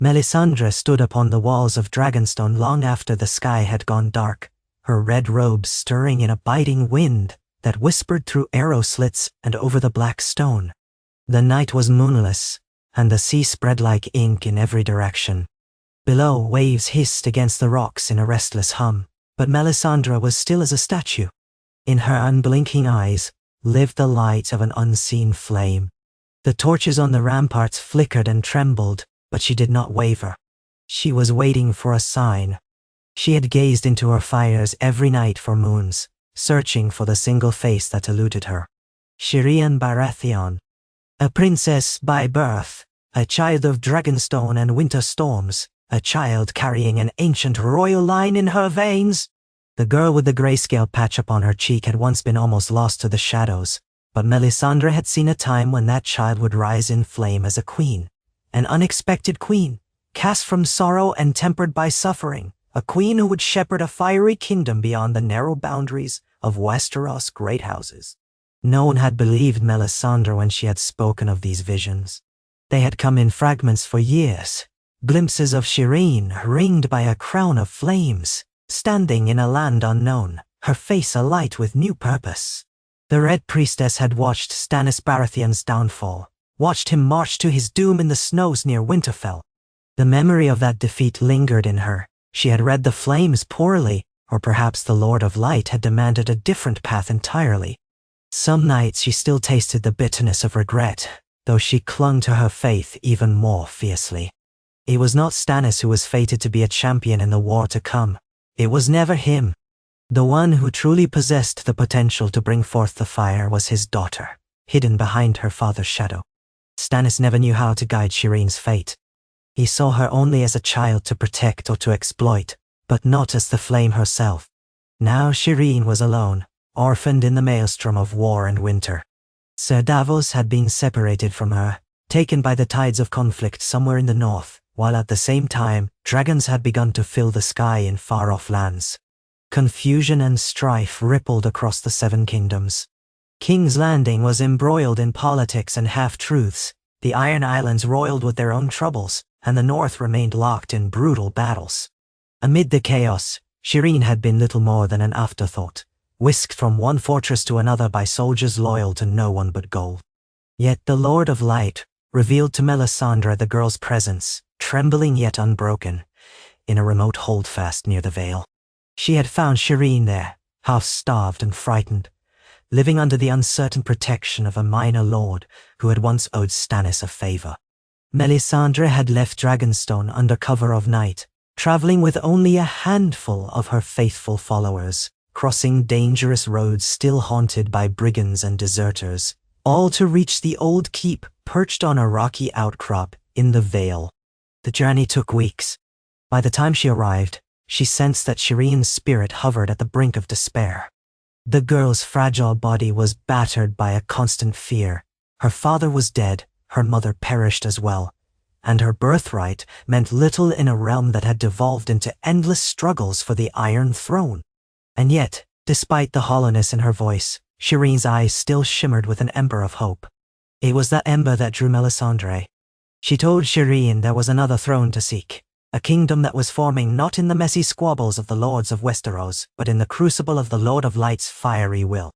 Melisandre stood upon the walls of Dragonstone long after the sky had gone dark, her red robes stirring in a biting wind that whispered through arrow slits and over the black stone. The night was moonless, and the sea spread like ink in every direction. Below, waves hissed against the rocks in a restless hum, but Melisandre was still as a statue. In her unblinking eyes lived the light of an unseen flame. The torches on the ramparts flickered and trembled, but she did not waver. She was waiting for a sign. She had gazed into her fires every night for moons, searching for the single face that eluded her. Shireen Baratheon, a princess by birth, a child of Dragonstone and winter storms, a child carrying an ancient royal line in her veins. The girl with the grayscale patch upon her cheek had once been almost lost to the shadows, but Melisandre had seen a time when that child would rise in flame as a queen. An unexpected queen, cast from sorrow and tempered by suffering, a queen who would shepherd a fiery kingdom beyond the narrow boundaries of Westeros' great houses. No one had believed Melisandre when she had spoken of these visions. They had come in fragments for years, glimpses of Shireen ringed by a crown of flames, standing in a land unknown, her face alight with new purpose. The Red Priestess had watched Stannis Baratheon's downfall, watched him march to his doom in the snows near Winterfell. The memory of that defeat lingered in her. She had read the flames poorly, or perhaps the Lord of Light had demanded a different path entirely. Some nights she still tasted the bitterness of regret, though she clung to her faith even more fiercely. It was not Stannis who was fated to be a champion in the war to come. It was never him. The one who truly possessed the potential to bring forth the fire was his daughter, hidden behind her father's shadow. Stannis never knew how to guide Shireen's fate. He saw her only as a child to protect or to exploit, but not as the flame herself. Now Shireen was alone, orphaned in the maelstrom of war and winter. Ser Davos had been separated from her, taken by the tides of conflict somewhere in the north, while at the same time, dragons had begun to fill the sky in far-off lands. Confusion and strife rippled across the Seven Kingdoms. King's Landing was embroiled in politics and half-truths, the Iron Islands roiled with their own troubles, and the North remained locked in brutal battles. Amid the chaos, Shireen had been little more than an afterthought, whisked from one fortress to another by soldiers loyal to no one but gold. Yet the Lord of Light revealed to Melisandre the girl's presence, trembling yet unbroken, in a remote holdfast near the Vale. She had found Shireen there, half-starved and frightened, living under the uncertain protection of a minor lord who had once owed Stannis a favor. Melisandre had left Dragonstone under cover of night, traveling with only a handful of her faithful followers, crossing dangerous roads still haunted by brigands and deserters, all to reach the old keep perched on a rocky outcrop in the Vale. The journey took weeks. By the time she arrived, she sensed that Shireen's spirit hovered at the brink of despair. The girl's fragile body was battered by a constant fear. Her father was dead, her mother perished as well, and her birthright meant little in a realm that had devolved into endless struggles for the Iron Throne. And yet, despite the hollowness in her voice, Shireen's eyes still shimmered with an ember of hope. It was that ember that drew Melisandre. She told Shireen there was another throne to seek, a kingdom that was forming not in the messy squabbles of the lords of Westeros, but in the crucible of the Lord of Light's fiery will.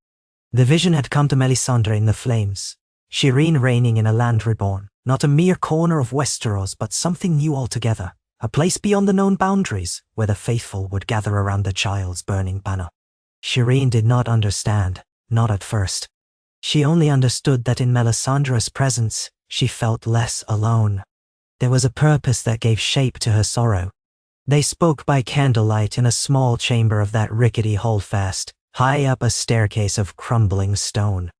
The vision had come to Melisandre in the flames. Shireen reigning in a land reborn, not a mere corner of Westeros, but something new altogether, a place beyond the known boundaries, where the faithful would gather around the child's burning banner. Shireen did not understand, not at first. She only understood that in Melisandre's presence, she felt less alone. There was a purpose that gave shape to her sorrow. They spoke by candlelight in a small chamber of that rickety holdfast, high up a staircase of crumbling stone.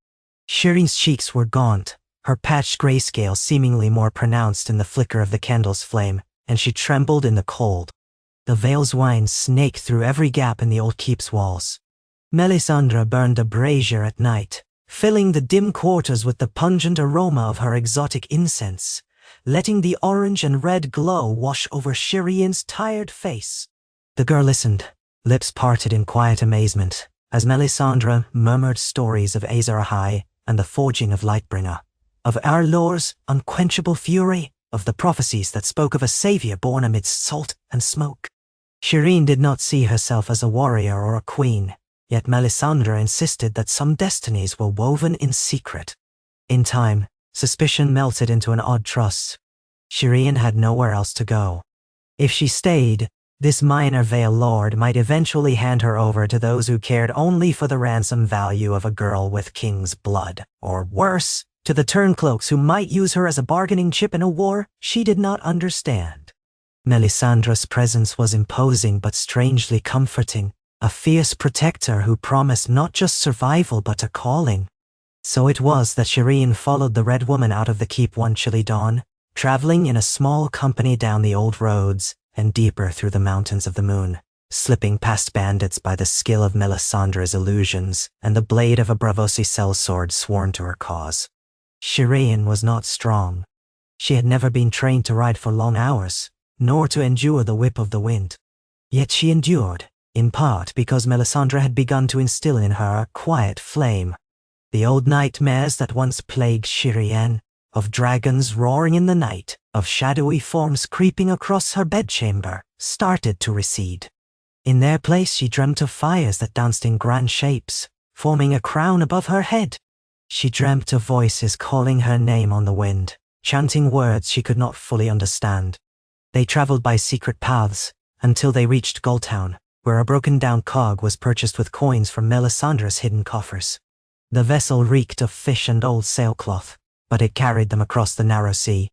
Shireen's cheeks were gaunt, her patched grayscale seemingly more pronounced in the flicker of the candle's flame, and she trembled in the cold. The Vale's wine snaked through every gap in the old keep's walls. Melisandre burned a brazier at night, filling the dim quarters with the pungent aroma of her exotic incense, letting the orange and red glow wash over Shireen's tired face. The girl listened, lips parted in quiet amazement, as Melisandre murmured stories of Azor Ahai and the forging of Lightbringer, of Arlor's unquenchable fury, of the prophecies that spoke of a savior born amidst salt and smoke. Shireen did not see herself as a warrior or a queen, yet Melisandre insisted that some destinies were woven in secret. In time, suspicion melted into an odd trust. Shireen had nowhere else to go. If she stayed, this minor Vale lord might eventually hand her over to those who cared only for the ransom value of a girl with king's blood, or worse, to the turncloaks who might use her as a bargaining chip in a war she did not understand. Melisandre's presence was imposing but strangely comforting, a fierce protector who promised not just survival but a calling. So it was that Shireen followed the Red Woman out of the keep one chilly dawn, traveling in a small company down the old roads and deeper through the mountains of the moon, slipping past bandits by the skill of Melisandre's illusions and the blade of a Braavosi sellsword sworn to her cause. Shireen was not strong. She had never been trained to ride for long hours, nor to endure the whip of the wind. Yet she endured, in part because Melisandre had begun to instill in her a quiet flame. The old nightmares that once plagued Shireen, of dragons roaring in the night, of shadowy forms creeping across her bedchamber, started to recede. In their place she dreamt of fires that danced in grand shapes, forming a crown above her head. She dreamt of voices calling her name on the wind, chanting words she could not fully understand. They traveled by secret paths, until they reached Gulltown, where a broken-down cog was purchased with coins from Melisandre's hidden coffers. The vessel reeked of fish and old sailcloth, but it carried them across the narrow sea.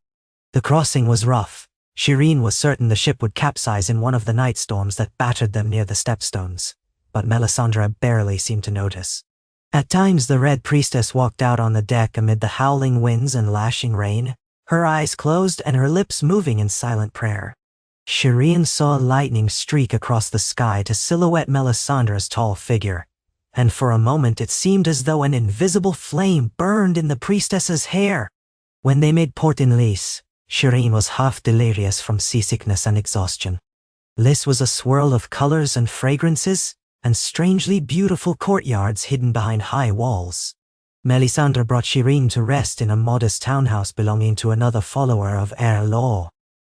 The crossing was rough. Shireen was certain the ship would capsize in one of the night storms that battered them near the stepstones, but Melisandre barely seemed to notice. At times the Red Priestess walked out on the deck amid the howling winds and lashing rain, her eyes closed and her lips moving in silent prayer. Shireen saw a lightning streak across the sky to silhouette Melisandre's tall figure, and for a moment it seemed as though an invisible flame burned in the priestess's hair. When they made port in Lys, Shireen was half delirious from seasickness and exhaustion. Lys was a swirl of colors and fragrances, and strangely beautiful courtyards hidden behind high walls. Melisandre brought Shireen to rest in a modest townhouse belonging to another follower of Law.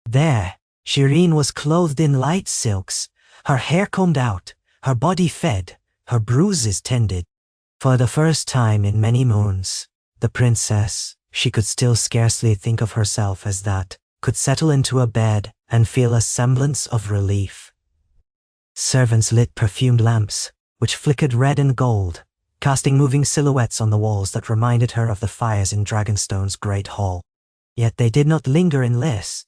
There, Shireen was clothed in light silks, her hair combed out, her body fed, her bruises tended. For the first time in many moons, the princess, she could still scarcely think of herself as that, could settle into a bed and feel a semblance of relief. Servants lit perfumed lamps, which flickered red and gold, casting moving silhouettes on the walls that reminded her of the fires in Dragonstone's great hall. Yet they did not linger in Lys.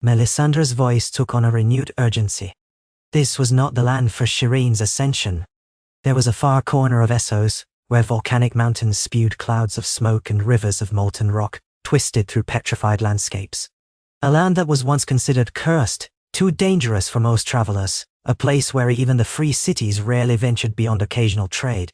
Melisandre's voice took on a renewed urgency. This was not the land for Shireen's ascension. There was a far corner of Essos, where volcanic mountains spewed clouds of smoke and rivers of molten rock twisted through petrified landscapes. A land that was once considered cursed, too dangerous for most travelers, a place where even the free cities rarely ventured beyond occasional trade.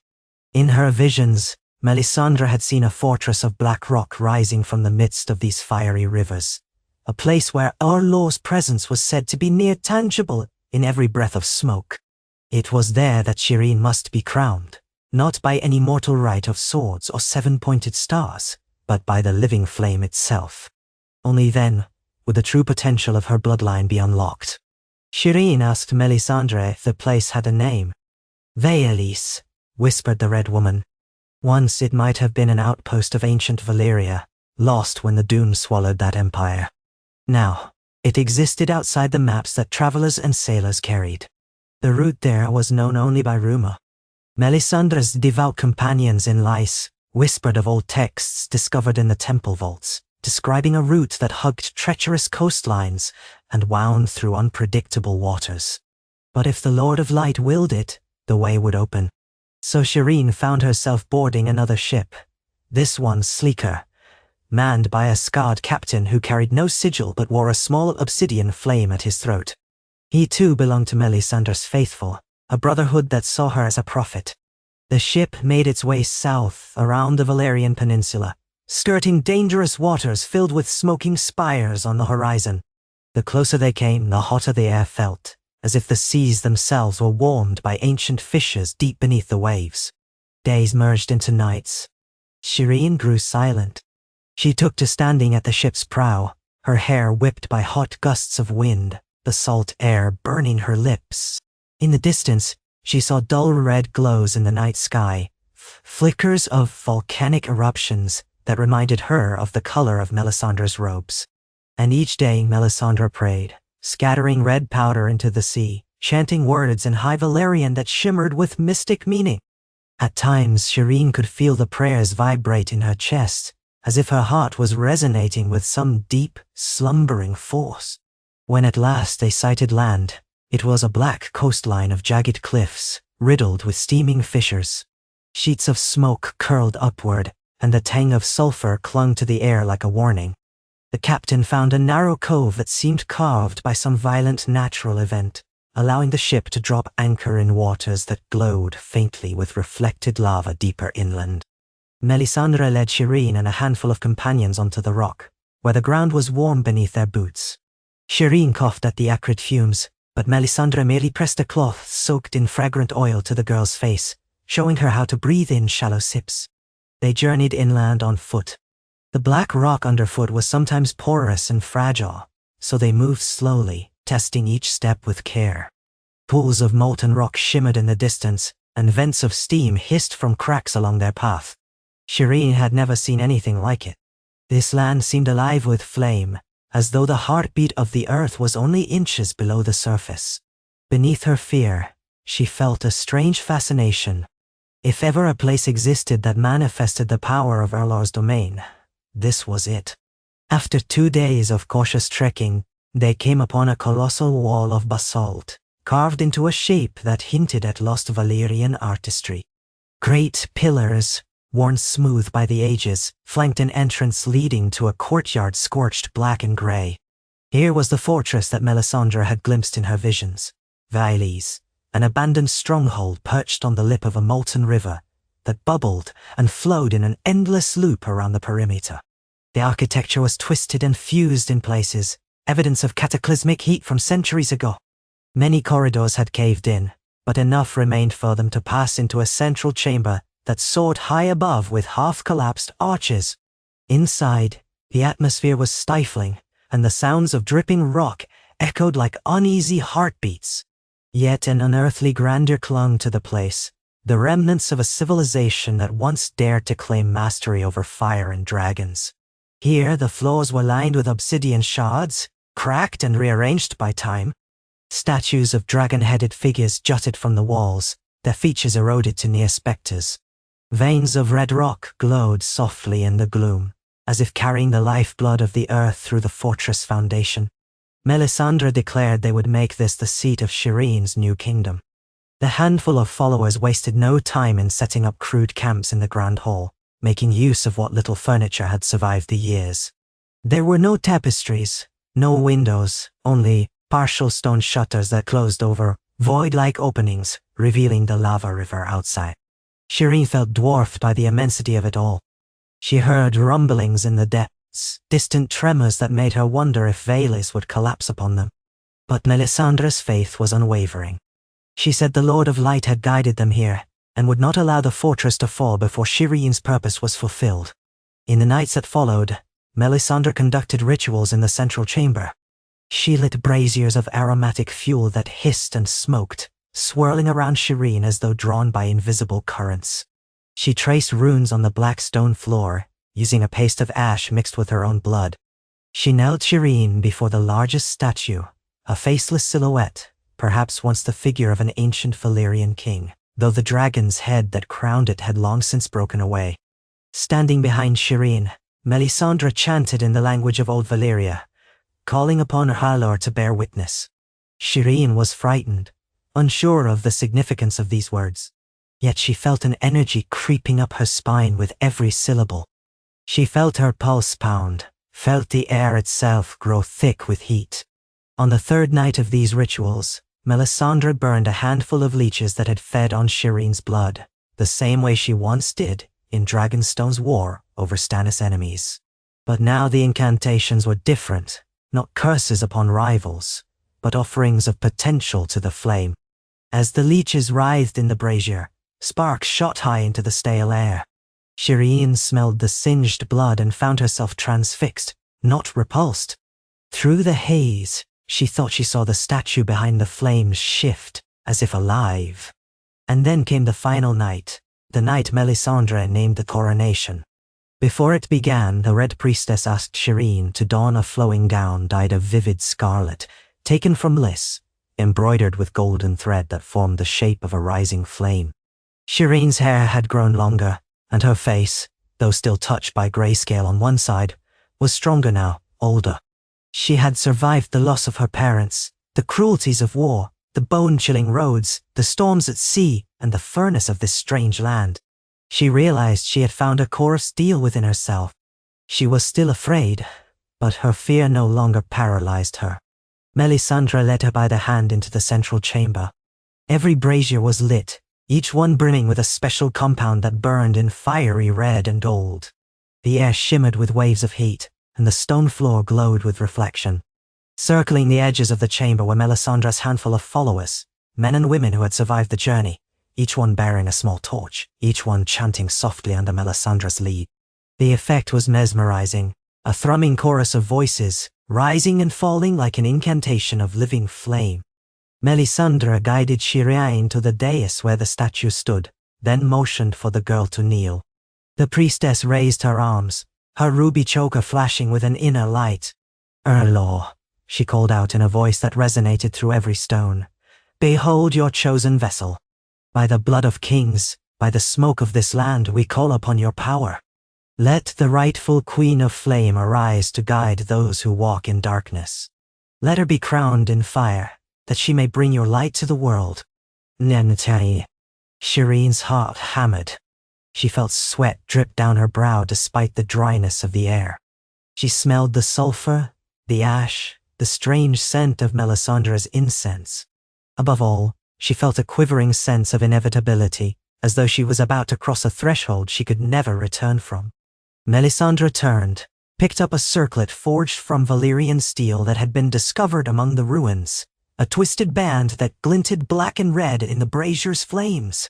In her visions, Melisandre had seen a fortress of black rock rising from the midst of these fiery rivers, a place where Law's presence was said to be near tangible in every breath of smoke. It was there that Shireen must be crowned, not by any mortal right of swords or seven-pointed stars, but by the living flame itself. Only then would the true potential of her bloodline be unlocked. Shireen asked Melisandre if the place had a name. Lys, whispered the Red Woman. Once it might have been an outpost of ancient Valyria, lost when the Dune swallowed that empire. Now, it existed outside the maps that travelers and sailors carried. The route there was known only by rumor. Melisandre's devout companions in Lys whispered of old texts discovered in the temple vaults, describing a route that hugged treacherous coastlines and wound through unpredictable waters. But if the Lord of Light willed it, the way would open. So Shireen found herself boarding another ship, this one sleeker, manned by a scarred captain who carried no sigil but wore a small obsidian flame at his throat. He too belonged to Melisandre's faithful, a brotherhood that saw her as a prophet. The ship made its way south around the Valerian Peninsula, skirting dangerous waters filled with smoking spires on the horizon. The closer they came, the hotter the air felt, as if the seas themselves were warmed by ancient fissures deep beneath the waves. Days merged into nights. Shireen grew silent. She took to standing at the ship's prow, her hair whipped by hot gusts of wind, the salt air burning her lips. In the distance, she saw dull red glows in the night sky, flickers of volcanic eruptions that reminded her of the color of Melisandre's robes. And each day Melisandre prayed, scattering red powder into the sea, chanting words in High Valyrian that shimmered with mystic meaning. At times, Shireen could feel the prayers vibrate in her chest, as if her heart was resonating with some deep, slumbering force. When at last they sighted land, it was a black coastline of jagged cliffs, riddled with steaming fissures. Sheets of smoke curled upward, and the tang of sulfur clung to the air like a warning. The captain found a narrow cove that seemed carved by some violent natural event, allowing the ship to drop anchor in waters that glowed faintly with reflected lava deeper inland. Melisandre led Shireen and a handful of companions onto the rock, where the ground was warm beneath their boots. Shireen coughed at the acrid fumes, but Melisandre merely pressed a cloth soaked in fragrant oil to the girl's face, showing her how to breathe in shallow sips. They journeyed inland on foot. The black rock underfoot was sometimes porous and fragile, so they moved slowly, testing each step with care. Pools of molten rock shimmered in the distance, and vents of steam hissed from cracks along their path. Shireen had never seen anything like it. This land seemed alive with flame, as though the heartbeat of the earth was only inches below the surface. Beneath her fear, she felt a strange fascination. If ever a place existed that manifested the power of Erlor's domain, this was it. After 2 days of cautious trekking, they came upon a colossal wall of basalt, carved into a shape that hinted at lost Valyrian artistry. Great pillars, worn smooth by the ages, flanked an entrance leading to a courtyard scorched black and grey. Here was the fortress that Melisandre had glimpsed in her visions. Vailís, an abandoned stronghold perched on the lip of a molten river that bubbled and flowed in an endless loop around the perimeter. The architecture was twisted and fused in places, evidence of cataclysmic heat from centuries ago. Many corridors had caved in, but enough remained for them to pass into a central chamber that soared high above with half-collapsed arches. Inside, the atmosphere was stifling, and the sounds of dripping rock echoed like uneasy heartbeats. Yet an unearthly grandeur clung to the place, the remnants of a civilization that once dared to claim mastery over fire and dragons. Here, the floors were lined with obsidian shards, cracked and rearranged by time. Statues of dragon-headed figures jutted from the walls, their features eroded to near specters. Veins of red rock glowed softly in the gloom, as if carrying the lifeblood of the earth through the fortress foundation. Melisandre declared they would make this the seat of Shireen's new kingdom. The handful of followers wasted no time in setting up crude camps in the Grand Hall, making use of what little furniture had survived the years. There were no tapestries, no windows, only partial stone shutters that closed over void-like openings, revealing the lava river outside. Shireen felt dwarfed by the immensity of it all. She heard rumblings in the depths, distant tremors that made her wonder if Vailís would collapse upon them. But Melisandre's faith was unwavering. She said the Lord of Light had guided them here, and would not allow the fortress to fall before Shireen's purpose was fulfilled. In the nights that followed, Melisandre conducted rituals in the central chamber. She lit braziers of aromatic fuel that hissed and smoked, swirling around Shireen as though drawn by invisible currents. She traced runes on the black stone floor, using a paste of ash mixed with her own blood. She knelt Shireen before the largest statue, a faceless silhouette, perhaps once the figure of an ancient Valyrian king, though the dragon's head that crowned it had long since broken away. Standing behind Shireen, Melisandre chanted in the language of old Valyria, calling upon Erlor to bear witness. Shireen was frightened, unsure of the significance of these words. Yet she felt an energy creeping up her spine with every syllable. She felt her pulse pound, felt the air itself grow thick with heat. On the third night of these rituals, Melisandre burned a handful of leeches that had fed on Shireen's blood, the same way she once did in Dragonstone's war over Stannis' enemies. But now the incantations were different, not curses upon rivals, but offerings of potential to the flame. As the leeches writhed in the brazier, sparks shot high into the stale air. Shireen smelled the singed blood and found herself transfixed, not repulsed. Through the haze, she thought she saw the statue behind the flames shift, as if alive. And then came the final night, the night Melisandre named the coronation. Before it began, the Red Priestess asked Shireen to don a flowing gown dyed a vivid scarlet, taken from Lys, embroidered with golden thread that formed the shape of a rising flame. Shireen's hair had grown longer, and her face, though still touched by grayscale on one side, was stronger now, older. She had survived the loss of her parents, the cruelties of war, the bone-chilling roads, the storms at sea, and the furnace of this strange land. She realized she had found a core of steel within herself. She was still afraid, but her fear no longer paralyzed her. Melisandre led her by the hand into the central chamber. Every brazier was lit, each one brimming with a special compound that burned in fiery red and gold. The air shimmered with waves of heat, and the stone floor glowed with reflection. Circling the edges of the chamber were Melisandre's handful of followers, men and women who had survived the journey, each one bearing a small torch, each one chanting softly under Melisandre's lead. The effect was mesmerizing, a thrumming chorus of voices, rising and falling like an incantation of living flame. Melisandre guided Shireen to the dais where the statue stood, then motioned for the girl to kneel. The priestess raised her arms, her ruby choker flashing with an inner light. "Erlor," she called out in a voice that resonated through every stone. "Behold your chosen vessel. By the blood of kings, by the smoke of this land, we call upon your power. Let the rightful Queen of Flame arise to guide those who walk in darkness. Let her be crowned in fire, that she may bring your light to the world." Nentai. Shireen's heart hammered. She felt sweat drip down her brow despite the dryness of the air. She smelled the sulfur, the ash, the strange scent of Melisandre's incense. Above all, she felt a quivering sense of inevitability, as though she was about to cross a threshold she could never return from. Melisandre turned, picked up a circlet forged from Valyrian steel that had been discovered among the ruins, a twisted band that glinted black and red in the brazier's flames.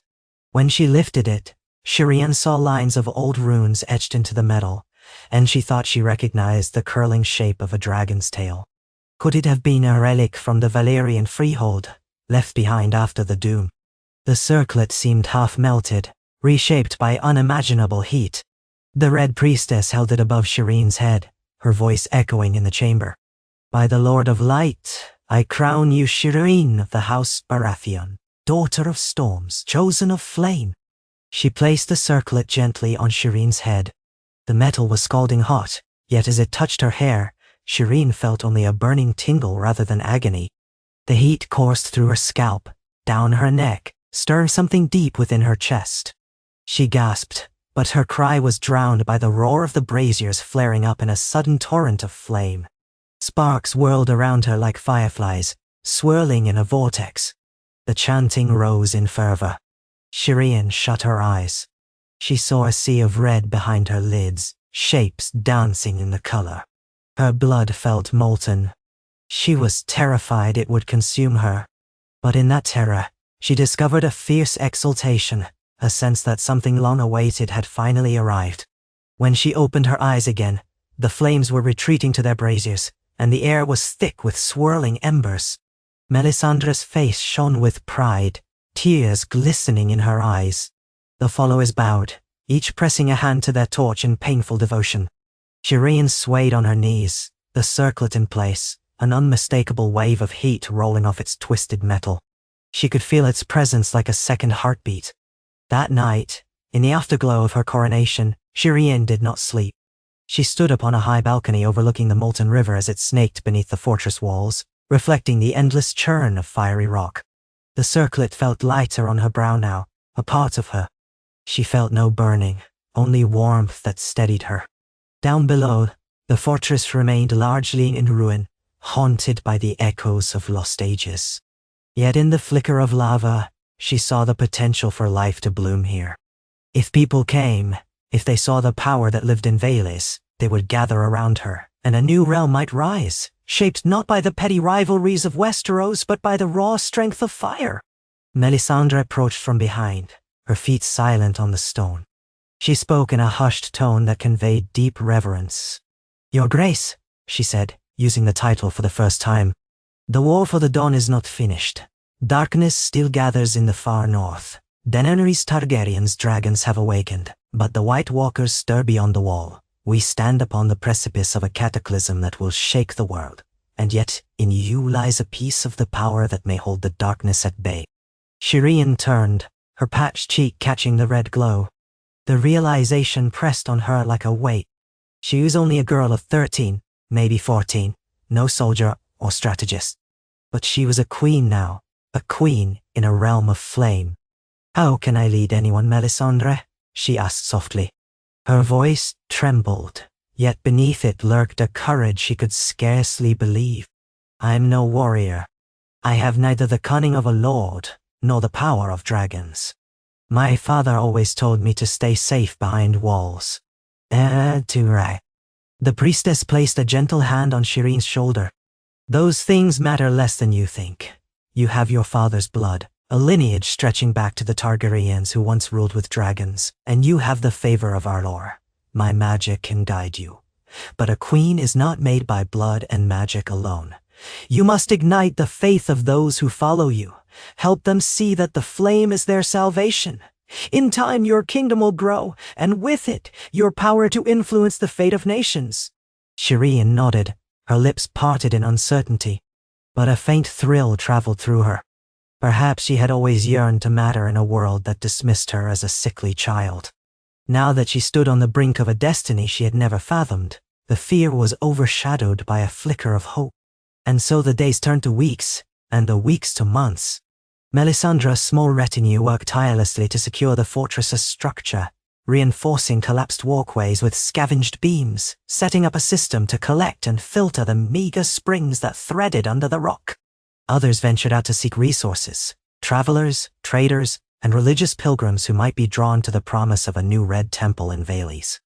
When she lifted it, Shireen saw lines of old runes etched into the metal, and she thought she recognized the curling shape of a dragon's tail. Could it have been a relic from the Valyrian freehold, left behind after the doom? The circlet seemed half-melted, reshaped by unimaginable heat. The Red Priestess held it above Shireen's head, her voice echoing in the chamber. "By the Lord of Light, I crown you Shireen of the House Baratheon, daughter of storms, chosen of flame." She placed the circlet gently on Shireen's head. The metal was scalding hot, yet as it touched her hair, Shireen felt only a burning tingle rather than agony. The heat coursed through her scalp, down her neck, stirring something deep within her chest. She gasped, but her cry was drowned by the roar of the braziers flaring up in a sudden torrent of flame. Sparks whirled around her like fireflies, swirling in a vortex. The chanting rose in fervor. Shireen shut her eyes. She saw a sea of red behind her lids, shapes dancing in the color. Her blood felt molten. She was terrified it would consume her. But in that terror, she discovered a fierce exultation, a sense that something long awaited had finally arrived. When she opened her eyes again, the flames were retreating to their braziers, and the air was thick with swirling embers. Melisandre's face shone with pride, tears glistening in her eyes. The followers bowed, each pressing a hand to their torch in painful devotion. Shireen swayed on her knees, the circlet in place, an unmistakable wave of heat rolling off its twisted metal. She could feel its presence like a second heartbeat. That night, in the afterglow of her coronation, Shireen did not sleep. She stood upon a high balcony overlooking the molten river as it snaked beneath the fortress walls, reflecting the endless churn of fiery rock. The circlet felt lighter on her brow now, a part of her. She felt no burning, only warmth that steadied her. Down below, the fortress remained largely in ruin, haunted by the echoes of lost ages. Yet in the flicker of lava, she saw the potential for life to bloom here. If people came, if they saw the power that lived in Valys, they would gather around her, and a new realm might rise, shaped not by the petty rivalries of Westeros, but by the raw strength of fire. Melisandre approached from behind, her feet silent on the stone. She spoke in a hushed tone that conveyed deep reverence. "Your Grace," she said, using the title for the first time. The war for the dawn is not finished. Darkness still gathers in the far north. Daenerys Targaryen's dragons have awakened, but the White Walkers stir beyond the wall. We stand upon the precipice of a cataclysm that will shake the world, and yet in you lies a piece of the power that may hold the darkness at bay. Shireen turned, her patched cheek catching the red glow. The realization pressed on her like a weight. She was only a girl of 13, maybe 14, no soldier or strategist. But she was a queen now, a queen in a realm of flame. "How can I lead anyone, Melisandre?" she asked softly. Her voice trembled, yet beneath it lurked a courage she could scarcely believe. "I'm no warrior. I have neither the cunning of a lord, nor the power of dragons. My father always told me to stay safe behind walls." The priestess placed a gentle hand on Shireen's shoulder. "Those things matter less than you think. You have your father's blood, a lineage stretching back to the Targaryens who once ruled with dragons, and you have the favor of our lore. My magic can guide you. But a queen is not made by blood and magic alone. You must ignite the faith of those who follow you. Help them see that the flame is their salvation. In time, your kingdom will grow, and with it, your power to influence the fate of nations." Shireen nodded, her lips parted in uncertainty. But a faint thrill traveled through her. Perhaps she had always yearned to matter in a world that dismissed her as a sickly child. Now that she stood on the brink of a destiny she had never fathomed, the fear was overshadowed by a flicker of hope. And so the days turned to weeks, and the weeks to months. Melisandre's small retinue worked tirelessly to secure the fortress's structure, reinforcing collapsed walkways with scavenged beams, setting up a system to collect and filter the meager springs that threaded under the rock. Others ventured out to seek resources, travelers, traders, and religious pilgrims who might be drawn to the promise of a new red temple in Valles.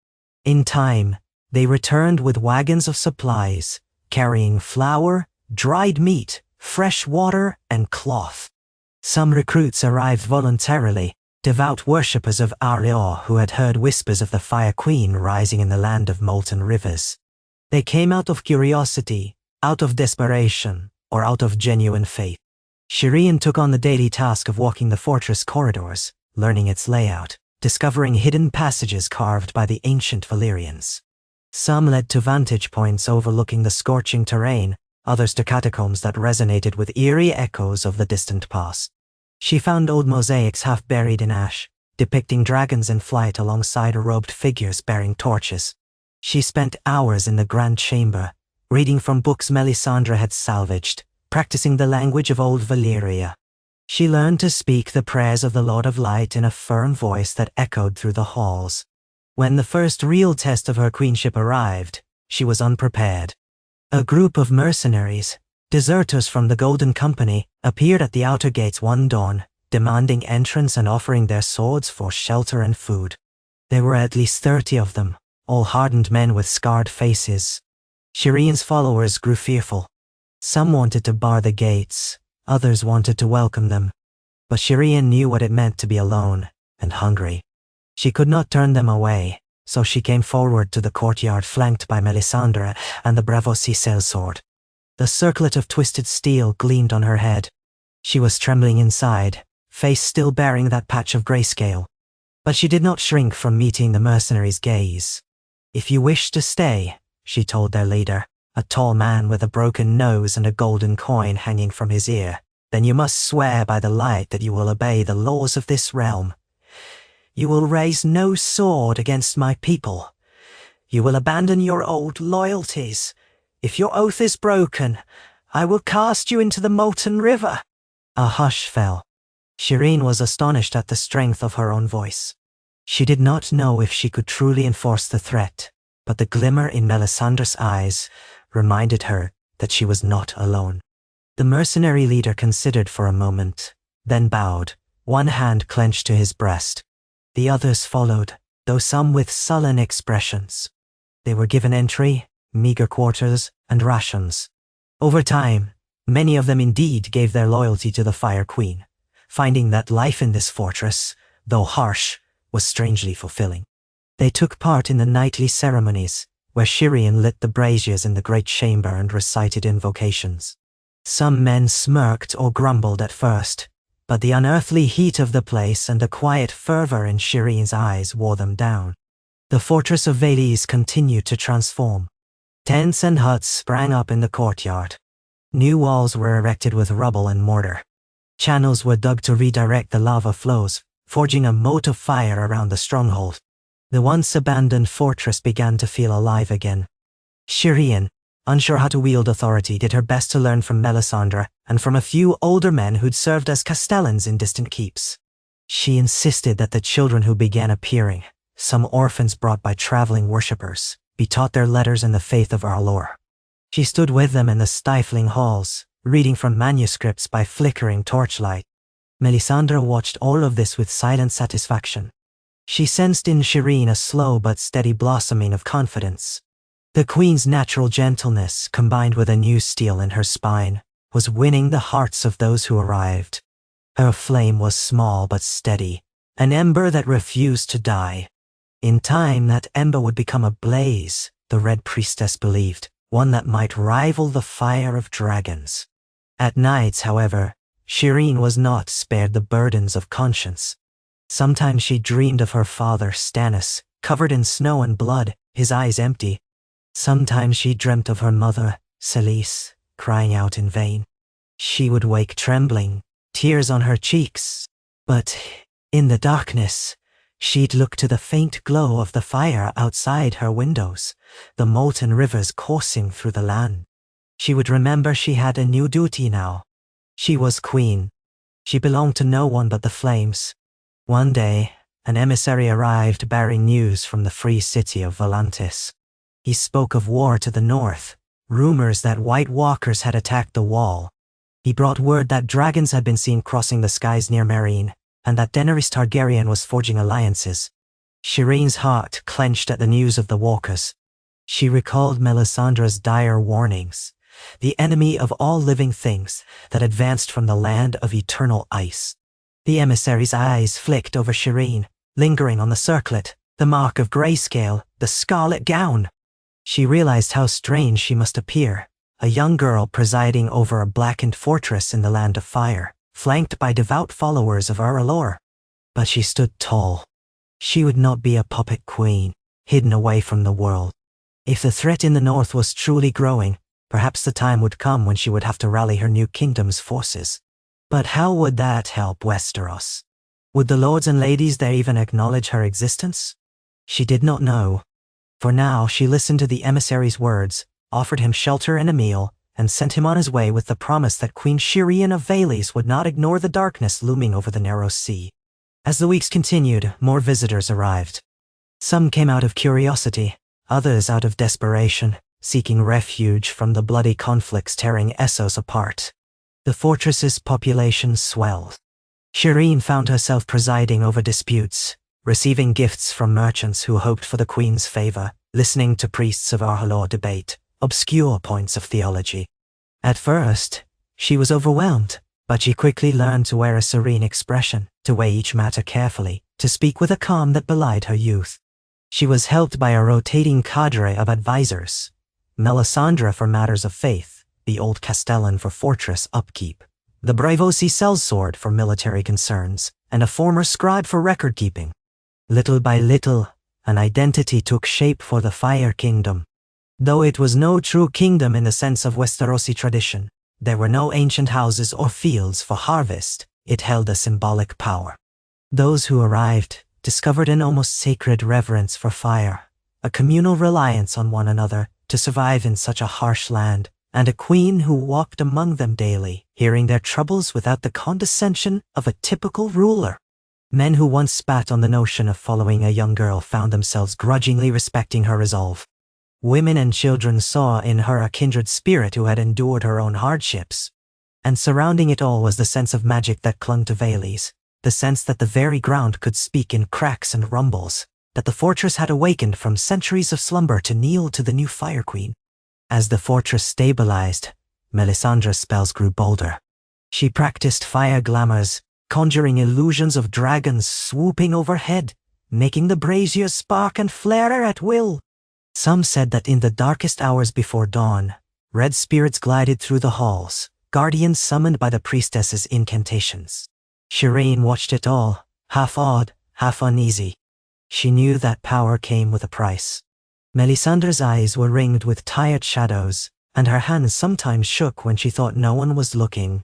In time, they returned with wagons of supplies, carrying flour, dried meat, fresh water, and cloth. Some recruits arrived voluntarily, devout worshippers of Ariel who had heard whispers of the Fire Queen rising in the land of molten rivers. They came out of curiosity, out of desperation, or out of genuine faith. Shireen took on the daily task of walking the fortress corridors, learning its layout, discovering hidden passages carved by the ancient Valyrians. Some led to vantage points overlooking the scorching terrain, others to catacombs that resonated with eerie echoes of the distant past. She found old mosaics half buried in ash, depicting dragons in flight alongside robed figures bearing torches. She spent hours in the grand chamber, reading from books Melisandre had salvaged, practicing the language of old Valyria. She learned to speak the prayers of the Lord of Light in a firm voice that echoed through the halls. When the first real test of her queenship arrived, she was unprepared. A group of mercenaries, deserters from the Golden Company, appeared at the outer gates one dawn, demanding entrance and offering their swords for shelter and food. There were at least 30 of them, all hardened men with scarred faces. Shireen's followers grew fearful. Some wanted to bar the gates, others wanted to welcome them. But Shireen knew what it meant to be alone and hungry. She could not turn them away, so she came forward to the courtyard flanked by Melisandre and the Bravo Cicel sword. The circlet of twisted steel gleamed on her head. She was trembling inside, face still bearing that patch of grayscale. But she did not shrink from meeting the mercenaries' gaze. "If you wish to stay," she told their leader, a tall man with a broken nose and a golden coin hanging from his ear, "then you must swear by the light that you will obey the laws of this realm. You will raise no sword against my people. You will abandon your old loyalties. If your oath is broken, I will cast you into the molten river." A hush fell. Shireen was astonished at the strength of her own voice. She did not know if she could truly enforce the threat, but the glimmer in Melisandre's eyes reminded her that she was not alone. The mercenary leader considered for a moment, then bowed, one hand clenched to his breast. The others followed, though some with sullen expressions. They were given entry, meager quarters, and rations. Over time, many of them indeed gave their loyalty to the Fire Queen, finding that life in this fortress, though harsh, was strangely fulfilling. They took part in the nightly ceremonies, where Shireen lit the braziers in the great chamber and recited invocations. Some men smirked or grumbled at first, but the unearthly heat of the place and the quiet fervor in Shireen's eyes wore them down. The fortress of Veles continued to transform. Tents and huts sprang up in the courtyard. New walls were erected with rubble and mortar. Channels were dug to redirect the lava flows, forging a moat of fire around the stronghold. The once abandoned fortress began to feel alive again. Shireen, unsure how to wield authority, did her best to learn from Melisandre and from a few older men who'd served as castellans in distant keeps. She insisted that the children who began appearing, some orphans brought by traveling worshippers, be taught their letters and the faith of our lore. She stood with them in the stifling halls, reading from manuscripts by flickering torchlight. Melisandre watched all of this with silent satisfaction. She sensed in Shireen a slow but steady blossoming of confidence. The queen's natural gentleness, combined with a new steel in her spine, was winning the hearts of those who arrived. Her flame was small but steady, an ember that refused to die. In time, that ember would become a blaze, the Red Priestess believed, one that might rival the fire of dragons. At nights, however, Shireen was not spared the burdens of conscience. Sometimes she dreamed of her father, Stannis, covered in snow and blood, his eyes empty. Sometimes she dreamt of her mother, Celise, crying out in vain. She would wake trembling, tears on her cheeks. But in the darkness, she'd look to the faint glow of the fire outside her windows, the molten rivers coursing through the land. She would remember she had a new duty now. She was queen. She belonged to no one but the flames. One day, an emissary arrived bearing news from the free city of Volantis. He spoke of war to the north, rumors that White Walkers had attacked the wall. He brought word that dragons had been seen crossing the skies near Meereen, and that Daenerys Targaryen was forging alliances. Shireen's heart clenched at the news of the Walkers. She recalled Melisandre's dire warnings, the enemy of all living things that advanced from the land of eternal ice. The emissary's eyes flicked over Shireen, lingering on the circlet, the mark of grayscale, the scarlet gown. She realized how strange she must appear, a young girl presiding over a blackened fortress in the land of fire, flanked by devout followers of Uralor. But she stood tall. She would not be a puppet queen, hidden away from the world. If the threat in the north was truly growing, perhaps the time would come when she would have to rally her new kingdom's forces. But how would that help Westeros? Would the lords and ladies there even acknowledge her existence? She did not know. For now, she listened to the emissary's words, offered him shelter and a meal, and sent him on his way with the promise that Queen Shireen of Veles would not ignore the darkness looming over the narrow sea. As the weeks continued, more visitors arrived. Some came out of curiosity, others out of desperation, seeking refuge from the bloody conflicts tearing Essos apart. The fortress's population swelled. Shireen found herself presiding over disputes, receiving gifts from merchants who hoped for the queen's favor, listening to priests of Arhalor debate obscure points of theology. At first, she was overwhelmed, but she quickly learned to wear a serene expression, to weigh each matter carefully, to speak with a calm that belied her youth. She was helped by a rotating cadre of advisors: Melisandre for matters of faith, the old Castellan for fortress upkeep, the Braavosi sellsword for military concerns, and a former scribe for record-keeping. Little by little, an identity took shape for the Fire Kingdom. Though it was no true kingdom in the sense of Westerosi tradition, there were no ancient houses or fields for harvest. It held a symbolic power. Those who arrived discovered an almost sacred reverence for fire, a communal reliance on one another to survive in such a harsh land, and a queen who walked among them daily, hearing their troubles without the condescension of a typical ruler. Men who once spat on the notion of following a young girl found themselves grudgingly respecting her resolve. Women and children saw in her a kindred spirit who had endured her own hardships. And surrounding it all was the sense of magic that clung to Veles, the sense that the very ground could speak in cracks and rumbles, that the fortress had awakened from centuries of slumber to kneel to the new Fire Queen. As the fortress stabilized, Melisandre's spells grew bolder. She practiced fire glamours, conjuring illusions of dragons swooping overhead, making the braziers spark and flare at will. Some said that in the darkest hours before dawn, red spirits glided through the halls, guardians summoned by the priestess's incantations. Shireen watched it all, half awed, half uneasy. She knew that power came with a price. Melisandre's eyes were ringed with tired shadows, and her hands sometimes shook when she thought no one was looking.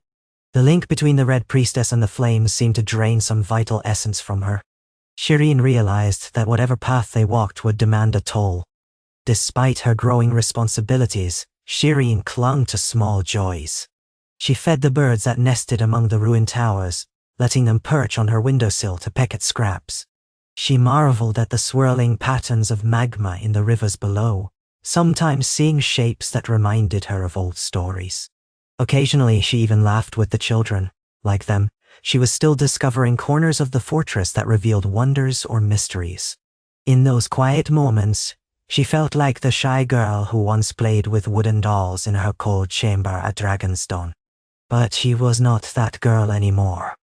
The link between the Red Priestess and the flames seemed to drain some vital essence from her. Shireen realized that whatever path they walked would demand a toll. Despite her growing responsibilities, Shireen clung to small joys. She fed the birds that nested among the ruined towers, letting them perch on her windowsill to peck at scraps. She marveled at the swirling patterns of magma in the rivers below, sometimes seeing shapes that reminded her of old stories. Occasionally she even laughed with the children. Like them, she was still discovering corners of the fortress that revealed wonders or mysteries. In those quiet moments, she felt like the shy girl who once played with wooden dolls in her cold chamber at Dragonstone. But she was not that girl anymore.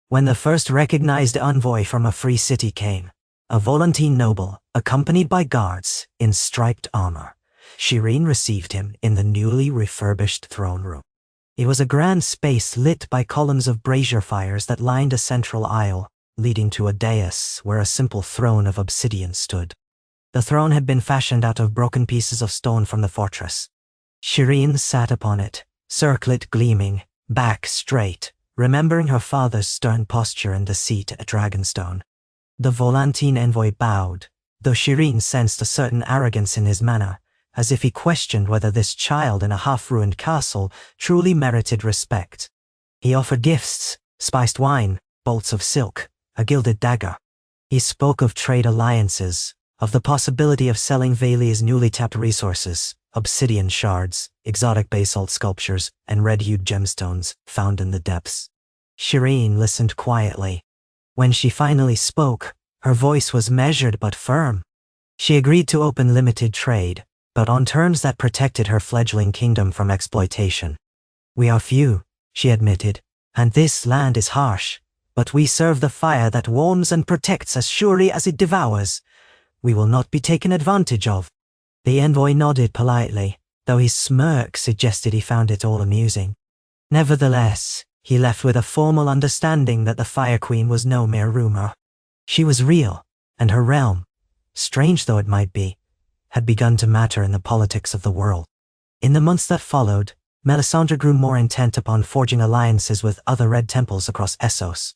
When the first recognized envoy from a free city came, a Volantine noble, accompanied by guards in striped armor, Shireen received him in the newly refurbished throne room. It was a grand space lit by columns of brazier fires that lined a central aisle, leading to a dais where a simple throne of obsidian stood. The throne had been fashioned out of broken pieces of stone from the fortress. Shireen sat upon it, circlet gleaming, back straight, remembering her father's stern posture and deceit at Dragonstone. The Volantine envoy bowed, though Shireen sensed a certain arrogance in his manner, as if he questioned whether this child in a half-ruined castle truly merited respect. He offered gifts, spiced wine, bolts of silk, a gilded dagger. He spoke of trade alliances, of the possibility of selling Vali's newly tapped resources, obsidian shards, exotic basalt sculptures, and red-hued gemstones found in the depths. Shireen listened quietly. When she finally spoke, her voice was measured but firm. She agreed to open limited trade, but on terms that protected her fledgling kingdom from exploitation. "We are few," she admitted, "and this land is harsh, but we serve the fire that warms and protects as surely as it devours. We will not be taken advantage of." The envoy nodded politely, though his smirk suggested he found it all amusing. Nevertheless, he left with a formal understanding that the Fire Queen was no mere rumor. She was real, and her realm, strange though it might be, had begun to matter in the politics of the world. In the months that followed, Melisandre grew more intent upon forging alliances with other red temples across Essos.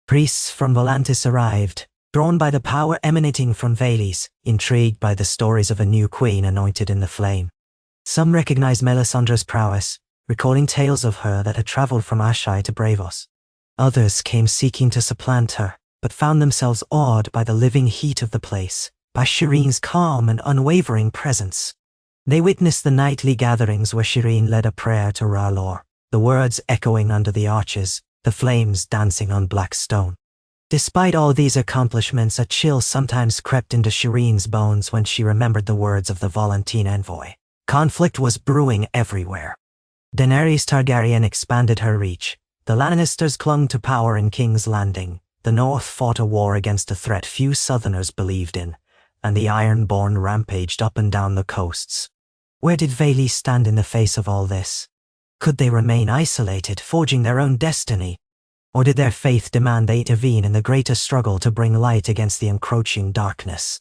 Priests from Volantis arrived, drawn by the power emanating from Valis, intrigued by the stories of a new queen anointed in the flame. Some recognized Melisandre's prowess, recalling tales of her that had traveled from Ashai to Bravos. Others came seeking to supplant her, but found themselves awed by the living heat of the place, by Shireen's calm and unwavering presence. They witnessed the nightly gatherings where Shireen led a prayer to R'hllor, the words echoing under the arches, the flames dancing on black stone. Despite all these accomplishments, a chill sometimes crept into Shireen's bones when she remembered the words of the Volantine envoy. Conflict was brewing everywhere. Daenerys Targaryen expanded her reach. The Lannisters clung to power in King's Landing. The North fought a war against a threat few Southerners believed in, and the Ironborn rampaged up and down the coasts. Where did Valis stand in the face of all this? Could they remain isolated, forging their own destiny? Or did their faith demand they intervene in the greater struggle to bring light against the encroaching darkness?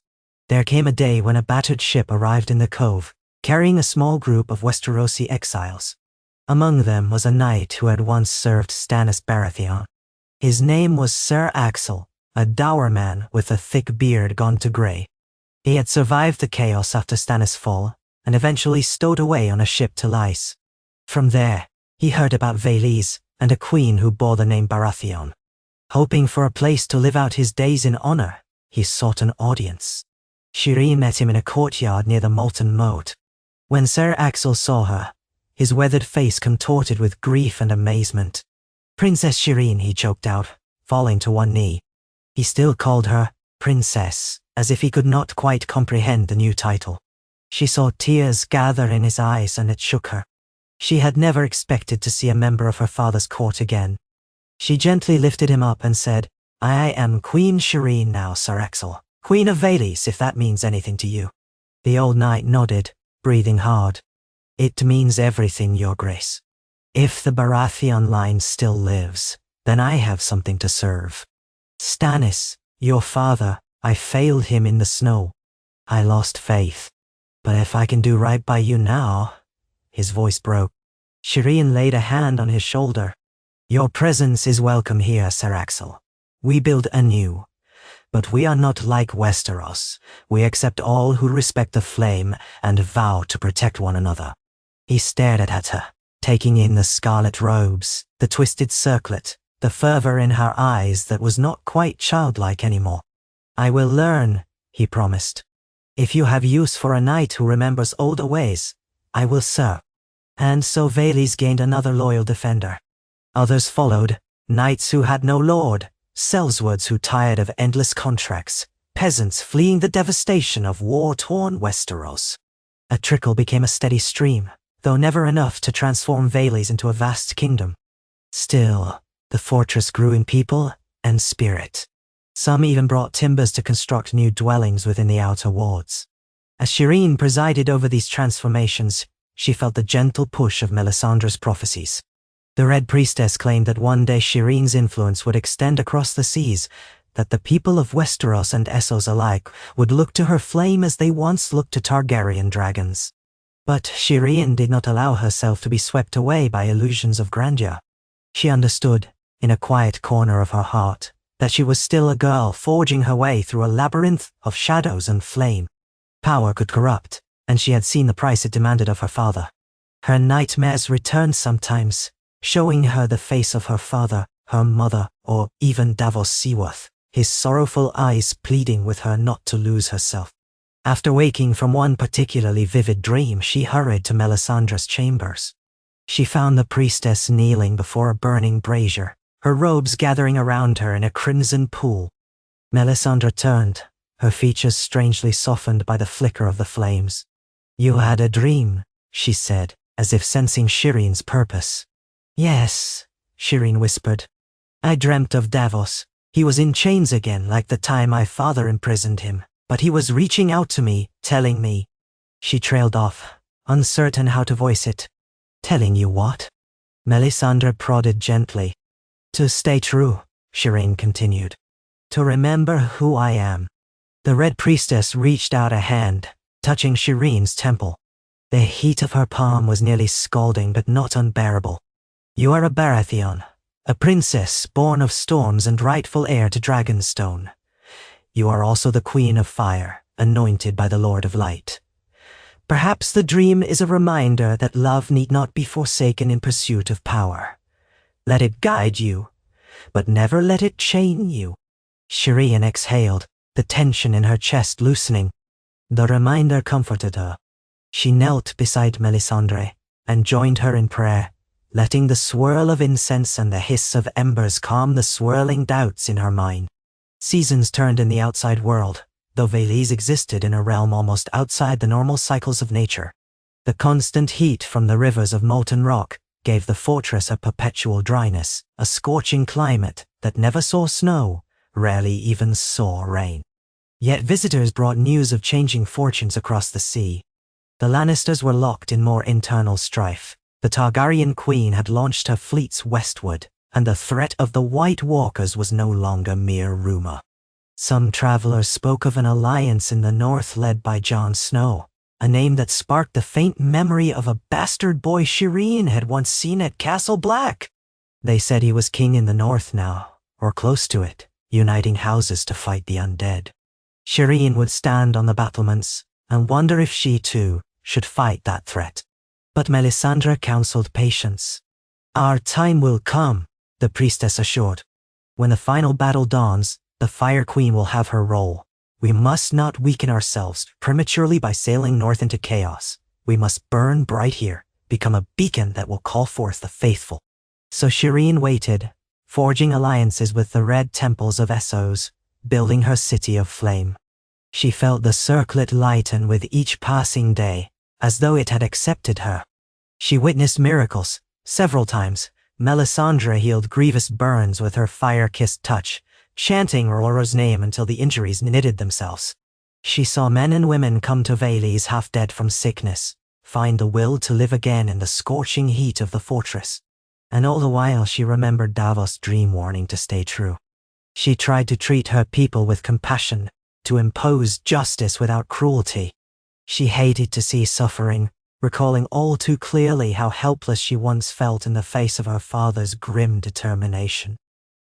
There came a day when a battered ship arrived in the cove, carrying a small group of Westerosi exiles. Among them was a knight who had once served Stannis Baratheon. His name was Sir Axel, a dour man with a thick beard gone to grey. He had survived the chaos after Stannis' fall, and eventually stowed away on a ship to Lys. From there, he heard about Valis and a queen who bore the name Baratheon. Hoping for a place to live out his days in honor, he sought an audience. Shireen met him in a courtyard near the Molten Moat. When Sir Axel saw her, his weathered face contorted with grief and amazement. "Princess Shireen," he choked out, falling to one knee. He still called her princess, as if he could not quite comprehend the new title. She saw tears gather in his eyes and it shook her. She had never expected to see a member of her father's court again. She gently lifted him up and said, "I am Queen Shireen now, Sir Axel. Queen of Valis, if that means anything to you." The old knight nodded, breathing hard. It means everything, Your Grace. If the Baratheon line still lives, then I have something to serve. Stannis, your father, I failed him in the snow. I lost faith. But if I can do right by you now... His voice broke. Shireen laid a hand on his shoulder. Your presence is welcome here, Sir Axel. We build anew. But we are not like Westeros. We accept all who respect the flame and vow to protect one another. He stared at her, taking in the scarlet robes, the twisted circlet, the fervor in her eyes that was not quite childlike anymore. I will learn, he promised. If you have use for a knight who remembers older ways, I will serve. And so Valis gained another loyal defender. Others followed, knights who had no lord, sellswords who tired of endless contracts, peasants fleeing the devastation of war-torn Westeros. A trickle became a steady stream, though never enough to transform Valis into a vast kingdom. Still, the fortress grew in people and spirit. Some even brought timbers to construct new dwellings within the outer wards. As Shireen presided over these transformations, she felt the gentle push of Melisandre's prophecies. The Red Priestess claimed that one day Shireen's influence would extend across the seas, that the people of Westeros and Essos alike would look to her flame as they once looked to Targaryen dragons. But Shireen did not allow herself to be swept away by illusions of grandeur. She understood, in a quiet corner of her heart, that she was still a girl forging her way through a labyrinth of shadows and flame. Power could corrupt, and she had seen the price it demanded of her father. Her nightmares returned sometimes, showing her the face of her father, her mother, or even Davos Seaworth, his sorrowful eyes pleading with her not to lose herself. After waking from one particularly vivid dream, she hurried to Melisandre's chambers. She found the priestess kneeling before a burning brazier, her robes gathering around her in a crimson pool. Melisandre turned, her features strangely softened by the flicker of the flames. You had a dream, she said, as if sensing Shireen's purpose. Yes, Shireen whispered. I dreamt of Davos. He was in chains again like the time my father imprisoned him, but he was reaching out to me, telling me. She trailed off, uncertain how to voice it. Telling you what? Melisandre prodded gently. To stay true, Shireen continued. To remember who I am. The Red Priestess reached out a hand, touching Shireen's temple. The heat of her palm was nearly scalding but not unbearable. You are a Baratheon, a princess born of storms and rightful heir to Dragonstone. You are also the Queen of Fire, anointed by the Lord of Light. Perhaps the dream is a reminder that love need not be forsaken in pursuit of power. Let it guide you, but never let it chain you. Shireen exhaled, the tension in her chest loosening. The reminder comforted her. She knelt beside Melisandre and joined her in prayer, letting the swirl of incense and the hiss of embers calm the swirling doubts in her mind. Seasons turned in the outside world, though Valis existed in a realm almost outside the normal cycles of nature. The constant heat from the rivers of molten rock gave the fortress a perpetual dryness, a scorching climate that never saw snow, rarely even saw rain. Yet visitors brought news of changing fortunes across the sea. The Lannisters were locked in more internal strife. The Targaryen queen had launched her fleets westward, and the threat of the White Walkers was no longer mere rumor. Some travelers spoke of an alliance in the north led by Jon Snow, a name that sparked the faint memory of a bastard boy Shireen had once seen at Castle Black. They said he was king in the north now, or close to it, uniting houses to fight the undead. Shireen would stand on the battlements and wonder if she, too, should fight that threat. But Melisandre counseled patience. Our time will come, the priestess assured. When the final battle dawns, the Fire Queen will have her role. We must not weaken ourselves prematurely by sailing north into chaos. We must burn bright here, become a beacon that will call forth the faithful. So Shireen waited, forging alliances with the red temples of Essos, building her city of flame. She felt the circlet lighten with each passing day, as though it had accepted her. She witnessed miracles. Several times, Melisandre healed grievous burns with her fire-kissed touch, chanting Aurora's name until the injuries knitted themselves. She saw men and women come to Vales half dead from sickness, find the will to live again in the scorching heat of the fortress. And all the while she remembered Davos' dream warning to stay true. She tried to treat her people with compassion, to impose justice without cruelty. She hated to see suffering, recalling all too clearly how helpless she once felt in the face of her father's grim determination.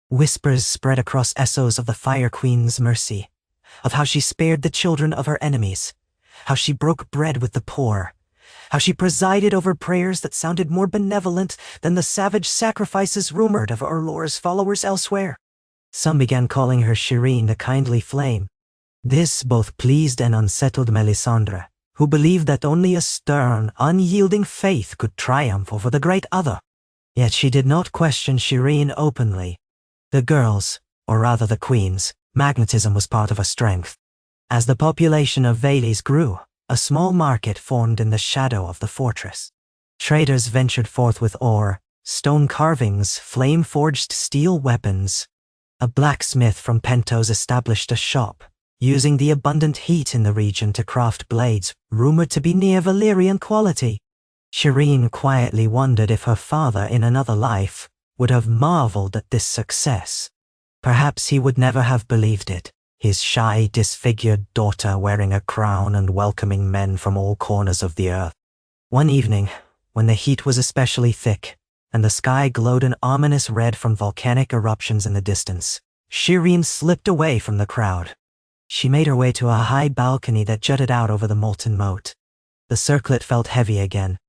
Whispers spread across Essos of the Fire Queen's mercy, of how she spared the children of her enemies, how she broke bread with the poor, how she presided over prayers that sounded more benevolent than the savage sacrifices rumored of Urlor's followers elsewhere. Some began calling her Shireen the kindly flame. This both pleased and unsettled Melisandre, who believed that only a stern, unyielding faith could triumph over the great other. Yet she did not question Shireen openly. The girls, or rather the queen's, magnetism was part of her strength. As the population of Vales grew, a small market formed in the shadow of the fortress. Traders ventured forth with ore, stone carvings, flame-forged steel weapons. A blacksmith from Pentos established a shop, using the abundant heat in the region to craft blades rumored to be near Valyrian quality. Shireen quietly wondered if her father in another life would have marveled at this success. Perhaps he would never have believed it, his shy, disfigured daughter wearing a crown and welcoming men from all corners of the earth. One evening, when the heat was especially thick, and the sky glowed an ominous red from volcanic eruptions in the distance, Shireen slipped away from the crowd. She made her way to a high balcony that jutted out over the molten moat. The circlet felt heavy again.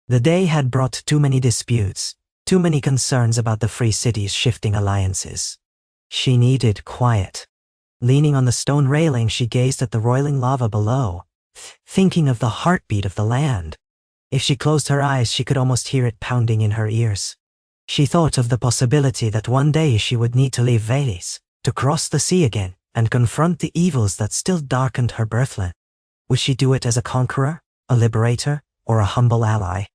The day had brought too many disputes, too many concerns about the Free City's shifting alliances. She needed quiet. Leaning on the stone railing, she gazed at the roiling lava below, thinking of the heartbeat of the land. If she closed her eyes, she could almost hear it pounding in her ears. She thought of the possibility that one day she would need to leave Vales, to cross the sea again, and confront the evils that still darkened her birthland. Would she do it as a conqueror, a liberator, or a humble ally?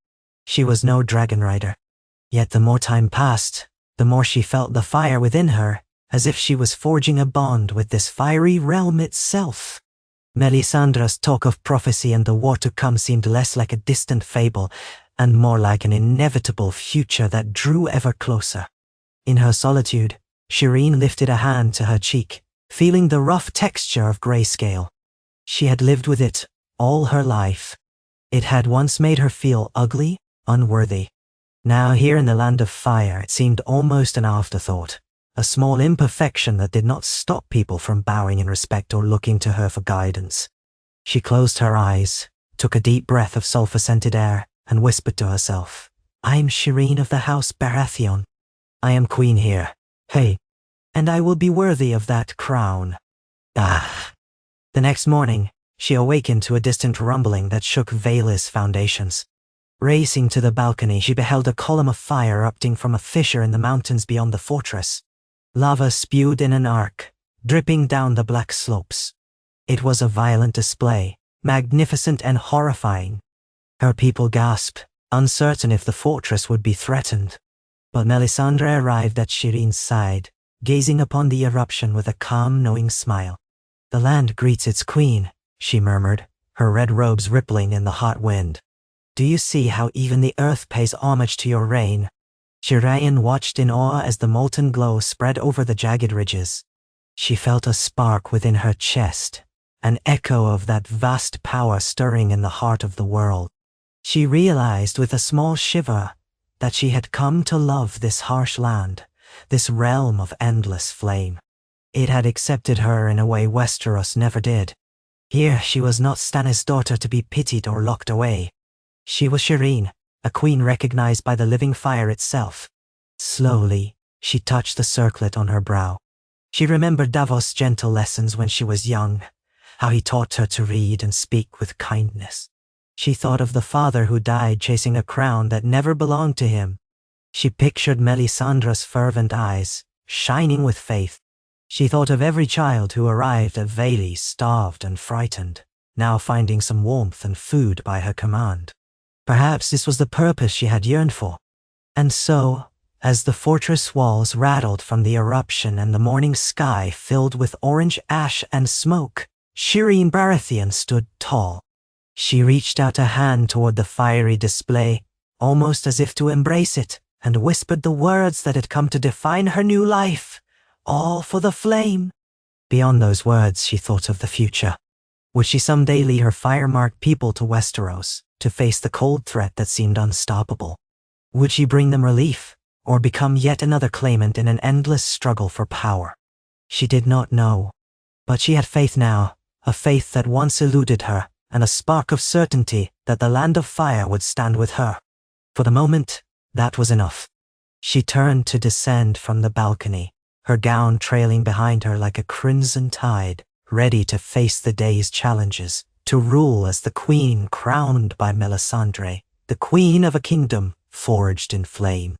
She was no dragon rider. Yet the more time passed, the more she felt the fire within her, as if she was forging a bond with this fiery realm itself. Melisandre's talk of prophecy and the war to come seemed less like a distant fable, and more like an inevitable future that drew ever closer. In her solitude, Shireen lifted a hand to her cheek, feeling the rough texture of grayscale. She had lived with it all her life. It had once made her feel ugly, unworthy. Now here in the land of fire, it seemed almost an afterthought, a small imperfection that did not stop people from bowing in respect or looking to her for guidance. She closed her eyes, took a deep breath of sulphur-scented air, and whispered to herself, "I'm Shireen of the House Baratheon. I am queen here. Hey. And I will be worthy of that crown." Ah. The next morning, she awakened to a distant rumbling that shook Vales' foundations. Racing to the balcony, she beheld a column of fire erupting from a fissure in the mountains beyond the fortress. Lava spewed in an arc, dripping down the black slopes. It was a violent display, magnificent and horrifying. Her people gasped, uncertain if the fortress would be threatened. But Melisandre arrived at Shireen's side, gazing upon the eruption with a calm, knowing smile. "The land greets its queen," she murmured, her red robes rippling in the hot wind. "Do you see how even the earth pays homage to your reign?" Shireen watched in awe as the molten glow spread over the jagged ridges. She felt a spark within her chest, an echo of that vast power stirring in the heart of the world. She realized with a small shiver that she had come to love this harsh land, this realm of endless flame. It had accepted her in a way Westeros never did. Here she was not Stannis' daughter to be pitied or locked away. She was Shireen, a queen recognized by the living fire itself. Slowly, she touched the circlet on her brow. She remembered Davos' gentle lessons when she was young, how he taught her to read and speak with kindness. She thought of the father who died chasing a crown that never belonged to him. She pictured Melisandre's fervent eyes, shining with faith. She thought of every child who arrived at Vales starved and frightened, now finding some warmth and food by her command. Perhaps this was the purpose she had yearned for. And so, as the fortress walls rattled from the eruption and the morning sky filled with orange ash and smoke, Shireen Baratheon stood tall. She reached out a hand toward the fiery display, almost as if to embrace it, and whispered the words that had come to define her new life. All for the flame. Beyond those words, she thought of the future. Would she someday lead her fire-marked people to Westeros, to face the cold threat that seemed unstoppable? Would she bring them relief, or become yet another claimant in an endless struggle for power? She did not know. But she had faith now, a faith that once eluded her, and a spark of certainty that the land of fire would stand with her. For the moment, that was enough. She turned to descend from the balcony, her gown trailing behind her like a crimson tide, ready to face the day's challenges, to rule as the queen crowned by Melisandre, the queen of a kingdom forged in flame.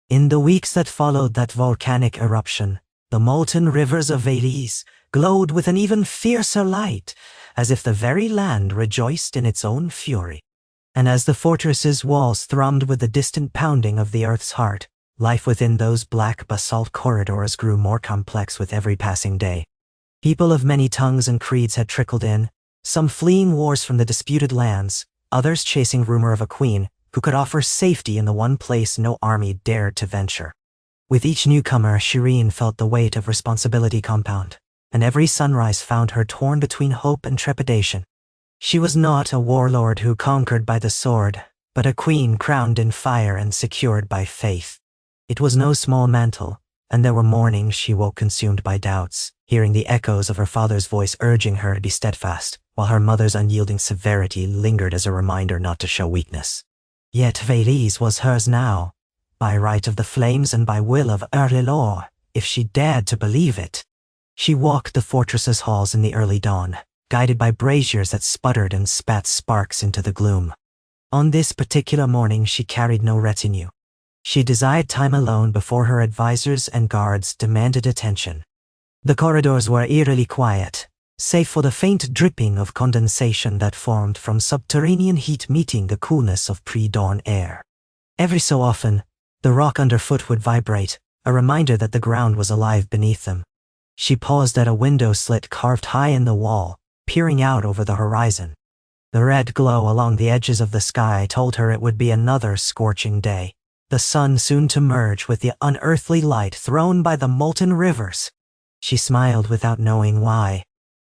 In the weeks that followed that volcanic eruption, the molten rivers of Veles glowed with an even fiercer light, as if the very land rejoiced in its own fury. And as the fortress's walls thrummed with the distant pounding of the earth's heart, life within those black basalt corridors grew more complex with every passing day. People of many tongues and creeds had trickled in, some fleeing wars from the disputed lands, others chasing rumor of a queen who could offer safety in the one place no army dared to venture. With each newcomer, Shireen felt the weight of responsibility compound, and every sunrise found her torn between hope and trepidation. She was not a warlord who conquered by the sword, but a queen crowned in fire and secured by faith. It was no small mantle, and there were mornings she woke consumed by doubts, hearing the echoes of her father's voice urging her to be steadfast, while her mother's unyielding severity lingered as a reminder not to show weakness. Yet Veles was hers now, by right of the flames and by will of early law, if she dared to believe it. She walked the fortress's halls in the early dawn, guided by braziers that sputtered and spat sparks into the gloom. On this particular morning she carried no retinue. She desired time alone before her advisors and guards demanded attention. The corridors were eerily quiet, save for the faint dripping of condensation that formed from subterranean heat meeting the coolness of pre-dawn air. Every so often, the rock underfoot would vibrate, a reminder that the ground was alive beneath them. She paused at a window slit carved high in the wall, peering out over the horizon. The red glow along the edges of the sky told her it would be another scorching day, the sun soon to merge with the unearthly light thrown by the molten rivers. She smiled without knowing why.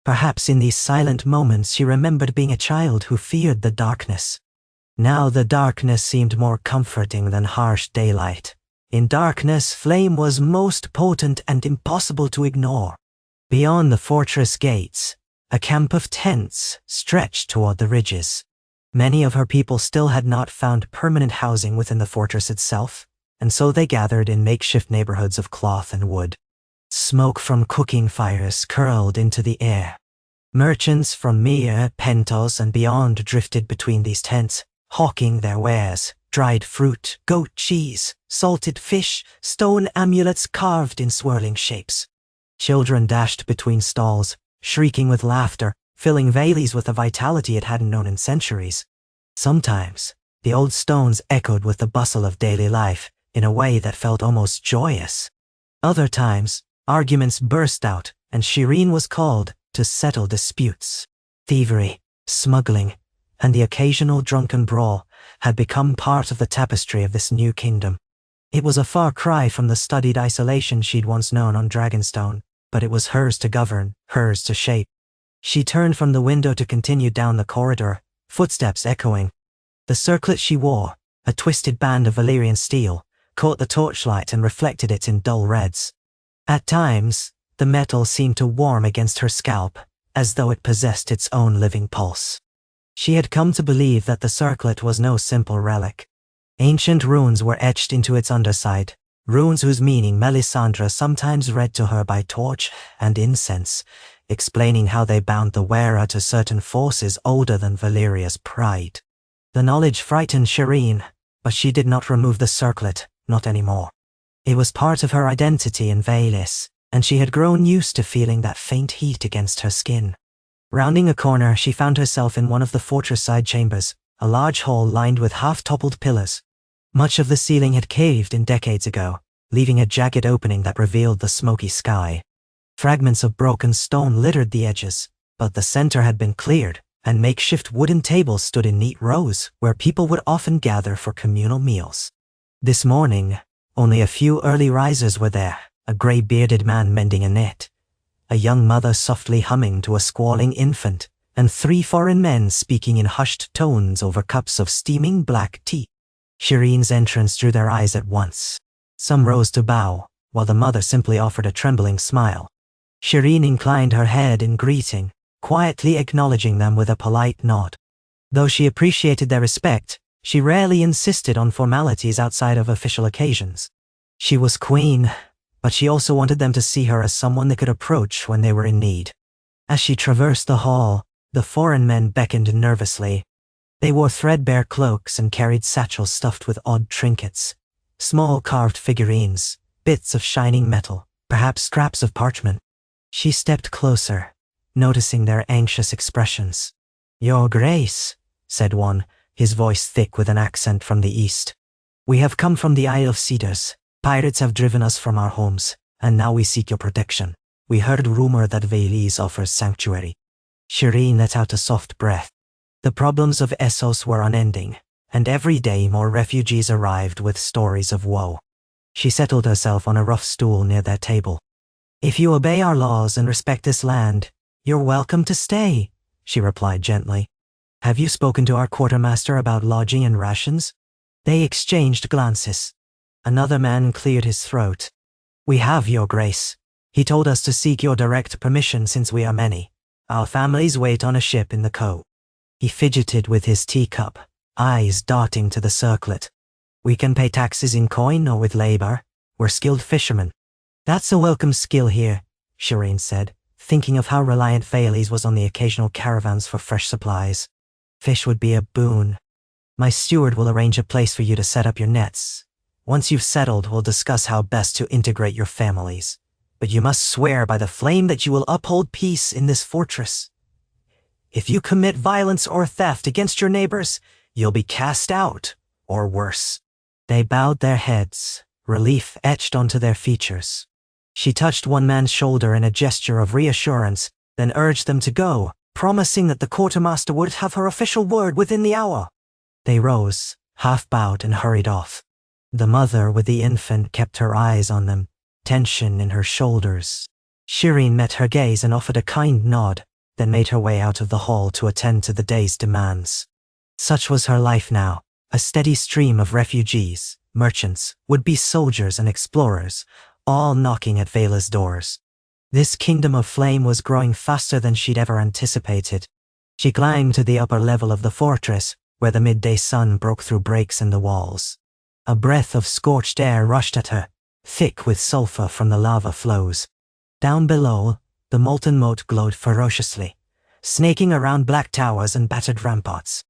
Perhaps in these silent moments she remembered being a child who feared the darkness. Now the darkness seemed more comforting than harsh daylight. In darkness, flame was most potent and impossible to ignore. Beyond the fortress gates, a camp of tents stretched toward the ridges. Many of her people still had not found permanent housing within the fortress itself, and so they gathered in makeshift neighborhoods of cloth and wood. Smoke from cooking fires curled into the air. Merchants from Mir, Pentos, and beyond drifted between these tents, hawking their wares: dried fruit, goat cheese, salted fish, stone amulets carved in swirling shapes. Children dashed between stalls, shrieking with laughter, filling Veles with a vitality it hadn't known in centuries. Sometimes, the old stones echoed with the bustle of daily life, in a way that felt almost joyous. Other times, arguments burst out, and Shireen was called to settle disputes. Thievery, smuggling, and the occasional drunken brawl had become part of the tapestry of this new kingdom. It was a far cry from the studied isolation she'd once known on Dragonstone, but it was hers to govern, hers to shape. She turned from the window to continue down the corridor, footsteps echoing. The circlet she wore, a twisted band of Valyrian steel, caught the torchlight and reflected it in dull reds. At times, the metal seemed to warm against her scalp, as though it possessed its own living pulse. She had come to believe that the circlet was no simple relic. Ancient runes were etched into its underside, runes whose meaning Melisandre sometimes read to her by torch and incense, explaining how they bound the wearer to certain forces older than Valyria's pride. The knowledge frightened Shireen, but she did not remove the circlet, not anymore. It was part of her identity in Veles, and she had grown used to feeling that faint heat against her skin. Rounding a corner, she found herself in one of the fortress side chambers, a large hall lined with half-toppled pillars. Much of the ceiling had caved in decades ago, leaving a jagged opening that revealed the smoky sky. Fragments of broken stone littered the edges, but the center had been cleared, and makeshift wooden tables stood in neat rows where people would often gather for communal meals. This morning, only a few early risers were there, a grey-bearded man mending a net, a young mother softly humming to a squalling infant, and 3 foreign men speaking in hushed tones over cups of steaming black tea. Shireen's entrance drew their eyes at once. Some rose to bow, while the mother simply offered a trembling smile. Shireen inclined her head in greeting, quietly acknowledging them with a polite nod. Though she appreciated their respect, she rarely insisted on formalities outside of official occasions. She was queen, but she also wanted them to see her as someone they could approach when they were in need. As she traversed the hall, the foreign men beckoned nervously. They wore threadbare cloaks and carried satchels stuffed with odd trinkets, small carved figurines, bits of shining metal, perhaps scraps of parchment. She stepped closer, noticing their anxious expressions. "Your Grace," said one, his voice thick with an accent from the east. "We have come from the Isle of Cedars. Pirates have driven us from our homes, and now we seek your protection. We heard rumor that Veilise offers sanctuary." Shireen let out a soft breath. The problems of Essos were unending, and every day more refugees arrived with stories of woe. She settled herself on a rough stool near their table. "If you obey our laws and respect this land, you're welcome to stay," she replied gently. "Have you spoken to our quartermaster about lodging and rations?" They exchanged glances. Another man cleared his throat. "We have, Your Grace. He told us to seek your direct permission since we are many. Our families wait on a ship in the cove." He fidgeted with his teacup, eyes darting to the circlet. "We can pay taxes in coin or with labor. We're skilled fishermen." "That's a welcome skill here," Shireen said, thinking of how reliant Veilise was on the occasional caravans for fresh supplies. "Fish would be a boon. My steward will arrange a place for you to set up your nets. Once you've settled, we'll discuss how best to integrate your families. But you must swear by the flame that you will uphold peace in this fortress. If you commit violence or theft against your neighbors, you'll be cast out, or worse." They bowed their heads, relief etched onto their features. She touched one man's shoulder in a gesture of reassurance, then urged them to go, promising that the quartermaster would have her official word within the hour. They rose, half-bowed, and hurried off. The mother with the infant kept her eyes on them, tension in her shoulders. Shireen met her gaze and offered a kind nod, then made her way out of the hall to attend to the day's demands. Such was her life now, a steady stream of refugees, merchants, would-be soldiers and explorers, all knocking at Vela's doors. This kingdom of flame was growing faster than she'd ever anticipated. She climbed to the upper level of the fortress, where the midday sun broke through breaks in the walls. A breath of scorched air rushed at her, thick with sulfur from the lava flows. Down below, the molten moat glowed ferociously, snaking around black towers and battered ramparts.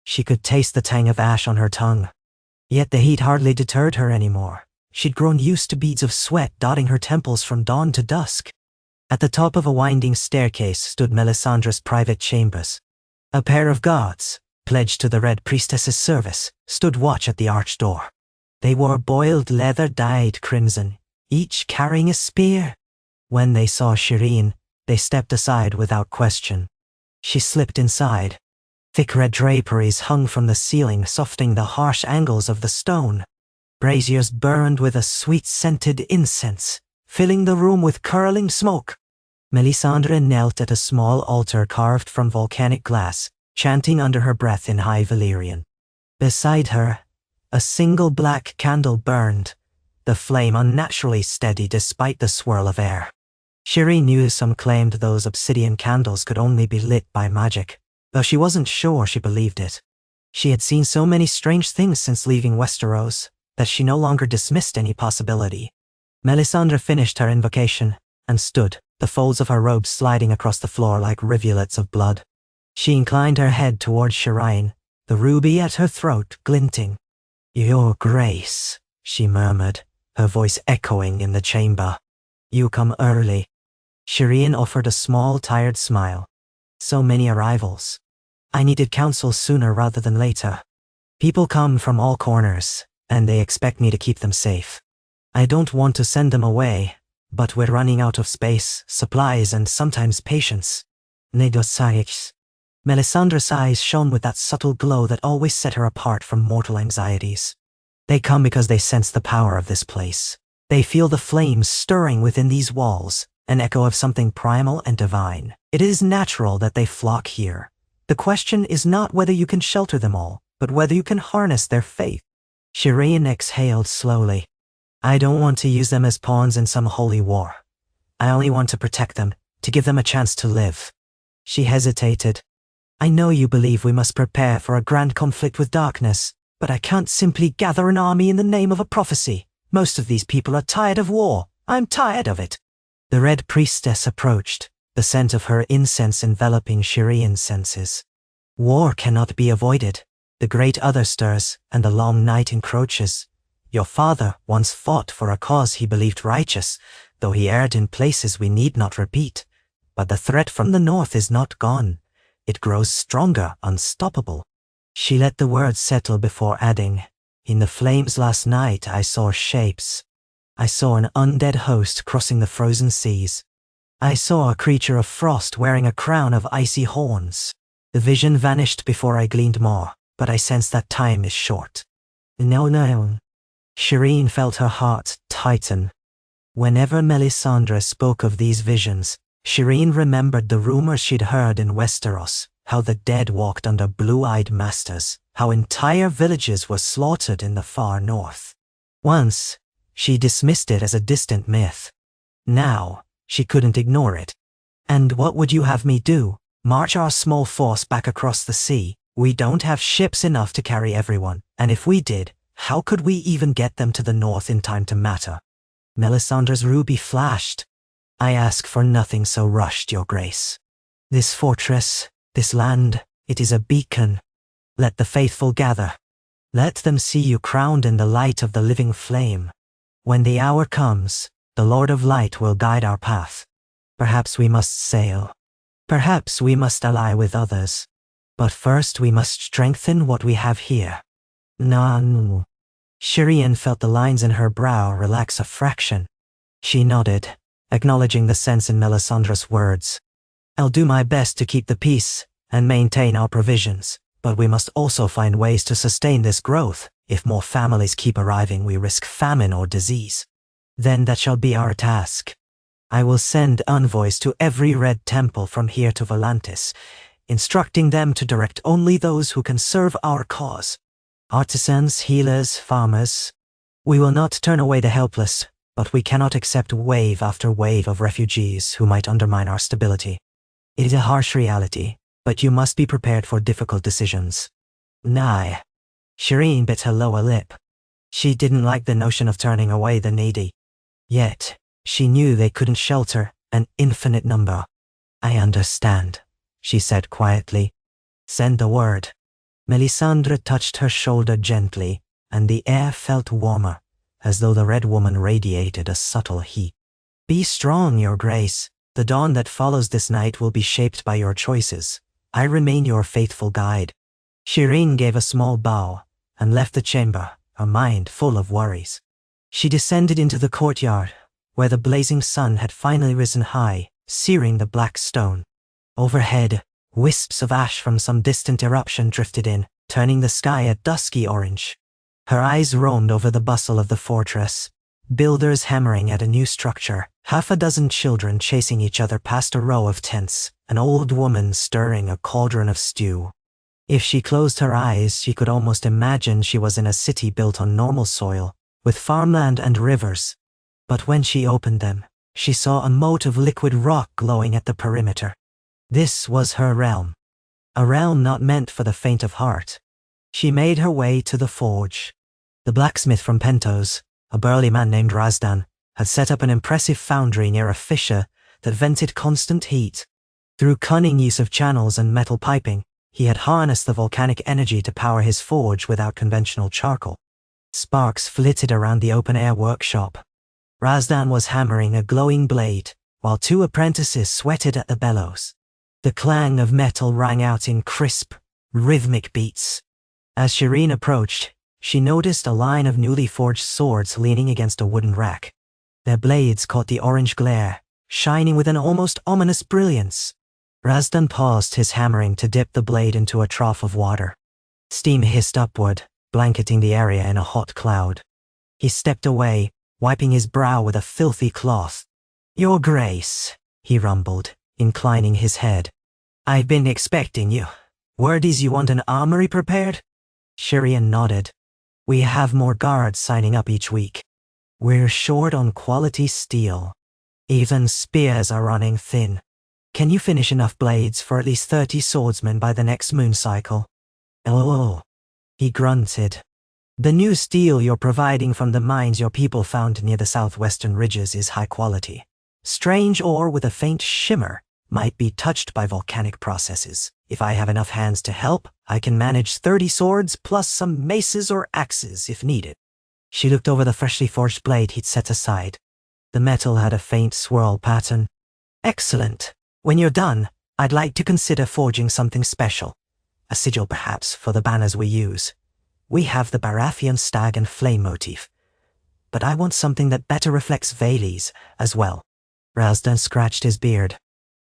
She could taste the tang of ash on her tongue. Yet the heat hardly deterred her anymore. She'd grown used to beads of sweat dotting her temples from dawn to dusk. At the top of a winding staircase stood Melisandre's private chambers. A pair of guards, pledged to the Red Priestess's service, stood watch at the arched door. They wore boiled leather dyed crimson, each carrying a spear. When they saw Shireen, they stepped aside without question. She slipped inside. Thick red draperies hung from the ceiling, softening the harsh angles of the stone. Braziers burned with a sweet-scented incense, filling the room with curling smoke. Melisandre knelt at a small altar carved from volcanic glass, chanting under her breath in High Valyrian. Beside her, a single black candle burned, the flame unnaturally steady despite the swirl of air. Shireen knew some claimed those obsidian candles could only be lit by magic, though she wasn't sure she believed it. She had seen so many strange things since leaving Westeros that she no longer dismissed any possibility. Melisandre finished her invocation and stood, the folds of her robe sliding across the floor like rivulets of blood. She inclined her head toward Shireen, the ruby at her throat glinting. "Your Grace," she murmured, her voice echoing in the chamber. "You come early." Shireen offered a small, tired smile. "So many arrivals. I needed counsel sooner rather than later. People come from all corners, and they expect me to keep them safe. I don't want to send them away, but we're running out of space, supplies, and sometimes patience." Nedosaics. Melisandre's eyes shone with that subtle glow that always set her apart from mortal anxieties. They come because they sense the power of this place. They feel the flames stirring within these walls, an echo of something primal and divine. It is natural that they flock here. The question is not whether you can shelter them all, but whether you can harness their faith. Shireen exhaled slowly. I don't want to use them as pawns in some holy war. I only want to protect them, to give them a chance to live. She hesitated. I know you believe we must prepare for a grand conflict with darkness, but I can't simply gather an army in the name of a prophecy. Most of these people are tired of war. I'm tired of it. The Red Priestess approached, the scent of her incense enveloping Shireen's senses. War cannot be avoided. The great other stirs, and the long night encroaches. Your father once fought for a cause he believed righteous, though he erred in places we need not repeat. But the threat from the north is not gone. It grows stronger, unstoppable. She let the words settle before adding, In the flames last night I saw shapes. I saw an undead host crossing the frozen seas. I saw a creature of frost wearing a crown of icy horns. The vision vanished before I gleaned more, but I sense that time is short. No. Shireen felt her heart tighten. Whenever Melisandre spoke of these visions, Shireen remembered the rumors she'd heard in Westeros, how the dead walked under blue-eyed masters, how entire villages were slaughtered in the far north. Once, she dismissed it as a distant myth. Now, she couldn't ignore it. And what would you have me do? March our small force back across the sea? We don't have ships enough to carry everyone, and if we did, how could we even get them to the north in time to matter? Melisandre's ruby flashed. I ask for nothing so rushed, your grace. This fortress, this land, it is a beacon. Let the faithful gather. Let them see you crowned in the light of the living flame. When the hour comes, the Lord of Light will guide our path. Perhaps we must sail. Perhaps we must ally with others. But first we must strengthen what we have here. No. Shireen felt the lines in her brow relax a fraction. She nodded, acknowledging the sense in Melisandre's words. I'll do my best to keep the peace and maintain our provisions, but we must also find ways to sustain this growth. If more families keep arriving, we risk famine or disease. Then that shall be our task. I will send envoys to every red temple from here to Volantis, instructing them to direct only those who can serve our cause. Artisans, healers, farmers. We will not turn away the helpless, but we cannot accept wave after wave of refugees who might undermine our stability. It is a harsh reality, but you must be prepared for difficult decisions. Nay. Shireen bit her lower lip. She didn't like the notion of turning away the needy. Yet, she knew they couldn't shelter an infinite number. I understand, she said quietly. Send the word. Melisandre touched her shoulder gently, and the air felt warmer, as though the Red Woman radiated a subtle heat. Be strong, your grace. The dawn that follows this night will be shaped by your choices. I remain your faithful guide. Shireen gave a small bow, and left the chamber, her mind full of worries. She descended into the courtyard, where the blazing sun had finally risen high, searing the black stone. Overhead, wisps of ash from some distant eruption drifted in, turning the sky a dusky orange. Her eyes roamed over the bustle of the fortress, builders hammering at a new structure, half a dozen children chasing each other past a row of tents, an old woman stirring a cauldron of stew. If she closed her eyes, she could almost imagine she was in a city built on normal soil, with farmland and rivers. But when she opened them, she saw a moat of liquid rock glowing at the perimeter. This was her realm. A realm not meant for the faint of heart. She made her way to the forge. The blacksmith from Pentos, a burly man named Razdan, had set up an impressive foundry near a fissure that vented constant heat. Through cunning use of channels and metal piping, he had harnessed the volcanic energy to power his forge without conventional charcoal. Sparks flitted around the open-air workshop. Razdan was hammering a glowing blade, while two apprentices sweated at the bellows. The clang of metal rang out in crisp, rhythmic beats. As Shireen approached, she noticed a line of newly forged swords leaning against a wooden rack. Their blades caught the orange glare, shining with an almost ominous brilliance. Razdan paused his hammering to dip the blade into a trough of water. Steam hissed upward, blanketing the area in a hot cloud. He stepped away, wiping his brow with a filthy cloth. "Your Grace," he rumbled, inclining his head. "I've been expecting you. Word is you want an armory prepared?" Shireen nodded. "We have more guards signing up each week. We're short on quality steel. Even spears are running thin. Can you finish enough blades for at least 30 swordsmen by the next moon cycle?" "Oh," he grunted. "The new steel you're providing from the mines your people found near the southwestern ridges is high quality. Strange ore with a faint shimmer might be touched by volcanic processes. If I have enough hands to help, I can manage 30 swords plus some maces or axes if needed." She looked over the freshly forged blade he'd set aside. The metal had a faint swirl pattern. "Excellent. When you're done, I'd like to consider forging something special. A sigil perhaps for the banners we use. We have the Baratheon stag and flame motif. But I want something that better reflects Vayli's as well." Razdan scratched his beard.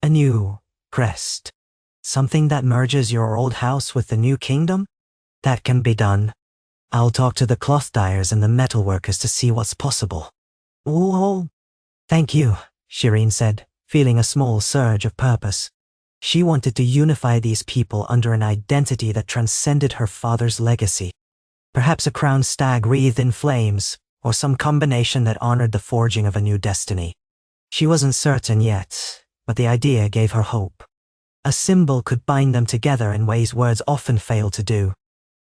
"A new crest. Something that merges your old house with the new kingdom? That can be done. I'll talk to the cloth dyers and the metal workers to see what's possible." "Oh, thank you," Shireen said, feeling a small surge of purpose. She wanted to unify these people under an identity that transcended her father's legacy. Perhaps a crowned stag wreathed in flames, or some combination that honored the forging of a new destiny. She wasn't certain yet, but the idea gave her hope. A symbol could bind them together in ways words often fail to do.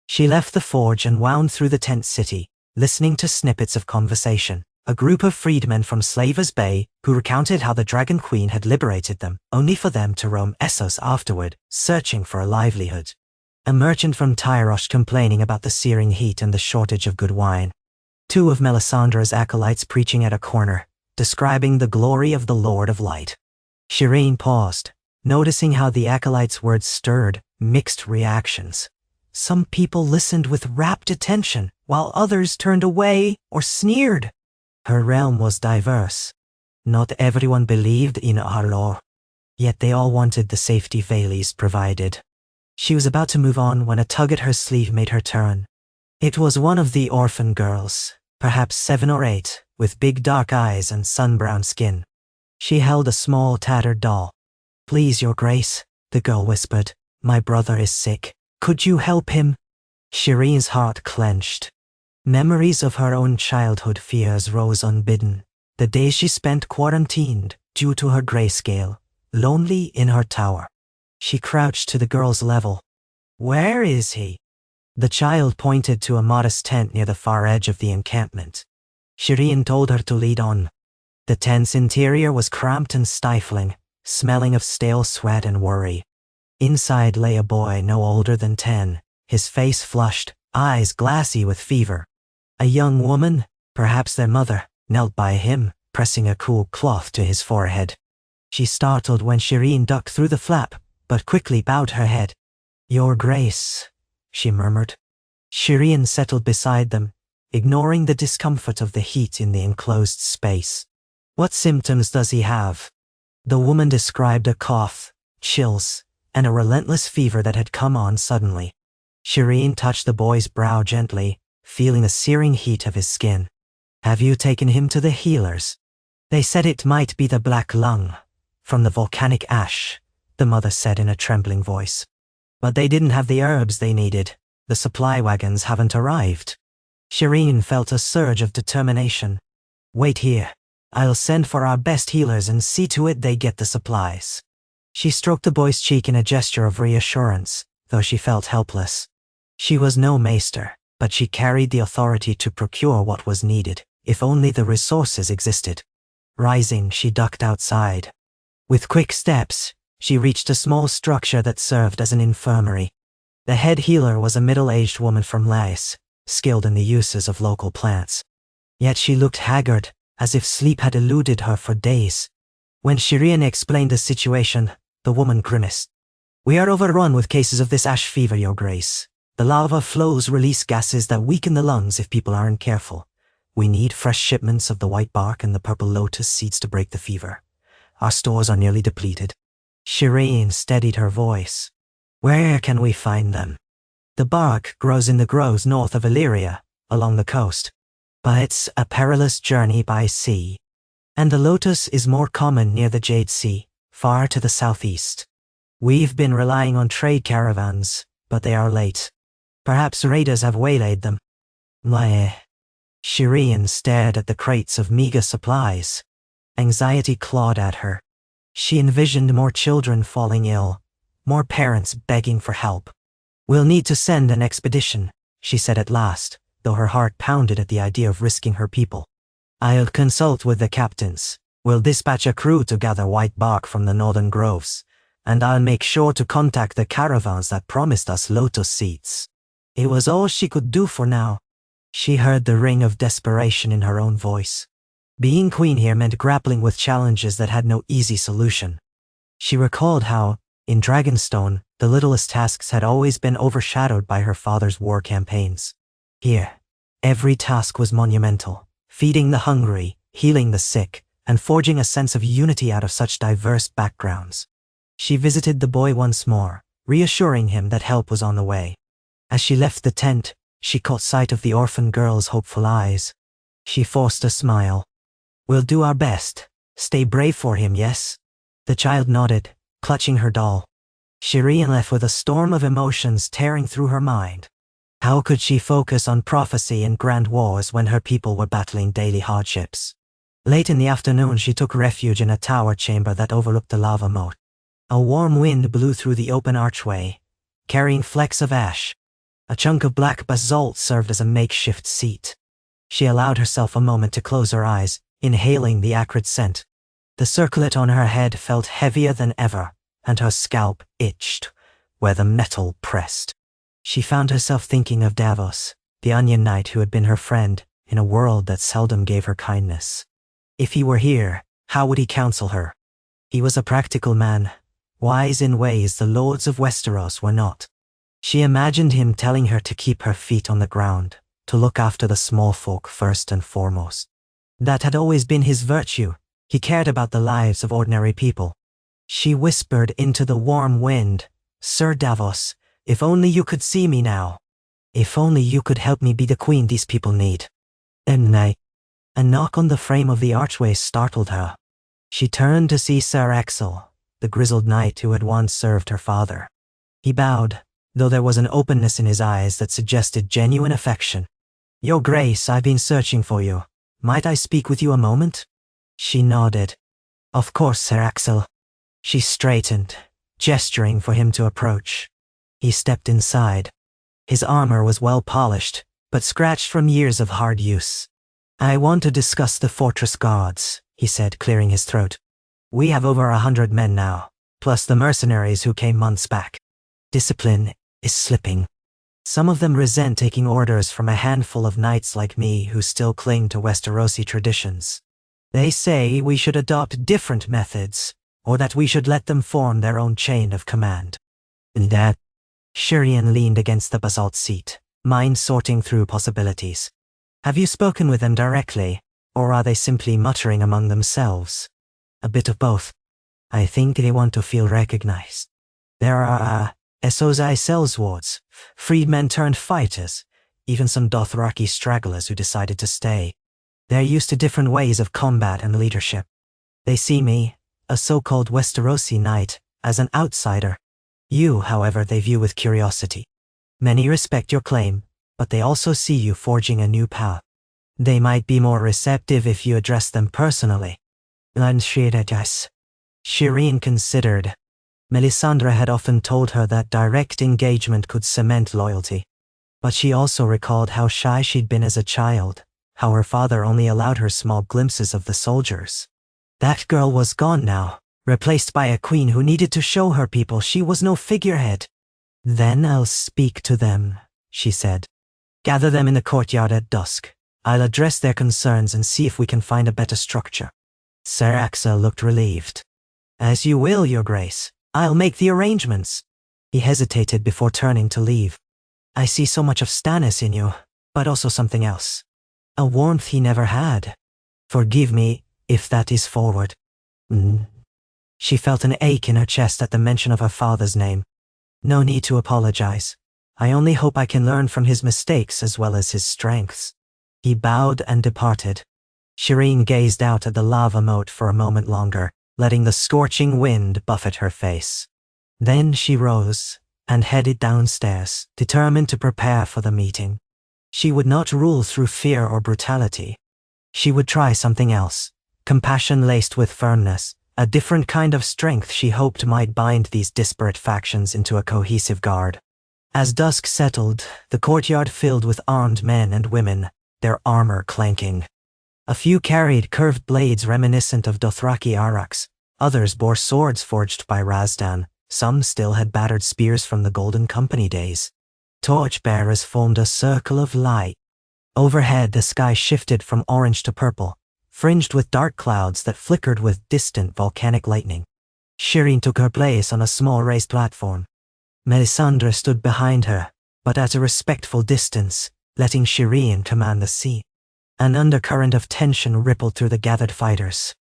She left the forge and wound through the tent city, listening to snippets of conversation. A group of freedmen from Slaver's Bay who recounted how the Dragon Queen had liberated them, only for them to roam Essos afterward, searching for a livelihood. A merchant from Tyrosh complaining about the searing heat and the shortage of good wine. Two of Melisandre's acolytes preaching at a corner, describing the glory of the Lord of Light. Shireen paused, noticing how the acolytes' words stirred mixed reactions. Some people listened with rapt attention, while others turned away or sneered. Her realm was diverse. Not everyone believed in her lore, yet they all wanted the safety Vayli's provided. She was about to move on when a tug at her sleeve made her turn. It was one of the orphan girls, perhaps 7 or 8, with big dark eyes and sun-browned skin. She held a small tattered doll. "Please, Your Grace," the girl whispered. "My brother is sick. Could you help him?" Shireen's heart clenched. Memories of her own childhood fears rose unbidden. The days she spent quarantined due to her grayscale, lonely in her tower. She crouched to the girl's level. "Where is he?" The child pointed to a modest tent near the far edge of the encampment. Shireen told her to lead on. The tent's interior was cramped and stifling, smelling of stale sweat and worry. Inside lay a boy no older than 10, his face flushed, eyes glassy with fever. A young woman, perhaps their mother, knelt by him, pressing a cool cloth to his forehead. She startled when Shireen ducked through the flap, but quickly bowed her head. "Your Grace," she murmured. Shireen settled beside them, ignoring the discomfort of the heat in the enclosed space. "What symptoms does he have?" The woman described a cough, chills, and a relentless fever that had come on suddenly. Shireen touched the boy's brow gently, feeling the searing heat of his skin. "Have you taken him to the healers?" "They said it might be the black lung, from the volcanic ash," the mother said in a trembling voice. "But they didn't have the herbs they needed. The supply wagons haven't arrived." Shireen felt a surge of determination. "Wait here. I'll send for our best healers and see to it they get the supplies." She stroked the boy's cheek in a gesture of reassurance, though she felt helpless. She was no maester, but she carried the authority to procure what was needed, if only the resources existed. Rising, she ducked outside. With quick steps, she reached a small structure that served as an infirmary. The head healer was a middle-aged woman from Laos, skilled in the uses of local plants. Yet she looked haggard, as if sleep had eluded her for days. When Shireen explained the situation, the woman grimaced. "We are overrun with cases of this ash fever, Your Grace. The lava flows release gases that weaken the lungs if people aren't careful. We need fresh shipments of the white bark and the purple lotus seeds to break the fever. Our stores are nearly depleted." Shireen steadied her voice. Where can we find them? The bark grows in the groves north of Illyria, along the coast. But it's a perilous journey by sea. And the lotus is more common near the Jade Sea, far to the southeast. We've been relying on trade caravans, but they are late. Perhaps raiders have waylaid them. Meh. Shireen stared at the crates of meager supplies. Anxiety clawed at her. She envisioned more children falling ill, more parents begging for help. We'll need to send an expedition, she said at last, though her heart pounded at the idea of risking her people. I'll consult with the captains. We'll dispatch a crew to gather white bark from the northern groves, and I'll make sure to contact the caravans that promised us lotus seeds. It was all she could do for now. She heard the ring of desperation in her own voice. Being queen here meant grappling with challenges that had no easy solution. She recalled how, in Dragonstone, the littlest tasks had always been overshadowed by her father's war campaigns. Here, every task was monumental, feeding the hungry, healing the sick, and forging a sense of unity out of such diverse backgrounds. She visited the boy once more, reassuring him that help was on the way. As she left the tent, she caught sight of the orphan girl's hopeful eyes. She forced a smile. We'll do our best. Stay brave for him, yes? The child nodded, clutching her doll. Shireen left with a storm of emotions tearing through her mind. How could she focus on prophecy and grand wars when her people were battling daily hardships? Late in the afternoon, she took refuge in a tower chamber that overlooked the lava moat. A warm wind blew through the open archway, carrying flecks of ash. A chunk of black basalt served as a makeshift seat. She allowed herself a moment to close her eyes, inhaling the acrid scent. The circlet on her head felt heavier than ever, and her scalp itched, where the metal pressed. She found herself thinking of Davos, the onion knight who had been her friend in a world that seldom gave her kindness. If he were here, how would he counsel her? He was a practical man, wise in ways the lords of Westeros were not. She imagined him telling her to keep her feet on the ground, to look after the small folk first and foremost. That had always been his virtue. He cared about the lives of ordinary people. She whispered into the warm wind, Sir Davos, if only you could see me now. If only you could help me be the queen these people need. And night. A knock on the frame of the archway startled her. She turned to see Sir Axel, the grizzled knight who had once served her father. He bowed, though there was an openness in his eyes that suggested genuine affection. Your Grace, I've been searching for you. Might I speak with you a moment? She nodded. Of course, Sir Axel. She straightened, gesturing for him to approach. He stepped inside. His armor was well polished, but scratched from years of hard use. I want to discuss the fortress guards, he said, clearing his throat. We have over 100 men now, plus the mercenaries who came months back. Discipline is slipping. Some of them resent taking orders from a handful of knights like me who still cling to Westerosi traditions. They say we should adopt different methods, or that we should let them form their own chain of command. And that? Shireen leaned against the basalt seat, mind sorting through possibilities. Have you spoken with them directly, or are they simply muttering among themselves? A bit of both. I think they want to feel recognized. There are, Esozai sellswords, freedmen turned fighters, even some Dothraki stragglers who decided to stay. They're used to different ways of combat and leadership. They see me, a so-called Westerosi knight, as an outsider. You, however, they view with curiosity. Many respect your claim, but they also see you forging a new path. They might be more receptive if you address them personally. Shireen considered. Melisandre had often told her that direct engagement could cement loyalty. But she also recalled how shy she'd been as a child, how her father only allowed her small glimpses of the soldiers. That girl was gone now, replaced by a queen who needed to show her people she was no figurehead. Then I'll speak to them, she said. Gather them in the courtyard at dusk. I'll address their concerns and see if we can find a better structure. Sir Axel looked relieved. As you will, Your Grace. I'll make the arrangements. He hesitated before turning to leave. I see so much of Stannis in you, but also something else. A warmth he never had. Forgive me, if that is forward. She felt an ache in her chest at the mention of her father's name. No need to apologize. I only hope I can learn from his mistakes as well as his strengths. He bowed and departed. Shireen gazed out at the lava moat for a moment longer, letting the scorching wind buffet her face. Then she rose and headed downstairs, determined to prepare for the meeting. She would not rule through fear or brutality. She would try something else, compassion laced with firmness, a different kind of strength she hoped might bind these disparate factions into a cohesive guard. As dusk settled, the courtyard filled with armed men and women, their armor clanking. A few carried curved blades reminiscent of Dothraki araks, others bore swords forged by Razdan, some still had battered spears from the Golden Company days. Torchbearers formed a circle of light. Overhead, the sky shifted from orange to purple, fringed with dark clouds that flickered with distant volcanic lightning. Shireen took her place on a small raised platform. Melisandre stood behind her, but at a respectful distance, letting Shireen command the sea. An undercurrent of tension rippled through the gathered fighters.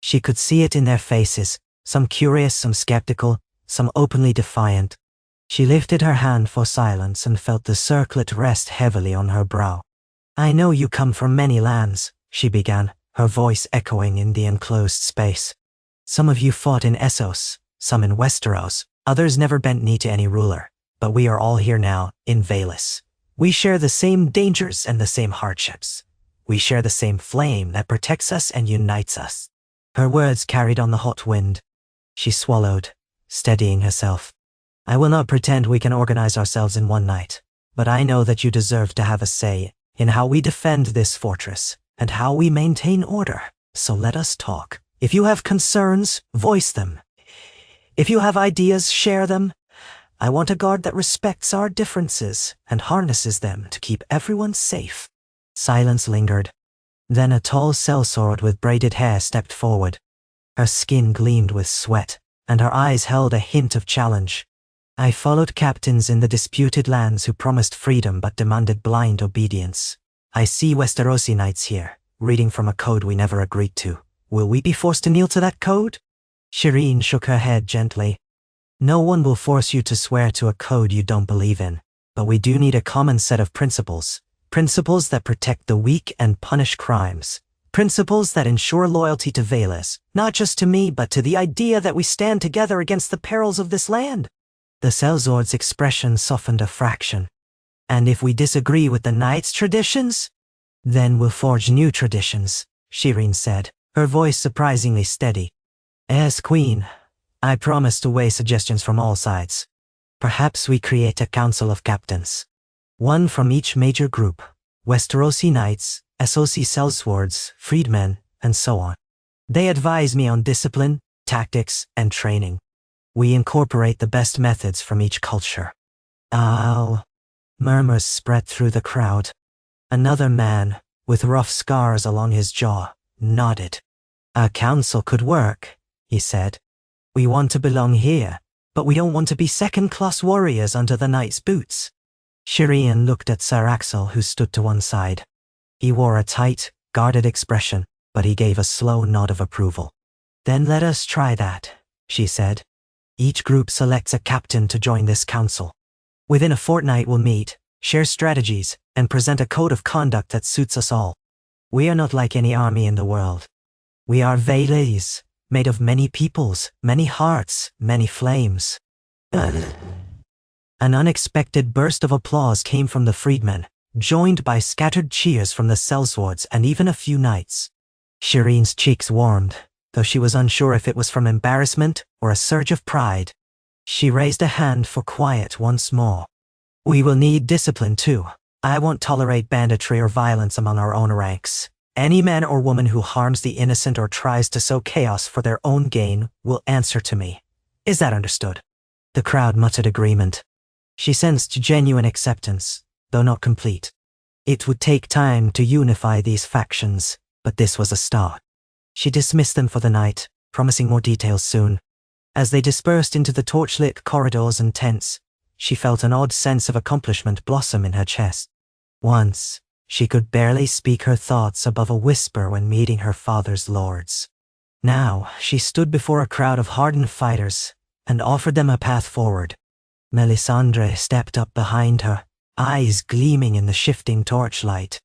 She could see it in their faces, some curious, some skeptical, some openly defiant. She lifted her hand for silence and felt the circlet rest heavily on her brow. "I know you come from many lands," she began, her voice echoing in the enclosed space. "Some of you fought in Essos, some in Westeros, others never bent knee to any ruler, but we are all here now, in Valis. We share the same dangers and the same hardships. We share the same flame that protects us and unites us." Her words carried on the hot wind. She swallowed, steadying herself. "I will not pretend we can organize ourselves in one night, but I know that you deserve to have a say in how we defend this fortress and how we maintain order. So let us talk. If you have concerns, voice them. If you have ideas, share them. I want a guard that respects our differences and harnesses them to keep everyone safe." Silence lingered. Then a tall sellsword with braided hair stepped forward. Her skin gleamed with sweat, and her eyes held a hint of challenge. "I followed captains in the disputed lands who promised freedom but demanded blind obedience. I see Westerosi knights here, reading from a code we never agreed to. Will we be forced to kneel to that code?" Shireen shook her head gently. "No one will force you to swear to a code you don't believe in, but we do need a common set of principles. Principles that protect the weak and punish crimes. Principles that ensure loyalty to Valis, not just to me, but to the idea that we stand together against the perils of this land." The sellsword's expression softened a fraction. "And if we disagree with the Knights' traditions? Then we'll forge new traditions," Shireen said, her voice surprisingly steady. "As Queen, I promise to weigh suggestions from all sides. Perhaps we create a council of captains. One from each major group, Westerosi Knights, Essosi Sellswords, Freedmen, and so on. They advise me on discipline, tactics, and training. We incorporate the best methods from each culture." "Ow." Murmurs spread through the crowd. Another man, with rough scars along his jaw, nodded. "A council could work," he said. "We want to belong here, but we don't want to be second-class warriors under the knight's boots." Shireen looked at Sir Axel, who stood to one side. He wore a tight, guarded expression, but he gave a slow nod of approval. "Then let us try that," she said. "Each group selects a captain to join this council. Within a fortnight we'll meet, share strategies, and present a code of conduct that suits us all. We are not like any army in the world. We are Valis, made of many peoples, many hearts, many flames." An unexpected burst of applause came from the freedmen, joined by scattered cheers from the sellswords and even a few knights. Shireen's cheeks warmed, though she was unsure if it was from embarrassment or a surge of pride. She raised a hand for quiet once more. "We will need discipline too. I won't tolerate banditry or violence among our own ranks. Any man or woman who harms the innocent or tries to sow chaos for their own gain will answer to me. Is that understood?" The crowd muttered agreement. She sensed genuine acceptance, though not complete. It would take time to unify these factions, but this was a start. She dismissed them for the night, promising more details soon. As they dispersed into the torchlit corridors and tents, she felt an odd sense of accomplishment blossom in her chest. Once, she could barely speak her thoughts above a whisper when meeting her father's lords. Now, she stood before a crowd of hardened fighters and offered them a path forward. Melisandre stepped up behind her, eyes gleaming in the shifting torchlight.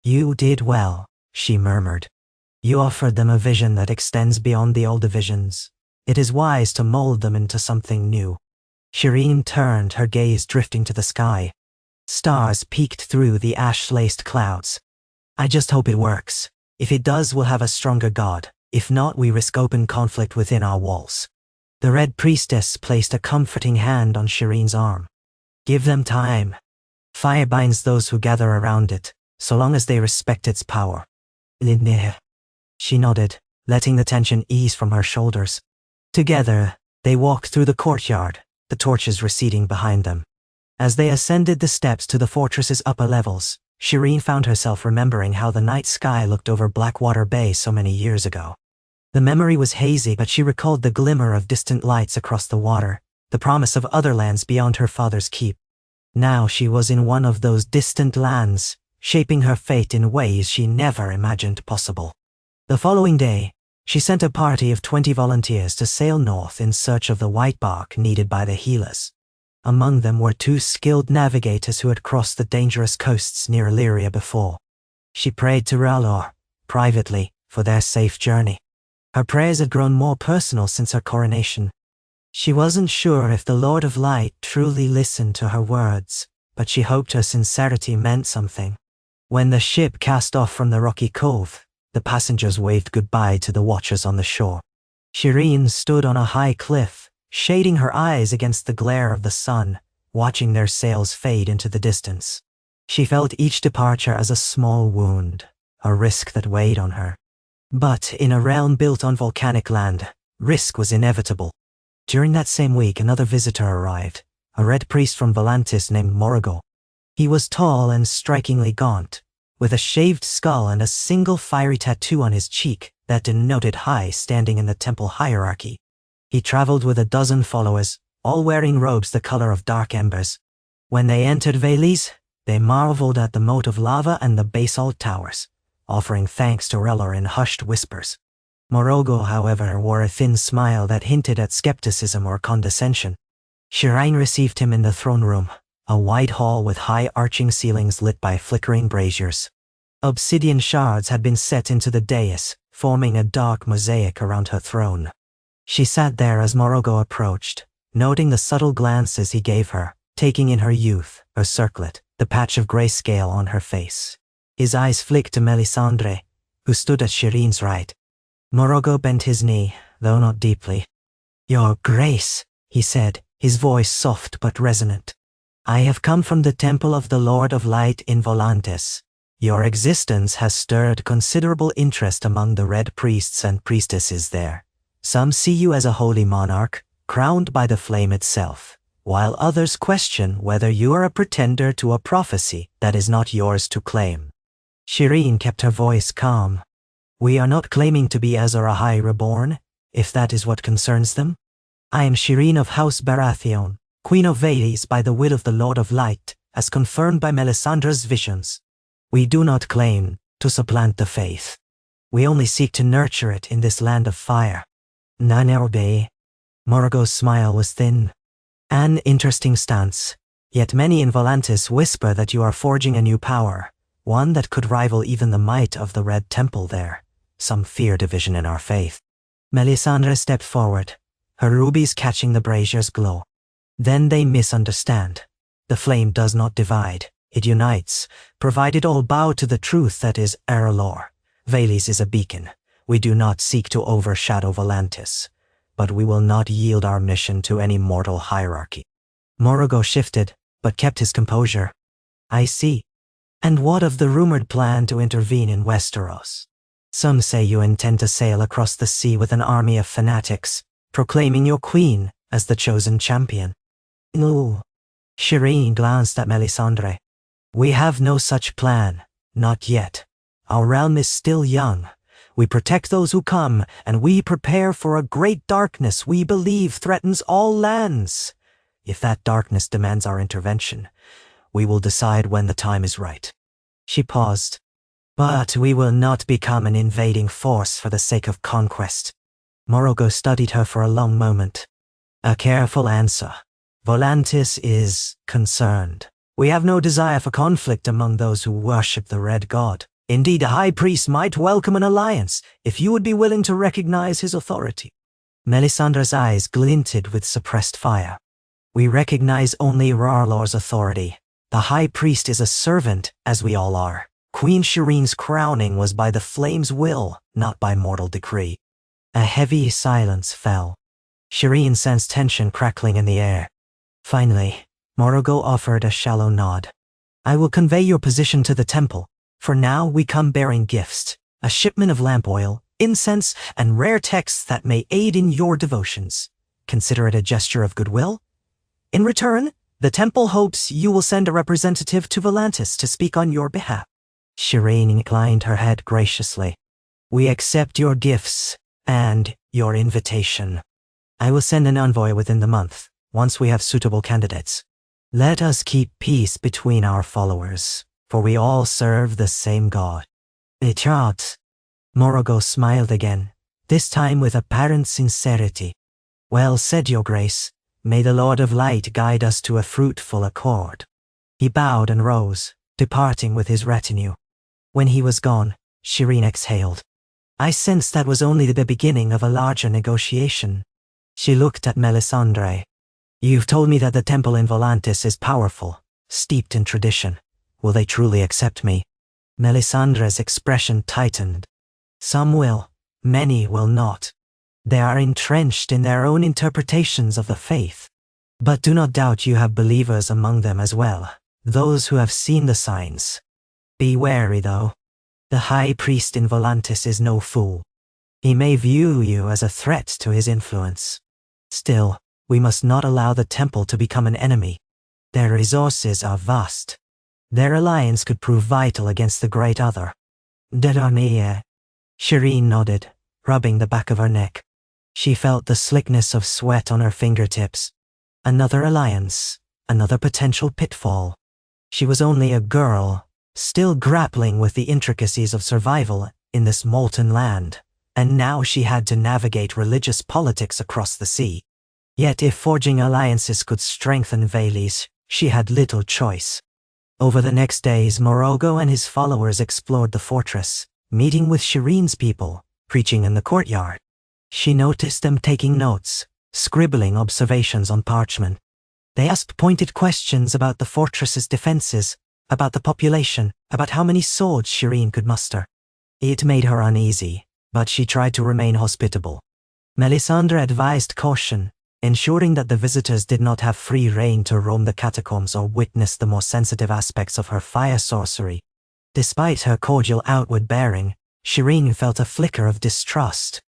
"You did well," she murmured. "You offered them a vision that extends beyond the old divisions. It is wise to mold them into something new." Shireen turned, her gaze drifting to the sky. Stars peeked through the ash-laced clouds. "I just hope it works. If it does, we'll have a stronger god. If not, we risk open conflict within our walls." The Red Priestess placed a comforting hand on Shireen's arm. "Give them time. Fire binds those who gather around it, so long as they respect its power." "Linne." She nodded, letting the tension ease from her shoulders. Together, they walked through the courtyard, the torches receding behind them. As they ascended the steps to the fortress's upper levels, Shireen found herself remembering how the night sky looked over Blackwater Bay so many years ago. The memory was hazy, but she recalled the glimmer of distant lights across the water, the promise of other lands beyond her father's keep. Now she was in one of those distant lands, shaping her fate in ways she never imagined possible. The following day, she sent a party of 20 volunteers to sail north in search of the white bark needed by the healers. Among them were 2 skilled navigators who had crossed the dangerous coasts near Illyria before. She prayed to R'hllor, privately, for their safe journey. Her prayers had grown more personal since her coronation. She wasn't sure if the Lord of Light truly listened to her words, but she hoped her sincerity meant something. When the ship cast off from the rocky cove, the passengers waved goodbye to the watchers on the shore. Shireen stood on a high cliff, shading her eyes against the glare of the sun, watching their sails fade into the distance. She felt each departure as a small wound, a risk that weighed on her. But in a realm built on volcanic land, risk was inevitable. During that same week, another visitor arrived, a red priest from Volantis named Morrigal. He was tall and strikingly gaunt, with a shaved skull and a single fiery tattoo on his cheek that denoted high standing in the temple hierarchy. He traveled with a dozen followers, all wearing robes the color of dark embers. When they entered Veles, they marveled at the moat of lava and the basalt towers, offering thanks to R'hllor in hushed whispers. Morrigal, however, wore a thin smile that hinted at skepticism or condescension. Shireen received him in the throne room, a wide hall with high arching ceilings lit by flickering braziers. Obsidian shards had been set into the dais, forming a dark mosaic around her throne. She sat there as Morrigal approached, noting the subtle glances he gave her, taking in her youth, her circlet, the patch of grayscale on her face. His eyes flicked to Melisandre, who stood at Shireen's right. Morrigal bent his knee, though not deeply. "Your Grace," he said, his voice soft but resonant. "I have come from the Temple of the Lord of Light in Volantis. Your existence has stirred considerable interest among the Red Priests and Priestesses there. Some see you as a holy monarch, crowned by the flame itself, while others question whether you are a pretender to a prophecy that is not yours to claim." Shireen kept her voice calm. "We are not claiming to be Azor Ahai reborn, if that is what concerns them. I am Shireen of House Baratheon, Queen of Veles by the will of the Lord of Light, as confirmed by Melisandre's visions. We do not claim to supplant the faith. We only seek to nurture it in this land of fire." "Nanerbe." Morrigal's smile was thin. "An interesting stance. Yet many in Volantis whisper that you are forging a new power, one that could rival even the might of the Red Temple there. Some fear division in our faith." Melisandre stepped forward, her rubies catching the brazier's glow. "Then they misunderstand. The flame does not divide, it unites, provided all bow to the truth that is R'hllor. Veles is a beacon. We do not seek to overshadow Volantis, but we will not yield our mission to any mortal hierarchy." Morrigal shifted, but kept his composure. "I see. And what of the rumored plan to intervene in Westeros? Some say you intend to sail across the sea with an army of fanatics, proclaiming your queen as the chosen champion." "No." Shireen glanced at Melisandre. "We have no such plan, not yet. Our realm is still young. We protect those who come, and we prepare for a great darkness we believe threatens all lands. If that darkness demands our intervention, we will decide when the time is right." She paused. "But we will not become an invading force for the sake of conquest. Morogo studied her for a long moment. A careful answer. Volantis is concerned. We have no desire for conflict among those who worship the Red God. Indeed, a high priest might welcome an alliance if you would be willing to recognize his authority. Melisandre's eyes glinted with suppressed fire. We recognize only Rarlor's authority. The high priest is a servant, as we all are. Queen Shireen's crowning was by the flame's will, not by mortal decree. A heavy silence fell. Shireen sensed tension crackling in the air. Finally, Morogo offered a shallow nod. I will convey your position to the temple. For now, we come bearing gifts, a shipment of lamp oil, incense, and rare texts that may aid in your devotions. Consider it a gesture of goodwill. In return, the temple hopes you will send a representative to Volantis to speak on your behalf. Shireen inclined her head graciously. We accept your gifts and your invitation. I will send an envoy within the month, once we have suitable candidates. Let us keep peace between our followers, for we all serve the same God. Ichat. Morogo smiled again, this time with apparent sincerity. Well said, Your Grace. May the Lord of Light guide us to a fruitful accord. He bowed and rose, departing with his retinue. When he was gone, Shireen exhaled. I sensed that was only the beginning of a larger negotiation. She looked at Melisandre. You've told me that the temple in Volantis is powerful, steeped in tradition. Will they truly accept me? Melisandre's expression tightened. Some will, many will not. They are entrenched in their own interpretations of the faith. But do not doubt you have believers among them as well, those who have seen the signs. Be wary, though. The high priest in Volantis is no fool. He may view you as a threat to his influence. Still, we must not allow the temple to become an enemy. Their resources are vast. Their alliance could prove vital against the Great Other. Dedarnier. Shireen nodded, rubbing the back of her neck. She felt the slickness of sweat on her fingertips. Another alliance, another potential pitfall. She was only a girl, still grappling with the intricacies of survival in this molten land, and now she had to navigate religious politics across the sea. Yet if forging alliances could strengthen Veles, she had little choice. Over the next days, Morogo and his followers explored the fortress, meeting with Shireen's people, preaching in the courtyard. She noticed them taking notes, scribbling observations on parchment. They asked pointed questions about the fortress's defenses, about the population, about how many swords Shireen could muster. It made her uneasy, but she tried to remain hospitable. Melisandre advised caution, ensuring that the visitors did not have free rein to roam the catacombs or witness the more sensitive aspects of her fire sorcery. Despite her cordial outward bearing, Shireen felt a flicker of distrust.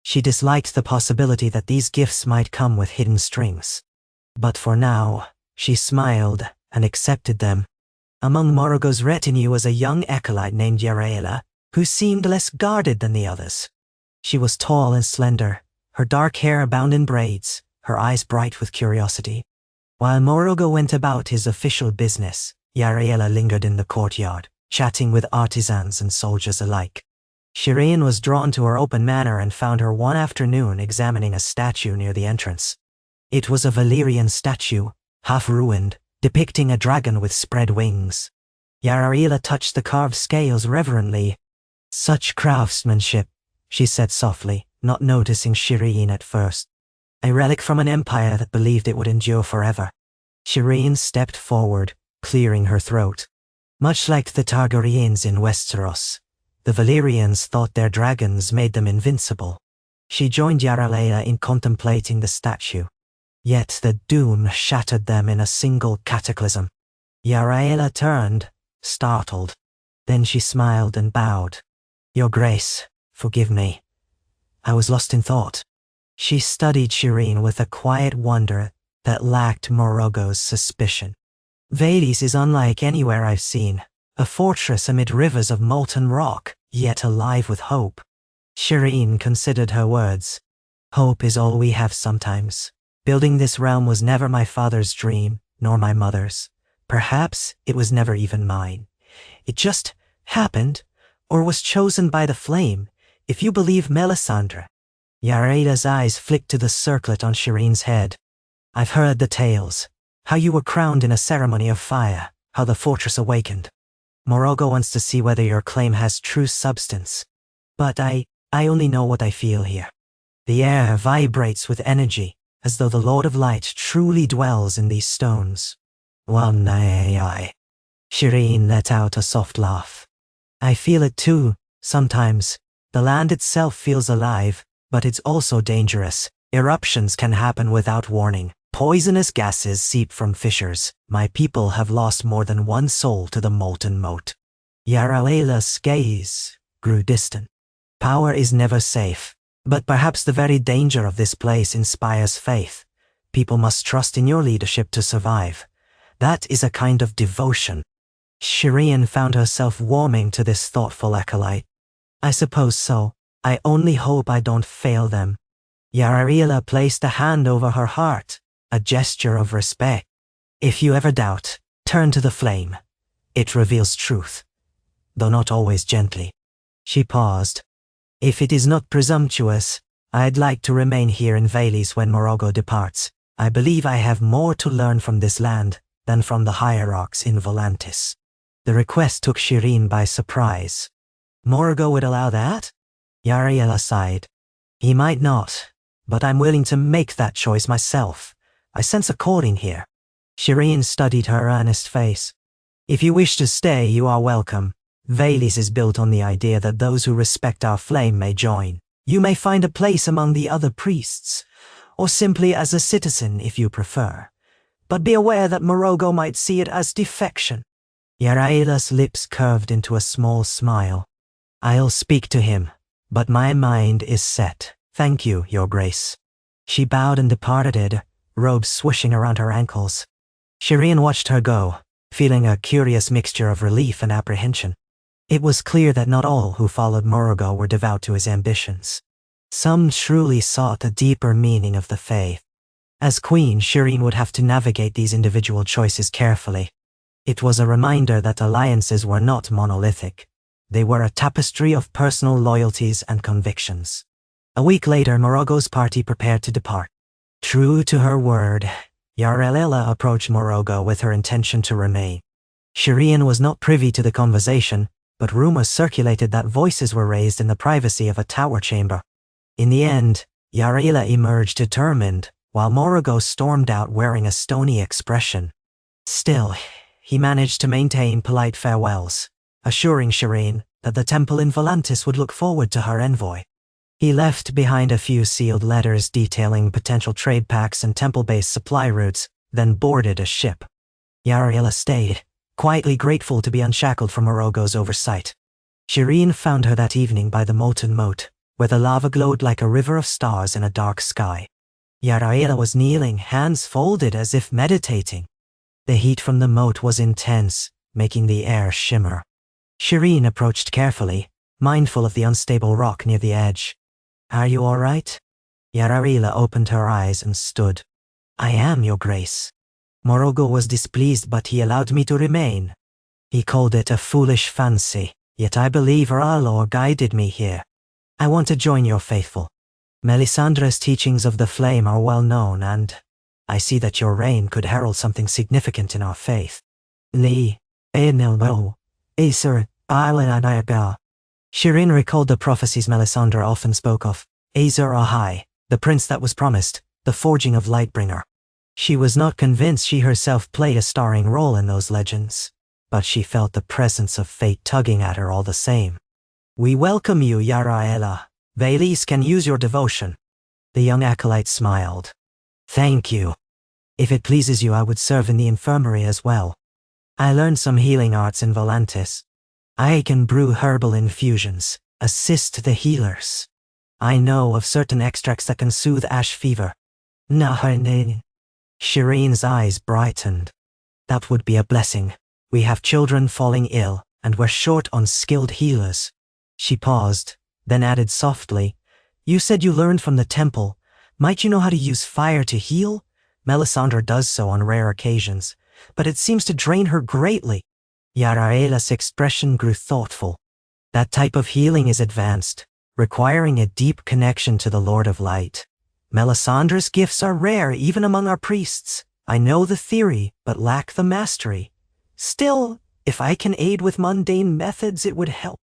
She disliked the possibility that these gifts might come with hidden strings. But for now, she smiled and accepted them. Among Morogo's retinue was a young acolyte named Yaraela, who seemed less guarded than the others. She was tall and slender, her dark hair bound in braids, her eyes bright with curiosity. While Morogo went about his official business, Yaraela lingered in the courtyard, chatting with artisans and soldiers alike. Shireen was drawn to her open manner and found her one afternoon examining a statue near the entrance. It was a Valyrian statue, half-ruined, depicting a dragon with spread wings. Yaraela touched the carved scales reverently. Such craftsmanship, she said softly, not noticing Shireen at first. A relic from an empire that believed it would endure forever. Shireen stepped forward, clearing her throat. Much like the Targaryens in Westeros, the Valyrians thought their dragons made them invincible. She joined Yaraela in contemplating the statue. Yet the doom shattered them in a single cataclysm. Yaraela turned, startled. Then she smiled and bowed. Your Grace, forgive me. I was lost in thought. She studied Shireen with a quiet wonder that lacked Morogo's suspicion. Veles is unlike anywhere I've seen, a fortress amid rivers of molten rock, yet alive with hope. Shireen considered her words. Hope is all we have sometimes. Building this realm was never my father's dream, nor my mother's. Perhaps it was never even mine. It just happened, or was chosen by the flame, if you believe Melisandre. Yarela's eyes flicked to the circlet on Shireen's head. I've heard the tales. How you were crowned in a ceremony of fire, how the fortress awakened. Morogo wants to see whether your claim has true substance. But I only know what I feel here. The air vibrates with energy, as though the Lord of Light truly dwells in these stones. One I. Shireen let out a soft laugh. I feel it too, sometimes. The land itself feels alive, but it's also dangerous. Eruptions can happen without warning. Poisonous gases seep from fissures. My people have lost more than one soul to the molten moat. Yarela's gaze grew distant. Power is never safe, but perhaps the very danger of this place inspires faith. People must trust in your leadership to survive. That is a kind of devotion. Shireen found herself warming to this thoughtful acolyte. I suppose so. I only hope I don't fail them. Yarela placed a hand over her heart, a gesture of respect. If you ever doubt, turn to the flame. It reveals truth, though not always gently. She paused. If it is not presumptuous, I'd like to remain here in Veles when Morogo departs. I believe I have more to learn from this land than from the hierarchs in Volantis. The request took Shireen by surprise. Morogo would allow that? Yarela sighed. He might not, but I'm willing to make that choice myself. I sense a calling here. Shireen studied her earnest face. If you wish to stay, you are welcome. Veles is built on the idea that those who respect our flame may join. You may find a place among the other priests, or simply as a citizen if you prefer. But be aware that Morogo might see it as defection. Yarela's lips curved into a small smile. I'll speak to him, but my mind is set. Thank you, Your Grace. She bowed and departed, robes swishing around her ankles. Shireen watched her go, feeling a curious mixture of relief and apprehension. It was clear that not all who followed Morogo were devout to his ambitions. Some truly sought a deeper meaning of the faith. As queen, Shireen would have to navigate these individual choices carefully. It was a reminder that alliances were not monolithic. They were a tapestry of personal loyalties and convictions. A week later, Morogo's party prepared to depart. True to her word, Yarela approached Morogo with her intention to remain. Shireen was not privy to the conversation, but rumors circulated that voices were raised in the privacy of a tower chamber. In the end, Yarela emerged determined, while Morogo stormed out wearing a stony expression. Still, he managed to maintain polite farewells, assuring Shireen that the temple in Volantis would look forward to her envoy. He left behind a few sealed letters detailing potential trade pacts and temple-based supply routes, then boarded a ship. Yarela stayed, quietly grateful to be unshackled from Morogo's oversight. Shireen found her that evening by the molten moat, where the lava glowed like a river of stars in a dark sky. Yarela was kneeling, hands folded as if meditating. The heat from the moat was intense, making the air shimmer. Shireen approached carefully, mindful of the unstable rock near the edge. Are you all right? Yarela opened her eyes and stood. I am, Your Grace. Morogo was displeased, but he allowed me to remain. He called it a foolish fancy, yet I believe our Lord guided me here. I want to join your faithful. Melisandre's teachings of the flame are well known, and I see that your reign could herald something significant in our faith. Shireen recalled the prophecies Melisandre often spoke of. Azur Ahai, the prince that was promised, the forging of Lightbringer. She was not convinced she herself played a starring role in those legends, but she felt the presence of fate tugging at her all the same. We welcome you, Yarela. Veles can use your devotion. The young acolyte smiled. Thank you. If it pleases you, I would serve in the infirmary as well. I learned some healing arts in Volantis. I can brew herbal infusions, assist the healers. I know of certain extracts that can soothe ash fever. Shireen's eyes brightened. That would be a blessing. We have children falling ill, and we're short on skilled healers. She paused, then added softly, You said you learned from the temple. Might you know how to use fire to heal? Melisandre does so on rare occasions, but it seems to drain her greatly. Yarela's expression grew thoughtful. That type of healing is advanced, requiring a deep connection to the Lord of Light. Melisandre's gifts are rare even among our priests. I know the theory, but lack the mastery. Still, if I can aid with mundane methods, it would help.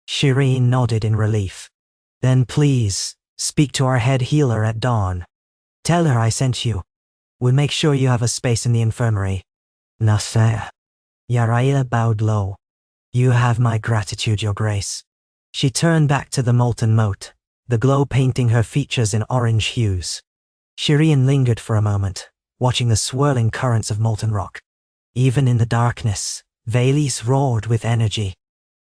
Shireen nodded in relief. Then please, speak to our head healer at dawn. Tell her I sent you. We'll make sure you have a space in the infirmary. Nasser. Yaraila bowed low. You have my gratitude, your grace. She turned back to the molten moat, the glow painting her features in orange hues. Shireen lingered for a moment, watching the swirling currents of molten rock. Even in the darkness, Veles roared with energy.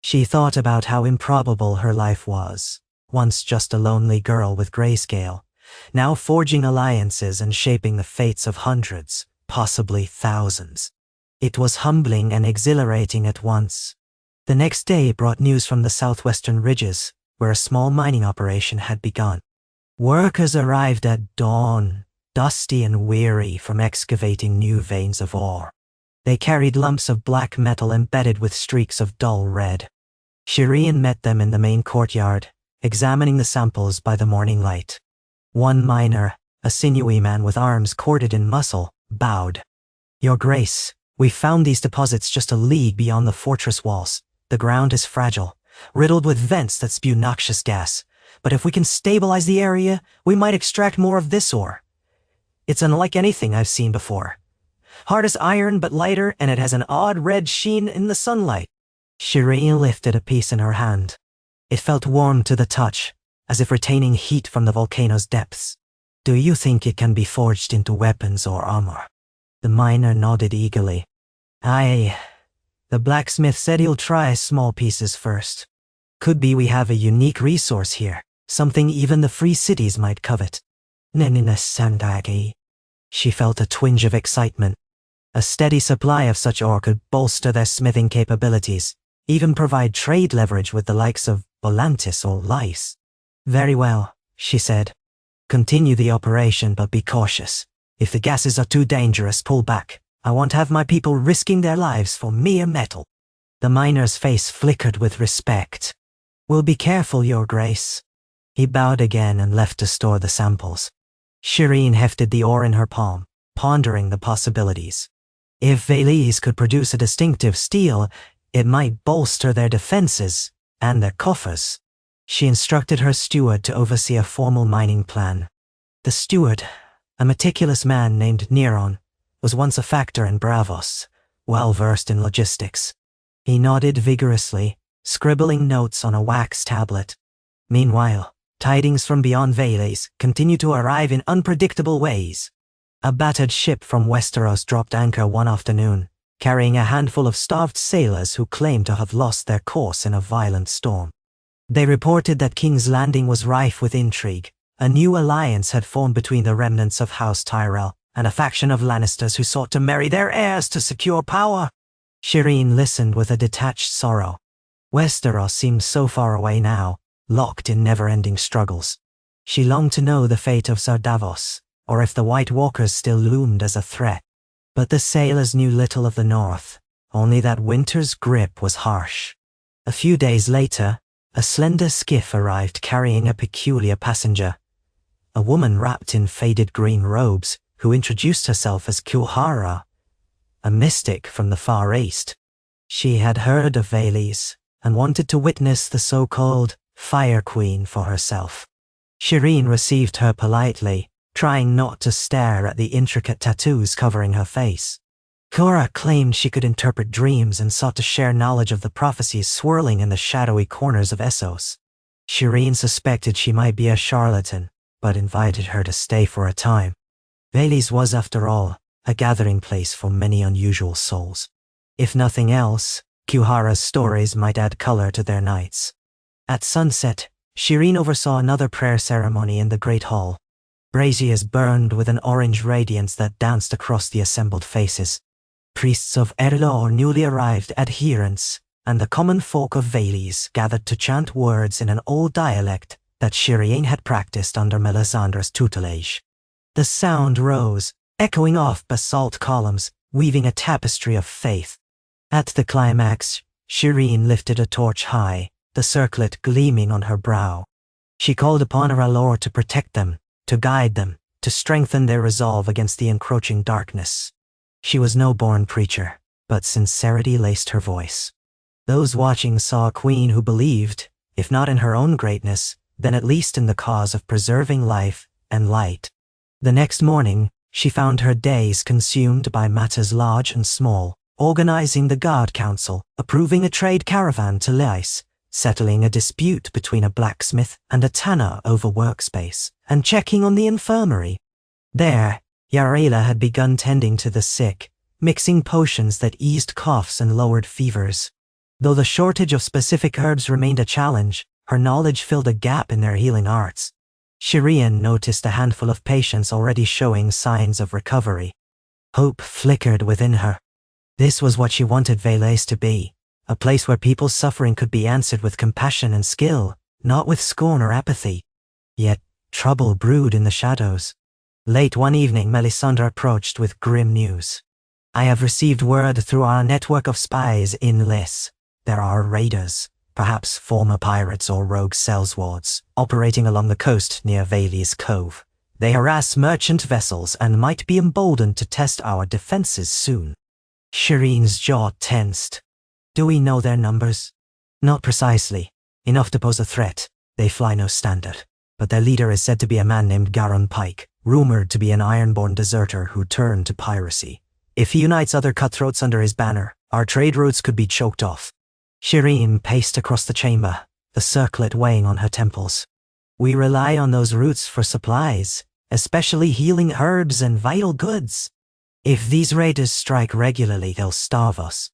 She thought about how improbable her life was, once just a lonely girl with grayscale, now forging alliances and shaping the fates of hundreds, possibly thousands. It was humbling and exhilarating at once. The next day brought news from the southwestern ridges, where a small mining operation had begun. Workers arrived at dawn, dusty and weary from excavating new veins of ore. They carried lumps of black metal embedded with streaks of dull red. Shireen met them in the main courtyard, examining the samples by the morning light. One miner, a sinewy man with arms corded in muscle, bowed. Your Grace, we found these deposits just a league beyond the fortress walls. The ground is fragile, riddled with vents that spew noxious gas. But if we can stabilize the area, we might extract more of this ore. It's unlike anything I've seen before. Hard as iron but lighter, and it has an odd red sheen in the sunlight. Shireen lifted a piece in her hand. It felt warm to the touch, as if retaining heat from the volcano's depths. Do you think it can be forged into weapons or armor? The miner nodded eagerly. Aye. The blacksmith said he'll try small pieces first. Could be we have a unique resource here, something even the free cities might covet. Melisandre. She felt a twinge of excitement. A steady supply of such ore could bolster their smithing capabilities, even provide trade leverage with the likes of Volantis or Lice. Very well, she said. Continue the operation, but be cautious. If the gases are too dangerous, pull back. I won't have my people risking their lives for mere metal. The miner's face flickered with respect. We'll be careful, Your Grace. He bowed again and left to store the samples. Shireen hefted the ore in her palm, pondering the possibilities. If Veles could produce a distinctive steel, it might bolster their defenses and their coffers. She instructed her steward to oversee a formal mining plan. The steward, a meticulous man named Neron, was once a factor in Bravos, well versed in logistics. He nodded vigorously, scribbling notes on a wax tablet. Meanwhile, tidings from beyond Veles continued to arrive in unpredictable ways. A battered ship from Westeros dropped anchor one afternoon, carrying a handful of starved sailors who claimed to have lost their course in a violent storm. They reported that King's Landing was rife with intrigue. A new alliance had formed between the remnants of House Tyrell and a faction of Lannisters who sought to marry their heirs to secure power. Shireen listened with a detached sorrow. Westeros seemed so far away now, locked in never-ending struggles. She longed to know the fate of Sir Davos, or if the White Walkers still loomed as a threat. But the sailors knew little of the North, only that winter's grip was harsh. A few days later, a slender skiff arrived carrying a peculiar passenger. A woman wrapped in faded green robes, who introduced herself as Kuhara, a mystic from the Far East. She had heard of Veles and wanted to witness the so-called Fire Queen for herself. Shireen received her politely, trying not to stare at the intricate tattoos covering her face. Cora claimed she could interpret dreams and sought to share knowledge of the prophecies swirling in the shadowy corners of Essos. Shireen suspected she might be a charlatan, but invited her to stay for a time. Veles was, after all, a gathering place for many unusual souls. If nothing else, Kuhara's stories might add color to their nights. At sunset, Shireen oversaw another prayer ceremony in the Great Hall. Braziers burned with an orange radiance that danced across the assembled faces. Priests of Erlor, newly arrived adherents, and the common folk of Veles gathered to chant words in an old dialect that Shireen had practiced under Melisandre's tutelage. The sound rose, echoing off basalt columns, weaving a tapestry of faith. At the climax, Shireen lifted a torch high, the circlet gleaming on her brow. She called upon her Lord to protect them, to guide them, to strengthen their resolve against the encroaching darkness. She was no born preacher, but sincerity laced her voice. Those watching saw a queen who believed, if not in her own greatness, then at least in the cause of preserving life and light. The next morning, she found her days consumed by matters large and small, organizing the guard council, approving a trade caravan to Lais, settling a dispute between a blacksmith and a tanner over workspace, and checking on the infirmary. There, Yarela had begun tending to the sick, mixing potions that eased coughs and lowered fevers. Though the shortage of specific herbs remained a challenge, her knowledge filled a gap in their healing arts. Shireen noticed a handful of patients already showing signs of recovery. Hope flickered within her. This was what she wanted Valais to be, a place where people's suffering could be answered with compassion and skill, not with scorn or apathy. Yet, trouble brewed in the shadows. Late one evening, Melisandre approached with grim news. I have received word through our network of spies in Lis. There are raiders, perhaps former pirates or rogue sellswords, operating along the coast near Valais Cove. They harass merchant vessels and might be emboldened to test our defenses soon. Shireen's jaw tensed. Do we know their numbers? Not precisely. Enough to pose a threat. They fly no standard. But their leader is said to be a man named Garon Pike, rumored to be an ironborn deserter who turned to piracy. If he unites other cutthroats under his banner, our trade routes could be choked off. Shireen paced across the chamber, the circlet weighing on her temples. We rely on those routes for supplies, especially healing herbs and vital goods. If these raiders strike regularly, they'll starve us.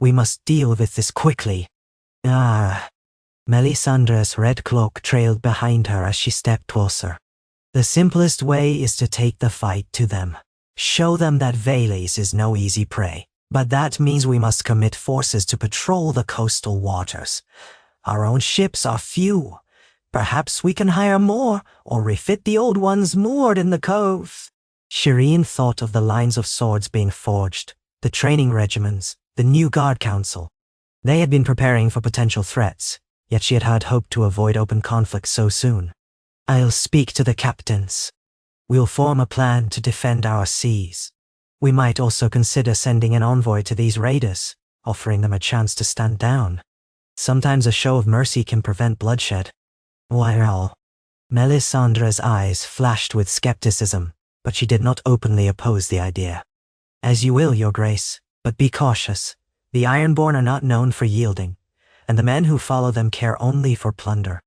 We must deal with this quickly. Melisandre's red cloak trailed behind her as she stepped closer. The simplest way is to take the fight to them. Show them that Valais is no easy prey. But that means we must commit forces to patrol the coastal waters. Our own ships are few. Perhaps we can hire more, or refit the old ones moored in the cove. Shireen thought of the lines of swords being forged, the training regiments, the new guard council. They had been preparing for potential threats, yet she had had hope to avoid open conflict so soon. I'll speak to the captains. We'll form a plan to defend our seas. We might also consider sending an envoy to these raiders, offering them a chance to stand down. Sometimes a show of mercy can prevent bloodshed. Well, Melisandre's eyes flashed with skepticism, but she did not openly oppose the idea. As you will, Your Grace, but be cautious. The Ironborn are not known for yielding, and the men who follow them care only for plunder.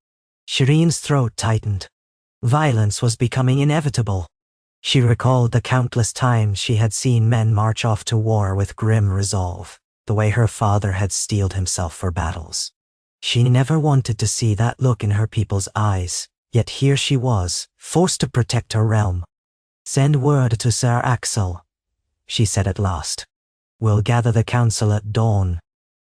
Shireen's throat tightened. Violence was becoming inevitable. She recalled the countless times she had seen men march off to war with grim resolve, the way her father had steeled himself for battles. She never wanted to see that look in her people's eyes, yet here she was, forced to protect her realm. Send word to Sir Axel, she said at last. We'll gather the council at dawn.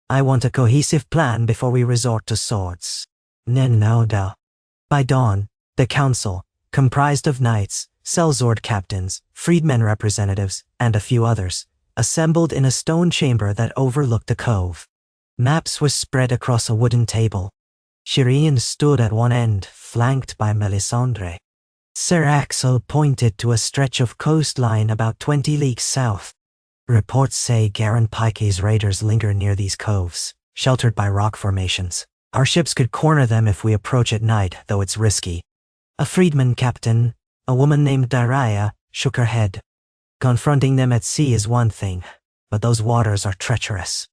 I want a cohesive plan before we resort to swords. Nenauda. By dawn, the council, comprised of knights, sellsword captains, freedmen representatives, and a few others, assembled in a stone chamber that overlooked the cove. Maps were spread across a wooden table. Shireen stood at one end, flanked by Melisandre. Sir Axel pointed to a stretch of coastline about 20 leagues south. Reports say Garon Pike's raiders linger near these coves, sheltered by rock formations. Our ships could corner them if we approach at night, though it's risky. A freedman captain, a woman named Daraya, shook her head. Confronting them at sea is one thing, but those waters are treacherous.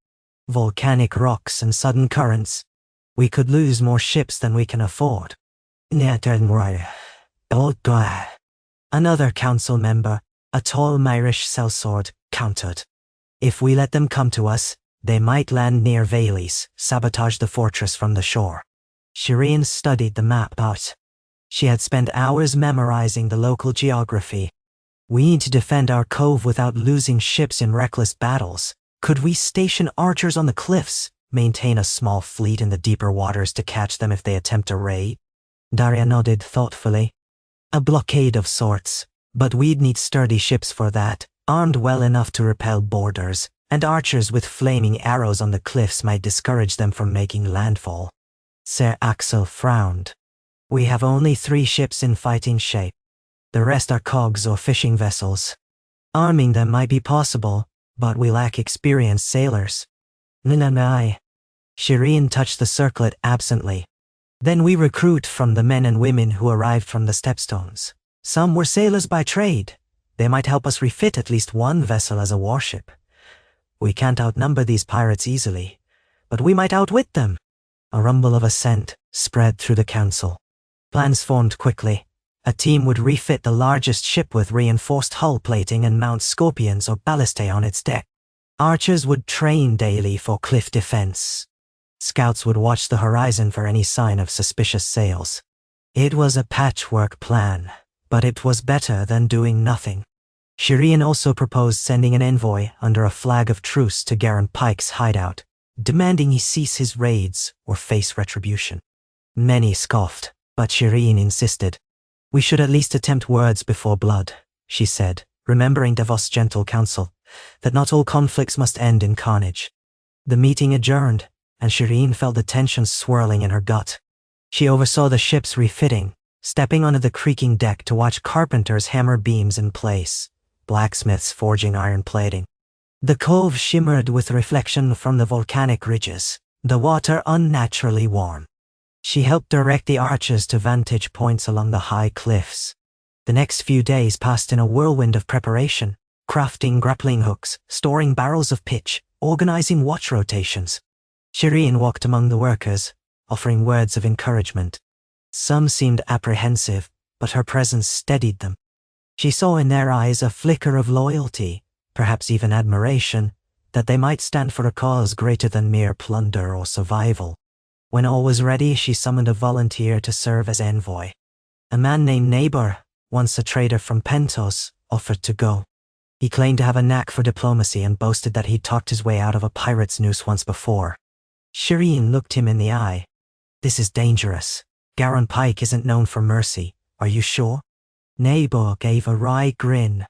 Volcanic rocks and sudden currents. We could lose more ships than we can afford. Another council member, a tall Myrish sellsword, countered. If we let them come to us, they might land near Valais, sabotage the fortress from the shore. Shireen studied the map out. She had spent hours memorizing the local geography. We need to defend our cove without losing ships in reckless battles. Could we station archers on the cliffs, maintain a small fleet in the deeper waters to catch them if they attempt a raid? Daria nodded thoughtfully. A blockade of sorts, but we'd need sturdy ships for that, armed well enough to repel boarders, and archers with flaming arrows on the cliffs might discourage them from making landfall. Sir Axel frowned. We have only 3 ships in fighting shape. The rest are cogs or fishing vessels. Arming them might be possible, but we lack experienced sailors. Nanai. Shireen touched the circlet absently. Then we recruit from the men and women who arrived from the Stepstones. Some were sailors by trade. They might help us refit at least one vessel as a warship. We can't outnumber these pirates easily, but we might outwit them. A rumble of assent spread through the council. Plans formed quickly. A team would refit the largest ship with reinforced hull plating and mount scorpions or ballistae on its deck. Archers would train daily for cliff defense. Scouts would watch the horizon for any sign of suspicious sails. It was a patchwork plan, but it was better than doing nothing. Shireen also proposed sending an envoy under a flag of truce to Garen Pike's hideout, demanding he cease his raids or face retribution. Many scoffed, but Shireen insisted. We should at least attempt words before blood, she said, remembering Davos' gentle counsel, that not all conflicts must end in carnage. The meeting adjourned, and Shireen felt the tension swirling in her gut. She oversaw the ship's refitting, stepping onto the creaking deck to watch carpenters hammer beams in place, blacksmiths forging iron plating. The cove shimmered with reflection from the volcanic ridges, the water unnaturally warm. She helped direct the archers to vantage points along the high cliffs. The next few days passed in a whirlwind of preparation, crafting grappling hooks, storing barrels of pitch, organizing watch rotations. Shireen walked among the workers, offering words of encouragement. Some seemed apprehensive, but her presence steadied them. She saw in their eyes a flicker of loyalty, perhaps even admiration, that they might stand for a cause greater than mere plunder or survival. When all was ready, she summoned a volunteer to serve as envoy. A man named Neighbor, once a trader from Pentos, offered to go. He claimed to have a knack for diplomacy and boasted that he'd talked his way out of a pirate's noose once before. Shireen looked him in the eye. This is dangerous. Garen Pike isn't known for mercy. Are you sure? Neighbor gave a wry grin.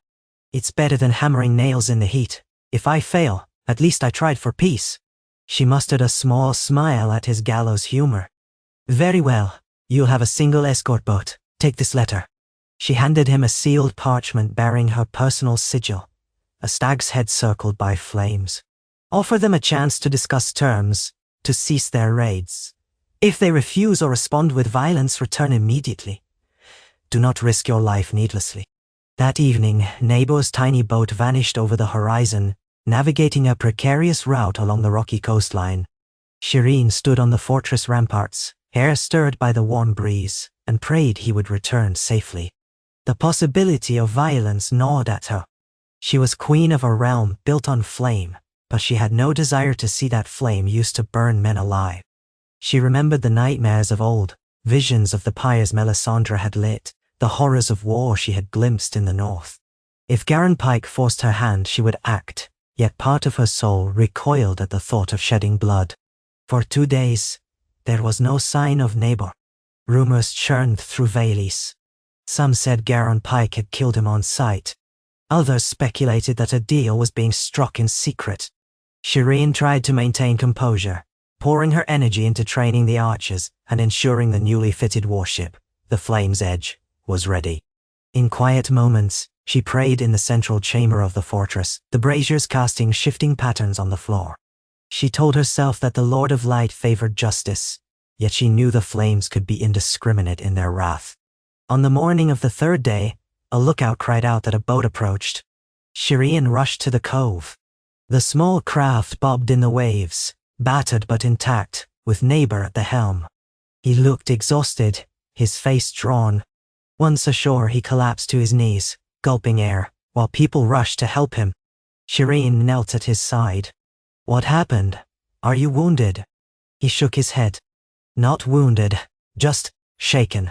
It's better than hammering nails in the heat. If I fail, at least I tried for peace. She mustered a small smile at his gallows humor. Very well, you'll have a single escort boat. Take this letter. She handed him a sealed parchment bearing her personal sigil, a stag's head circled by flames. Offer them a chance to discuss terms, to cease their raids. If they refuse or respond with violence, return immediately. Do not risk your life needlessly. That evening, Neighbor's tiny boat vanished over the horizon, navigating a precarious route along the rocky coastline. Shireen stood on the fortress ramparts, hair stirred by the warm breeze, and prayed he would return safely. The possibility of violence gnawed at her. She was queen of a realm built on flame, but she had no desire to see that flame used to burn men alive. She remembered the nightmares of old, visions of the pyres Melisandre had lit, the horrors of war she had glimpsed in the north. If Garen Pike forced her hand, she would act, yet part of her soul recoiled at the thought of shedding blood. For 2 days, there was no sign of Neighbor. Rumors churned through Valis. Some said Garen Pike had killed him on sight. Others speculated that a deal was being struck in secret. Shireen tried to maintain composure, pouring her energy into training the archers and ensuring the newly fitted warship, the Flame's Edge, was ready. In quiet moments, she prayed in the central chamber of the fortress, the braziers casting shifting patterns on the floor. She told herself that the Lord of Light favored justice, yet she knew the flames could be indiscriminate in their wrath. On the morning of the 3rd day, a lookout cried out that a boat approached. Shireen rushed to the cove. The small craft bobbed in the waves, battered but intact, with Neighbor at the helm. He looked exhausted, his face drawn. Once ashore, he collapsed to his knees, gulping air, while people rushed to help him. Shireen knelt at his side. What happened? Are you wounded? He shook his head. Not wounded, just shaken.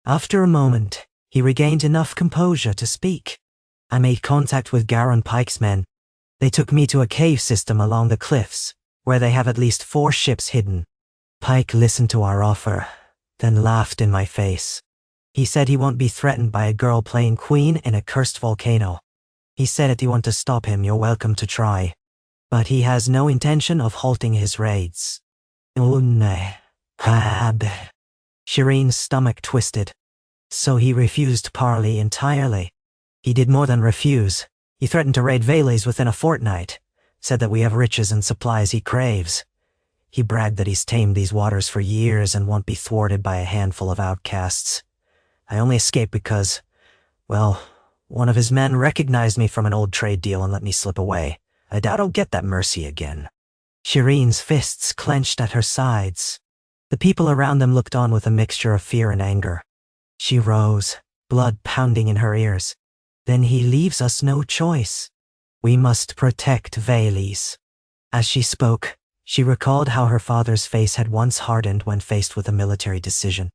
After a moment, he regained enough composure to speak. I made contact with Garen Pike's men. They took me to a cave system along the cliffs, where they have at least 4 ships hidden. Pike listened to our offer, then laughed in my face. He said he won't be threatened by a girl playing queen in a cursed volcano. He said if you want to stop him, you're welcome to try. But he has no intention of halting his raids. Shireen's stomach twisted. So he refused parley entirely. He did more than refuse. He threatened to raid Valles within a fortnight, said that we have riches and supplies he craves. He bragged that he's tamed these waters for years and won't be thwarted by a handful of outcasts. I only escaped because, well, one of his men recognized me from an old trade deal and let me slip away. I doubt I'll get that mercy again. Shireen's fists clenched at her sides. The people around them looked on with a mixture of fear and anger. She rose, blood pounding in her ears. Then he leaves us no choice. We must protect Valles. As she spoke, she recalled how her father's face had once hardened when faced with a military decision.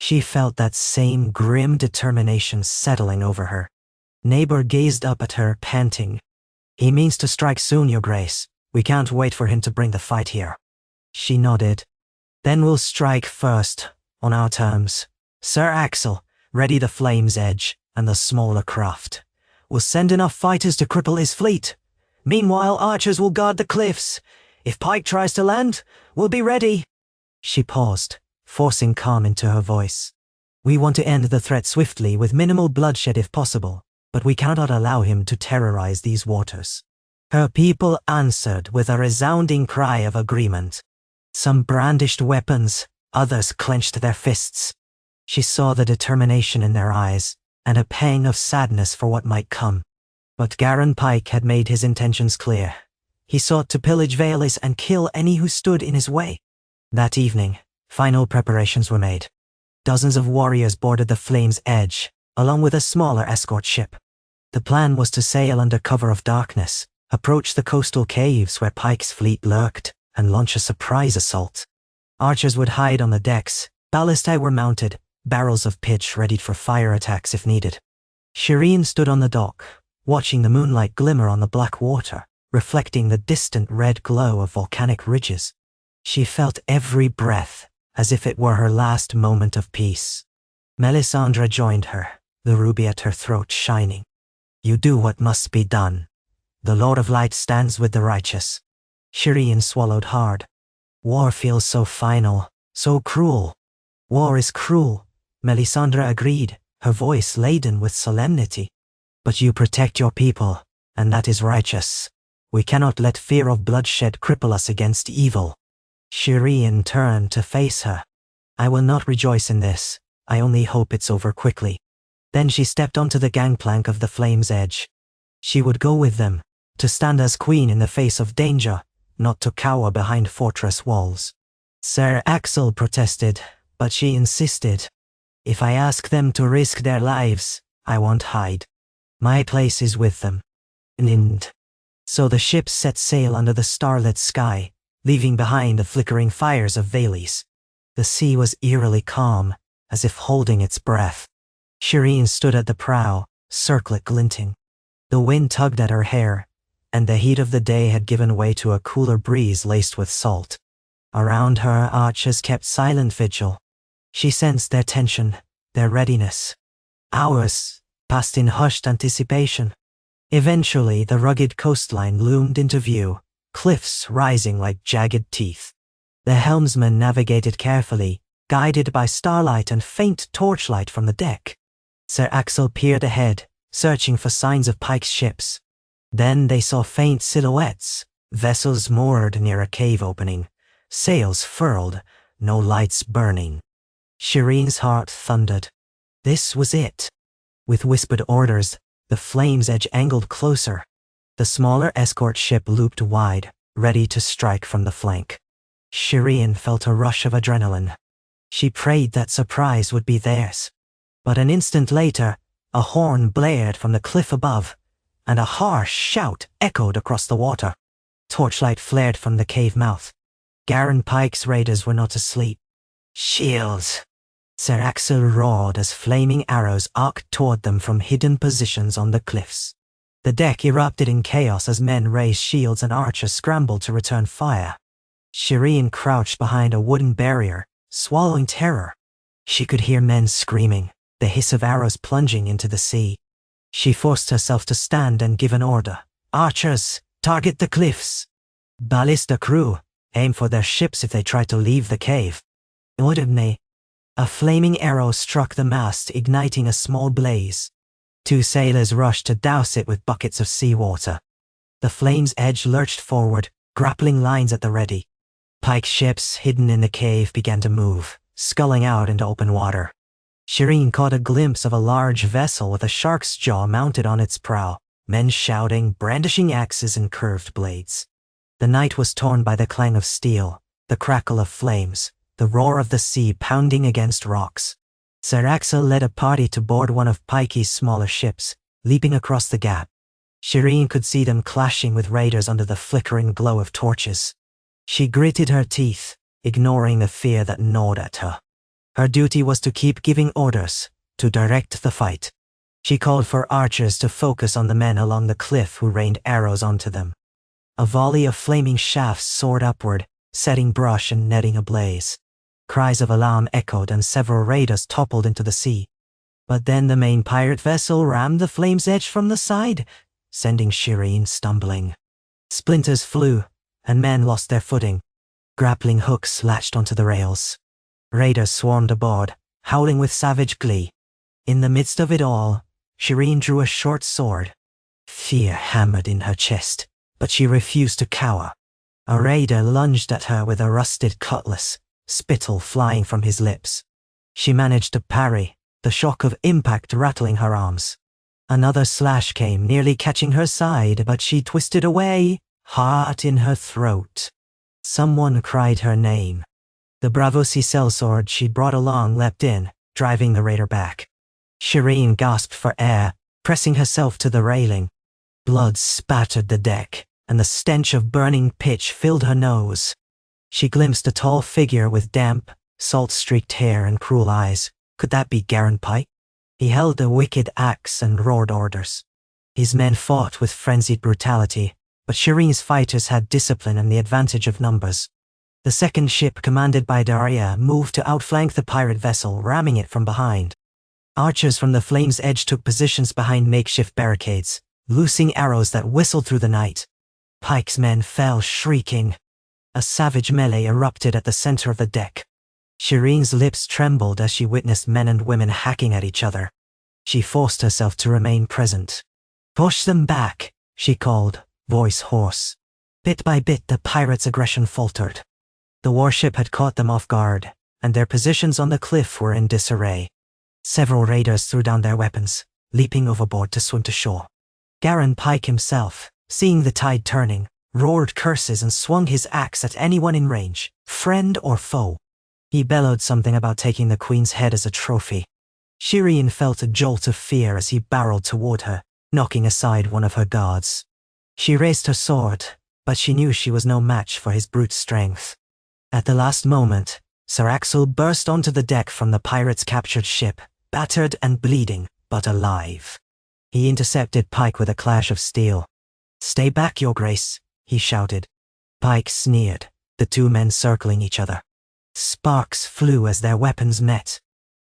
She felt that same grim determination settling over her. Neighbor gazed up at her, panting. He means to strike soon, Your Grace. We can't wait for him to bring the fight here. She nodded. Then we'll strike first, on our terms. Sir Axel, ready the Flame's Edge and the smaller craft. We'll send enough fighters to cripple his fleet. Meanwhile, archers will guard the cliffs. If Pike tries to land, we'll be ready. She paused, forcing calm into her voice. We want to end the threat swiftly with minimal bloodshed if possible, but we cannot allow him to terrorize these waters. Her people answered with a resounding cry of agreement. Some brandished weapons, others clenched their fists. She saw the determination in their eyes, and a pang of sadness for what might come. But Garin Pike had made his intentions clear. He sought to pillage Valles and kill any who stood in his way. That evening, final preparations were made. Dozens of warriors boarded the Flame's Edge, along with a smaller escort ship. The plan was to sail under cover of darkness, approach the coastal caves where Pike's fleet lurked, and launch a surprise assault. Archers would hide on the decks, ballistae were mounted, barrels of pitch readied for fire attacks if needed. Shireen stood on the dock, watching the moonlight glimmer on the black water, reflecting the distant red glow of volcanic ridges. She felt every breath, as if it were her last moment of peace. Melisandre joined her, the ruby at her throat shining. You do what must be done. The Lord of Light stands with the righteous. Shireen swallowed hard. War feels so final, so cruel. War is cruel, Melisandre agreed, her voice laden with solemnity. But you protect your people, and that is righteous. We cannot let fear of bloodshed cripple us against evil. Shireen turned to face her. I will not rejoice in this. I only hope it's over quickly. Then she stepped onto the gangplank of the Flame's Edge. She would go with them, to stand as queen in the face of danger, not to cower behind fortress walls. Sir Axel protested, but she insisted. If I ask them to risk their lives, I won't hide. My place is with them. And so the ship set sail under the starlit sky, leaving behind the flickering fires of Valles. The sea was eerily calm, as if holding its breath. Shireen stood at the prow, circlet glinting. The wind tugged at her hair, and the heat of the day had given way to a cooler breeze laced with salt. Around her, archers kept silent vigil. She sensed their tension, their readiness. Hours passed in hushed anticipation. Eventually, the rugged coastline loomed into view, cliffs rising like jagged teeth. The helmsman navigated carefully, guided by starlight and faint torchlight from the deck. Sir Axel peered ahead, searching for signs of Pike's ships. Then they saw faint silhouettes, vessels moored near a cave opening, sails furled, no lights burning. Shireen's heart thundered. This was it. With whispered orders, the Flame's Edge angled closer. The smaller escort ship looped wide, ready to strike from the flank. Shireen felt a rush of adrenaline. She prayed that surprise would be theirs. But an instant later, a horn blared from the cliff above, and a harsh shout echoed across the water. Torchlight flared from the cave mouth. Garin Pike's raiders were not asleep. Shields! Sir Axel roared as flaming arrows arced toward them from hidden positions on the cliffs. The deck erupted in chaos as men raised shields and archers scrambled to return fire. Shireen crouched behind a wooden barrier, swallowing terror. She could hear men screaming, the hiss of arrows plunging into the sea. She forced herself to stand and give an order. Archers, target the cliffs. Ballista crew, aim for their ships if they try to leave the cave. Ordinary. A flaming arrow struck the mast, igniting a small blaze. 2 sailors rushed to douse it with buckets of seawater. The flame's edge lurched forward, grappling lines at the ready. Pike's ships, hidden in the cave, began to move, sculling out into open water. Shireen caught a glimpse of a large vessel with a shark's jaw mounted on its prow, men shouting, brandishing axes and curved blades. The night was torn by the clang of steel, the crackle of flames, the roar of the sea pounding against rocks. Sir Axel led a party to board one of Pikey's smaller ships, leaping across the gap. Shireen could see them clashing with raiders under the flickering glow of torches. She gritted her teeth, ignoring the fear that gnawed at her. Her duty was to keep giving orders, to direct the fight. She called for archers to focus on the men along the cliff who rained arrows onto them. A volley of flaming shafts soared upward, setting brush and netting ablaze. Cries of alarm echoed and several raiders toppled into the sea. But then the main pirate vessel rammed the flame's edge from the side, sending Shireen stumbling. Splinters flew, and men lost their footing. Grappling hooks latched onto the rails. Raiders swarmed aboard, howling with savage glee. In the midst of it all, Shireen drew a short sword. Fear hammered in her chest, but she refused to cower. A raider lunged at her with a rusted cutlass, spittle flying from his lips. She managed to parry, the shock of impact rattling her arms. Another slash came, nearly catching her side, but she twisted away, heart in her throat. Someone cried her name. The Bravosi sellsword she'd brought along leapt in, driving the raider back. Shireen gasped for air, pressing herself to the railing. Blood spattered the deck, and the stench of burning pitch filled her nose. She glimpsed a tall figure with damp, salt-streaked hair and cruel eyes. Could that be Garen Pike? He held a wicked axe and roared orders. His men fought with frenzied brutality, but Shireen's fighters had discipline and the advantage of numbers. The second ship, commanded by Daria, moved to outflank the pirate vessel, ramming it from behind. Archers from the flame's edge took positions behind makeshift barricades, loosing arrows that whistled through the night. Pike's men fell shrieking. A savage melee erupted at the center of the deck. Shireen's lips trembled as she witnessed men and women hacking at each other. She forced herself to remain present. "Push them back," she called, voice hoarse. Bit by bit, the pirates' aggression faltered. The warship had caught them off guard, and their positions on the cliff were in disarray. Several raiders threw down their weapons, leaping overboard to swim to shore. Garen Pike himself, seeing the tide turning, roared curses and swung his axe at anyone in range, friend or foe. He bellowed something about taking the queen's head as a trophy. Shireen felt a jolt of fear as he barreled toward her, knocking aside one of her guards. She raised her sword, but she knew she was no match for his brute strength. At the last moment, Sir Axel burst onto the deck from the pirates' captured ship, battered and bleeding, but alive. He intercepted Pike with a clash of steel. "Stay back, Your Grace," he shouted. Pike sneered, the two men circling each other. Sparks flew as their weapons met.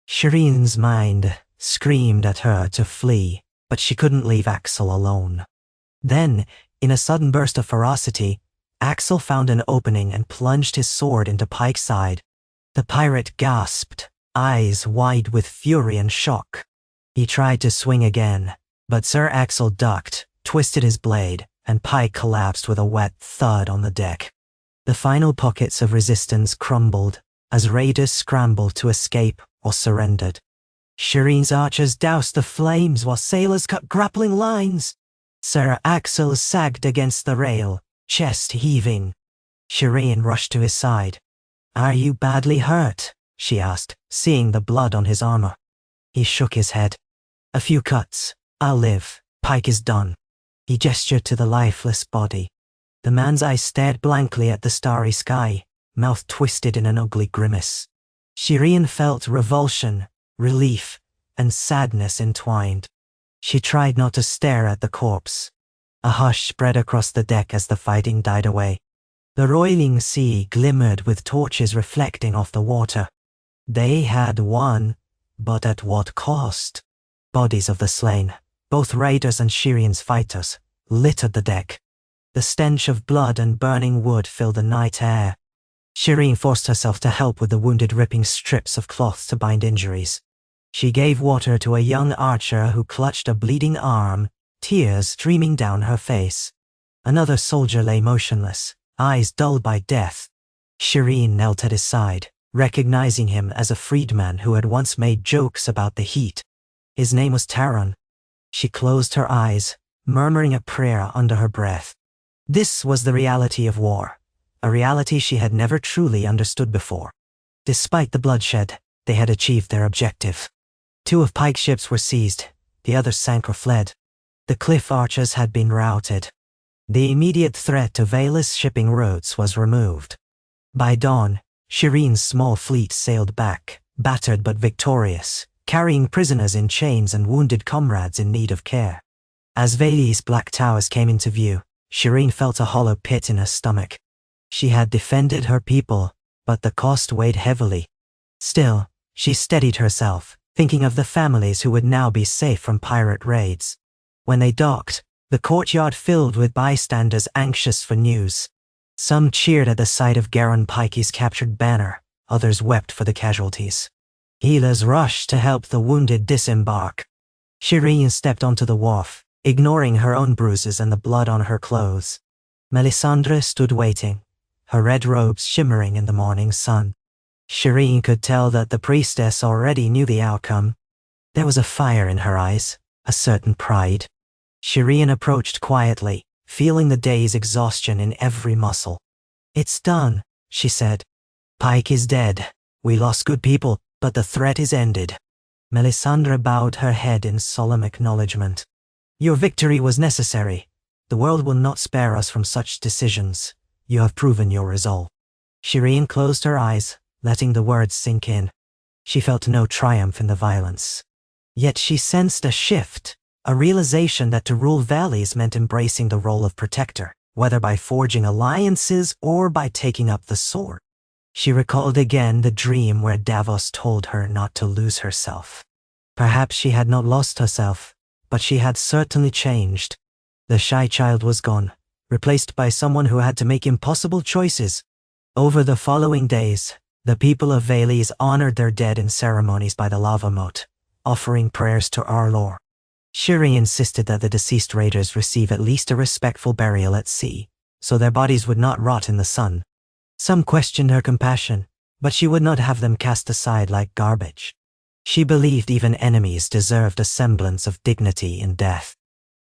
Shireen's mind screamed at her to flee, but she couldn't leave Axel alone. Then, in a sudden burst of ferocity, Axel found an opening and plunged his sword into Pike's side. The pirate gasped, eyes wide with fury and shock. He tried to swing again, but Sir Axel ducked, twisted his blade, and Pike collapsed with a wet thud on the deck. The final pockets of resistance crumbled as raiders scrambled to escape or surrendered. Shireen's archers doused the flames while sailors cut grappling lines. Sir Axel sagged against the rail, chest heaving. Shireen rushed to his side. "Are you badly hurt?" she asked, seeing the blood on his armor. He shook his head. "A few cuts. I'll live. Pike is done." He gestured to the lifeless body. The man's eyes stared blankly at the starry sky, mouth twisted in an ugly grimace. Shireen felt revulsion, relief, and sadness entwined. She tried not to stare at the corpse. A hush spread across the deck as the fighting died away. The roiling sea glimmered with torches reflecting off the water. They had won, but at what cost? Bodies of the slain, both raiders and Shireen's fighters, littered the deck. The stench of blood and burning wood filled the night air. Shireen forced herself to help with the wounded, ripping strips of cloth to bind injuries. She gave water to a young archer who clutched a bleeding arm, tears streaming down her face. Another soldier lay motionless, eyes dulled by death. Shireen knelt at his side, recognizing him as a freedman who had once made jokes about the heat. His name was Taron. She closed her eyes, murmuring a prayer under her breath. This was the reality of war, a reality she had never truly understood before. Despite the bloodshed, they had achieved their objective. 2 of Pike's ships were seized, the others sank or fled. The cliff archers had been routed. The immediate threat to Vela's shipping routes was removed. By dawn, Shireen's small fleet sailed back, battered but victorious, carrying prisoners in chains and wounded comrades in need of care. As Vela's black towers came into view, Shireen felt a hollow pit in her stomach. She had defended her people, but the cost weighed heavily. Still, she steadied herself, thinking of the families who would now be safe from pirate raids. When they docked, the courtyard filled with bystanders anxious for news. Some cheered at the sight of Garon Pike's captured banner, others wept for the casualties. Healers rushed to help the wounded disembark. Shireen stepped onto the wharf, ignoring her own bruises and the blood on her clothes. Melisandre stood waiting, her red robes shimmering in the morning sun. Shireen could tell that the priestess already knew the outcome. There was a fire in her eyes, a certain pride. Shireen approached quietly, feeling the day's exhaustion in every muscle. "It's done," she said. "Pike is dead. We lost good people, but the threat is ended." Melisandre bowed her head in solemn acknowledgement. "Your victory was necessary. The world will not spare us from such decisions. You have proven your resolve." Shireen closed her eyes, letting the words sink in. She felt no triumph in the violence. Yet she sensed a shift, a realization that to rule valleys meant embracing the role of protector, whether by forging alliances or by taking up the sword. She recalled again the dream where Davos told her not to lose herself. Perhaps she had not lost herself, but she had certainly changed. The shy child was gone, replaced by someone who had to make impossible choices. Over the following days, the people of Veles honored their dead in ceremonies by the lava moat, offering prayers to our Lord. Shireen insisted that the deceased raiders receive at least a respectful burial at sea, so their bodies would not rot in the sun. Some questioned her compassion, but she would not have them cast aside like garbage. She believed even enemies deserved a semblance of dignity in death.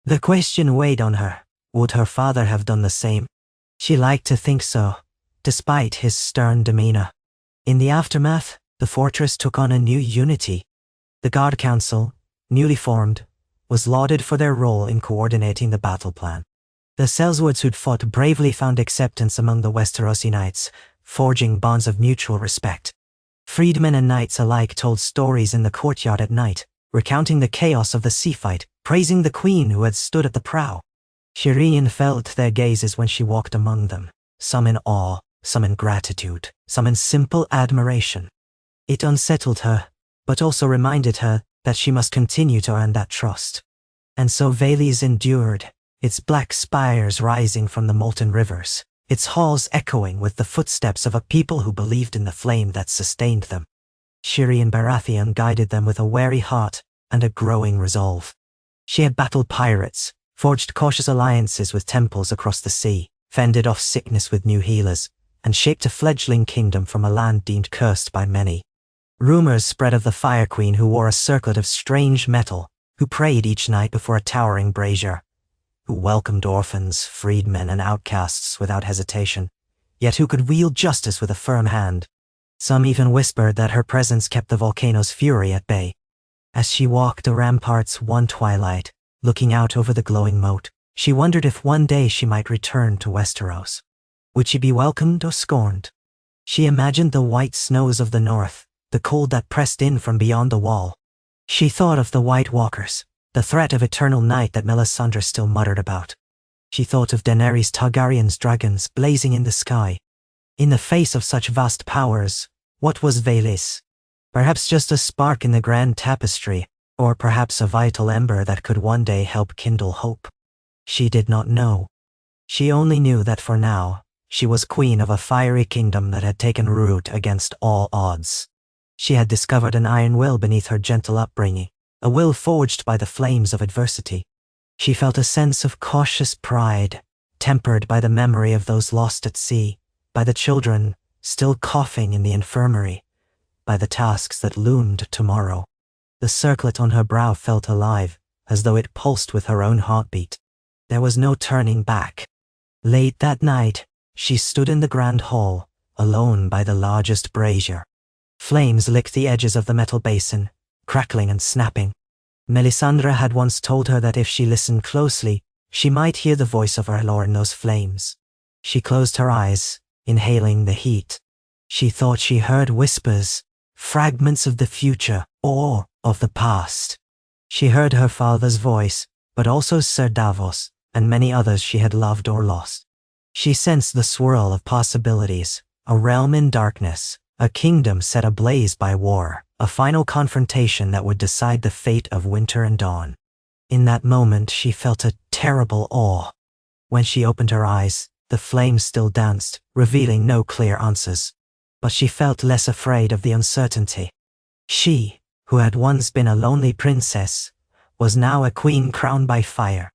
The question weighed on her: would her father have done the same? She liked to think so, despite his stern demeanor. In the aftermath, the fortress took on a new unity. The Guard Council, newly formed, was lauded for their role in coordinating the battle plan. The Sellswords who'd fought bravely found acceptance among the Westerosi knights, forging bonds of mutual respect. Freedmen and knights alike told stories in the courtyard at night, recounting the chaos of the sea fight, praising the queen who had stood at the prow. Shireen felt their gazes when she walked among them, some in awe, some in gratitude, some in simple admiration. It unsettled her, but also reminded her that she must continue to earn that trust. And so Veles endured, its black spires rising from the molten rivers, its halls echoing with the footsteps of a people who believed in the flame that sustained them. Shireen Baratheon guided them with a wary heart and a growing resolve. She had battled pirates, forged cautious alliances with temples across the sea, fended off sickness with new healers, and shaped a fledgling kingdom from a land deemed cursed by many. Rumors spread of the Fire Queen who wore a circlet of strange metal, who prayed each night before a towering brazier, who welcomed orphans, freedmen, and outcasts without hesitation, yet who could wield justice with a firm hand. Some even whispered that her presence kept the volcano's fury at bay. As she walked the ramparts one twilight, looking out over the glowing moat, she wondered if one day she might return to Westeros. Would she be welcomed or scorned? She imagined the white snows of the north, the cold that pressed in from beyond the wall. She thought of the White Walkers, the threat of eternal night that Melisandre still muttered about. She thought of Daenerys Targaryen's dragons blazing in the sky. In the face of such vast powers, what was Veles? Perhaps just a spark in the grand tapestry, or perhaps a vital ember that could one day help kindle hope. She did not know. She only knew that for now, She was queen of a fiery kingdom that had taken root against all odds. She had discovered an iron will beneath her gentle upbringing, a will forged by the flames of adversity. She felt a sense of cautious pride, tempered by the memory of those lost at sea, by the children still coughing in the infirmary, by the tasks that loomed tomorrow. The circlet on her brow felt alive, as though it pulsed with her own heartbeat. There was no turning back. Late that night, she stood in the grand hall, alone by the largest brazier. Flames licked the edges of the metal basin, crackling and snapping. Melisandre had once told her that if she listened closely, she might hear the voice of her lord in those flames. She closed her eyes, inhaling the heat. She thought she heard whispers, fragments of the future or of the past. She heard her father's voice, but also Sir Davos and many others she had loved or lost. She sensed the swirl of possibilities, a realm in darkness, a kingdom set ablaze by war, a final confrontation that would decide the fate of winter and dawn. In that moment she felt a terrible awe. When she opened her eyes, the flames still danced, revealing no clear answers. But she felt less afraid of the uncertainty. She, who had once been a lonely princess, was now a queen crowned by fire.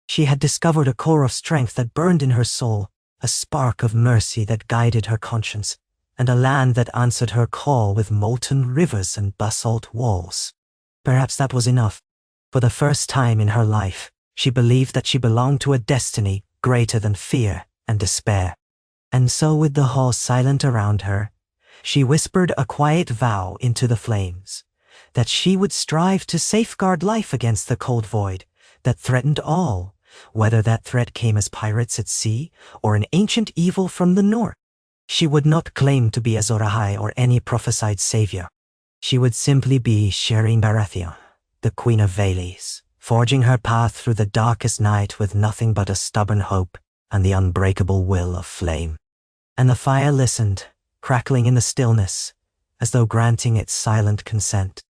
She had discovered a core of strength that burned in her soul, a spark of mercy that guided her conscience, and a land that answered her call with molten rivers and basalt walls. Perhaps that was enough. For the first time in her life, she believed that she belonged to a destiny greater than fear and despair. And so, with the hall silent around her, she whispered a quiet vow into the flames, that she would strive to safeguard life against the cold void that threatened all, whether that threat came as pirates at sea or an ancient evil from the north. She would not claim to be Azor Ahai or any prophesied savior. She would simply be Shireen Baratheon, the Queen of Vales, forging her path through the darkest night with nothing but a stubborn hope and the unbreakable will of flame. And the fire listened, crackling in the stillness, as though granting its silent consent.